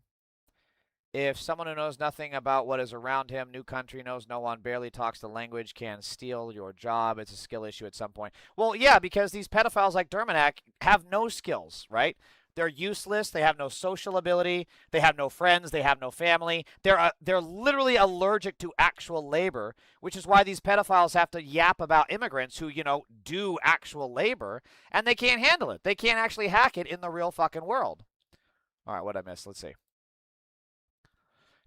S1: If someone who knows nothing about what is around him, new country, knows no one, barely talks the language, can steal your job, it's a skill issue at some point. Well, yeah, because these pedophiles like Dermanac have no skills, right? They're useless. They have no social ability. They have no friends. They have no family. They're literally allergic to actual labor, which is why these pedophiles have to yap about immigrants who, you know, do actual labor, and they can't handle it. They can't actually hack it in the real fucking world. All right, what I missed? Let's see.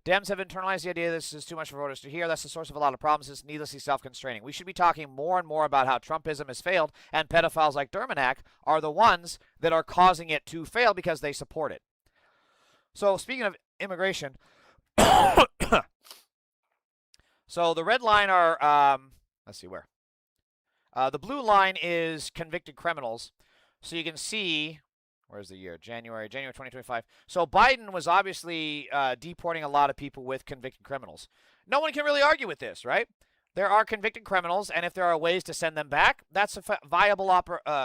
S1: Dems have internalized the idea this is too much for voters to hear. That's the source of a lot of problems. It's needlessly self-constraining. We should be talking more and more about how Trumpism has failed, and pedophiles like Dermanac are the ones that are causing it to fail because they support it. So speaking of immigration, so the red line are, let's see where. The blue line is convicted criminals. So you can see... Where's the year? January 2025. So Biden was obviously deporting a lot of people with convicted criminals. No one can really argue with this, right? There are convicted criminals, and if there are ways to send them back, that's a viable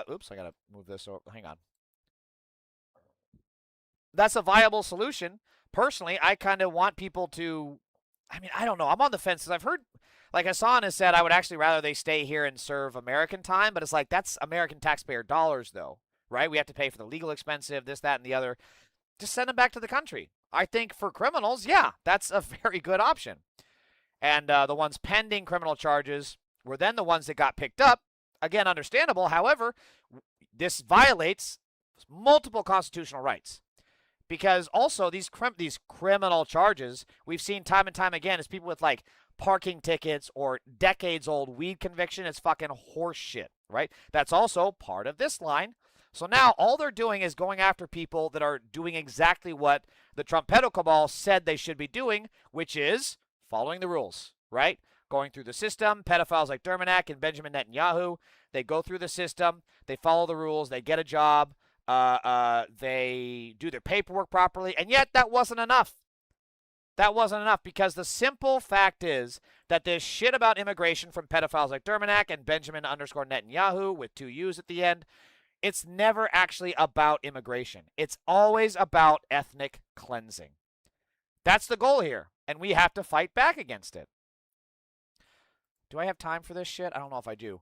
S1: oops, I gotta move this over. Hang on. That's a viable solution. Personally, I kind of want people to, I mean, I don't know. I'm on the fence because I've heard, like Hasan has said, I would actually rather they stay here and serve American time, but it's like, that's American taxpayer dollars, though. Right? We have to pay for the legal expensive, this, that, and the other. Just send them back to the country. I think for criminals, yeah, that's a very good option. And the ones pending criminal charges were then the ones that got picked up. Again, understandable. However, this violates multiple constitutional rights. Because also these criminal charges, we've seen time and time again, is people with like parking tickets or decades-old weed conviction. It's fucking horse shit, right? That's also part of this line. So now all they're doing is going after people that are doing exactly what the Trump pedo cabal said they should be doing, which is following the rules, right? Going through the system. Pedophiles like Dermanac and Benjamin Netanyahu, they go through the system, they follow the rules, they get a job, they do their paperwork properly, and yet that wasn't enough. That wasn't enough because the simple fact is that this shit about immigration from pedophiles like Dermanac and Benjamin _Netanyahu with 2 U's at the end, it's never actually about immigration. It's always about ethnic cleansing. That's the goal here, and we have to fight back against it. Do I have time for this shit? I don't know if I do.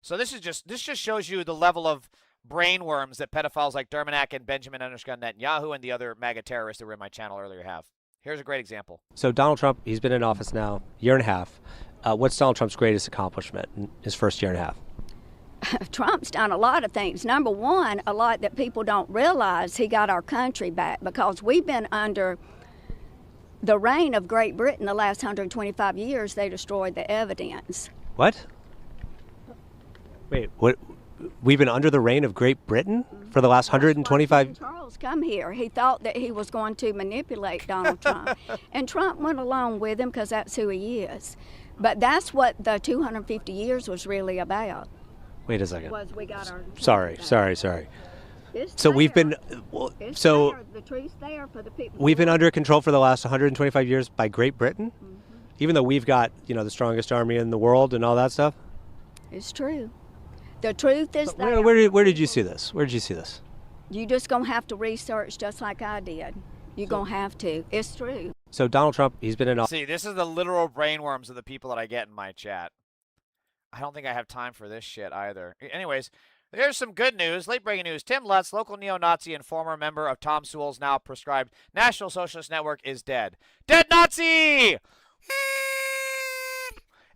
S1: So this just shows you the level of brainworms that pedophiles like Dermanac and Benjamin Netanyahu and the other MAGA terrorists that were in my channel earlier have. Here's a great example.
S3: So Donald Trump, he's been in office now a year and a half. What's Donald Trump's greatest accomplishment in his first year and a half?
S5: Trump's done a lot of things. Number one, a lot that people don't realize, he got our country back because we've been under the reign of Great Britain the last 125 years. They destroyed the evidence.
S3: What? Wait, what? We've been under the reign of Great Britain for the last 125.
S5: Charles come here. He thought that he was going to manipulate Donald Trump, and Trump went along with him because that's who he is. But that's what the 250 years was really about.
S3: Wait a second.
S5: Was we got our
S3: Sorry.
S5: It's
S3: So we've been
S5: It's
S3: so
S5: there. The truth's there for the people.
S3: we've been under control for the last 125 years by Great Britain, even though we've got the strongest army in the world and all that stuff.
S5: It's true. The truth is there.
S3: Where did you see this? Where did you see this?
S5: You just gonna have to research just like I did. You're gonna have to. It's true.
S3: So Donald Trump, he's been in office.
S1: See, this is the literal brainworms of the people that I get in my chat. I don't think I have time for this shit either. Anyways, here's some good news. Late breaking news. Tim Lutz, local neo-Nazi and former member of Tom Sewell's now proscribed National Socialist Network, is dead. Dead Nazi!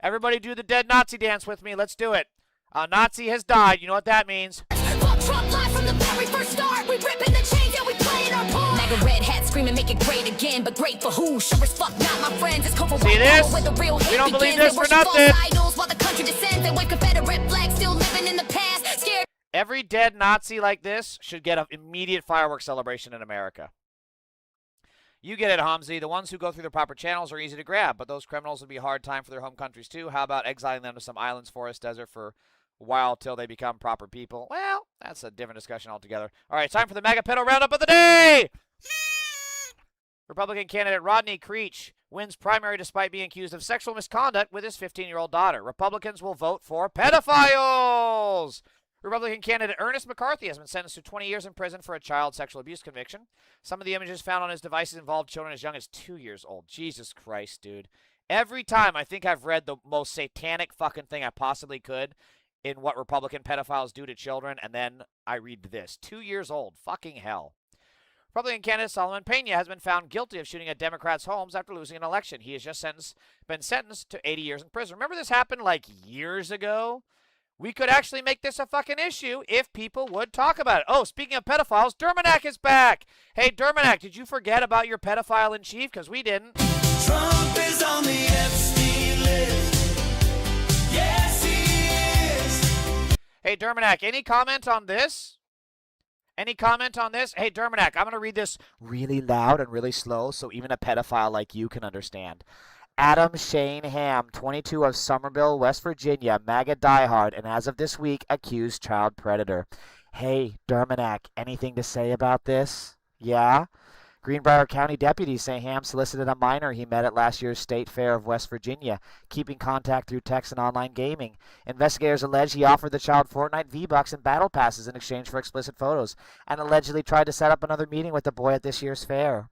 S1: Everybody do the dead Nazi dance with me. Let's do it. A Nazi has died. You know what that means.
S4: Trump live from the very first start. We ripping the chains, yeah, we playing our part. Mega red hat screaming, make it great again. But great for who? Sure as fuck not my friends. It's cold for
S1: See this?
S4: where the real
S1: We don't believe this for nothing.
S4: Idols while the country descends and wave Confederate flags, still living in the past. Scared.
S1: Every dead Nazi like this should get an immediate fireworks celebration in America. You get it, Hamzi. The ones who go through the proper channels are easy to grab, but those criminals would be a hard time for their home countries too. How about exiling them to some islands, forest, desert for a while till they become proper people? Well, that's a different discussion altogether. All right, time for the mega pedo roundup of the day. Republican candidate Rodney Creech wins primary despite being accused of sexual misconduct with his 15-year-old daughter. Republicans will vote for pedophiles. Republican candidate Ernest McCarthy has been sentenced to 20 years in prison for a child sexual abuse conviction. Some of the images found on his devices involved children as young as 2 years old. Jesus Christ, dude. Every time I think I've read the most satanic fucking thing I possibly could in what Republican pedophiles do to children, and then I read this. 2 years old. Fucking hell. Republican candidate Solomon Pena has been found guilty of shooting at Democrats' homes after losing an election. He has just been sentenced to 80 years in prison. Remember this happened like years ago? We could actually make this a fucking issue if people would talk about it. Oh, speaking of pedophiles, Derminack is back. Hey, Derminack, did you forget about your pedophile in chief? Because we didn't.
S4: Trump is on the epstein list. Yes, he is.
S1: Hey, Derminack, any comment on this? Any comment on this? Hey, Derminack, I'm going to read this really loud and really slow so even a pedophile like you can understand. Adam Shane Ham, 22, of Somerville, West Virginia, MAGA diehard, and as of this week, accused child predator. Hey, Derminack, anything to say about this? Yeah? Greenbrier County deputies say Ham solicited a minor he met at last year's State Fair of West Virginia, keeping contact through text and online gaming. Investigators allege he offered the child Fortnite V-Bucks and battle passes in exchange for explicit photos, and allegedly tried to set up another meeting with the boy at this year's fair.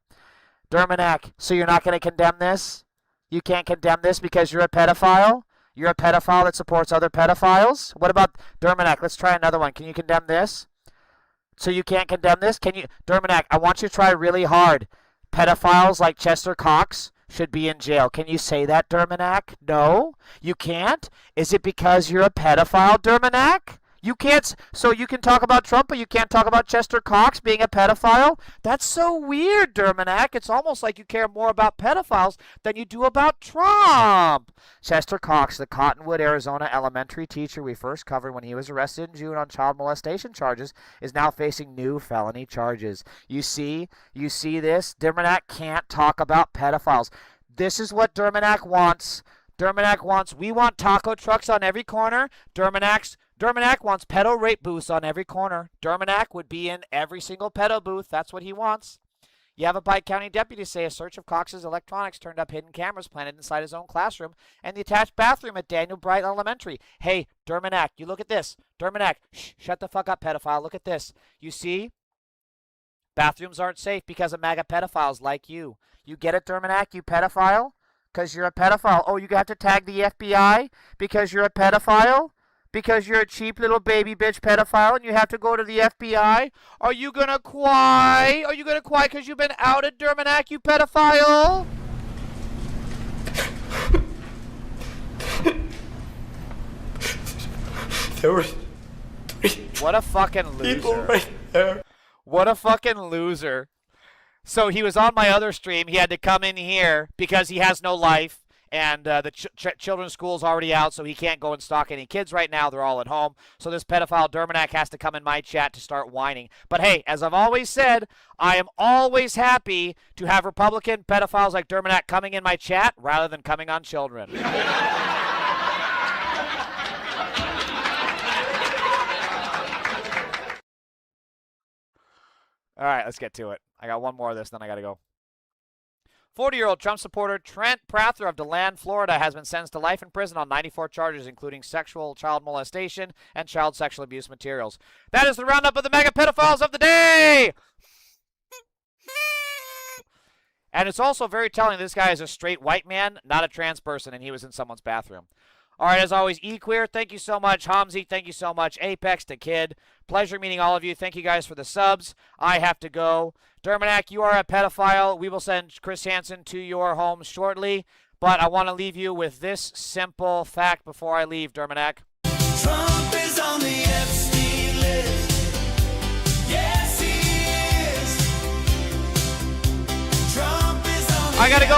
S1: Derminack, so you're not going to condemn this? You can't condemn this because you're a pedophile? You're a pedophile that supports other pedophiles? What about Derminack? Let's try another one. Can you condemn this? So you can't condemn this? Can you, Derminack, I want you to try really hard. Pedophiles like Chester Cox should be in jail. Can you say that, Derminack? No? You can't? Is it because you're a pedophile, Derminack? You can't, so you can talk about Trump, but you can't talk about Chester Cox being a pedophile? That's so weird, Derminack. It's almost like you care more about pedophiles than you do about Trump. Chester Cox, the Cottonwood, Arizona elementary teacher we first covered when he was arrested in June on child molestation charges, is now facing new felony charges. You see this? Derminack can't talk about pedophiles. This is what Derminack wants. Derminack wants, we want taco trucks on every corner. Derminack wants pedo rape booths on every corner. Derminack would be in every single pedo booth. That's what he wants. Yavapai County deputies say a search of Cox's electronics turned up hidden cameras planted inside his own classroom and the attached bathroom at Daniel Bright Elementary. Hey, Derminack, you look at this. Derminack, shut the fuck up, pedophile. Look at this. You see? Bathrooms aren't safe because of MAGA pedophiles like you. You get it, Derminack, you pedophile? Because you're a pedophile. Oh, you have to tag the FBI because you're a pedophile? Because you're a cheap little baby bitch pedophile and you have to go to the FBI? Are you gonna cry? Are you gonna cry because you've been outed, Derminack, you pedophile?
S9: There were
S1: what a fucking loser.
S9: people right there.
S1: What a fucking loser. So he was on my other stream. He had to come in here because he has no life and the children's school's already out, so he can't go and stalk any kids right now. They're all at home. So this pedophile Derminack has to come in my chat to start whining. But hey, as I've always said, I am always happy to have Republican pedophiles like Derminack coming in my chat rather than coming on children. All right, let's get to it. I got one more of this, then I got to go. 40-year-old Trump supporter Trent Prather of DeLand, Florida, has been sentenced to life in prison on 94 charges, including sexual child molestation and child sexual abuse materials. That is the roundup of the mega pedophiles of the day! And it's also very telling this guy is a straight white man, not a trans person, and he was in someone's bathroom. All right, as always, eQueer, thank you so much. Hamzi, thank you so much. Apex, the Kid, pleasure meeting all of you. Thank you guys for the subs. I have to go. Derminack, you are a pedophile. We will send Chris Hansen to your home shortly. But I want to leave you with this simple fact before I leave, Derminack.
S4: Trump is on the epstein list. Yes, he is. Trump is on the
S1: I got to go.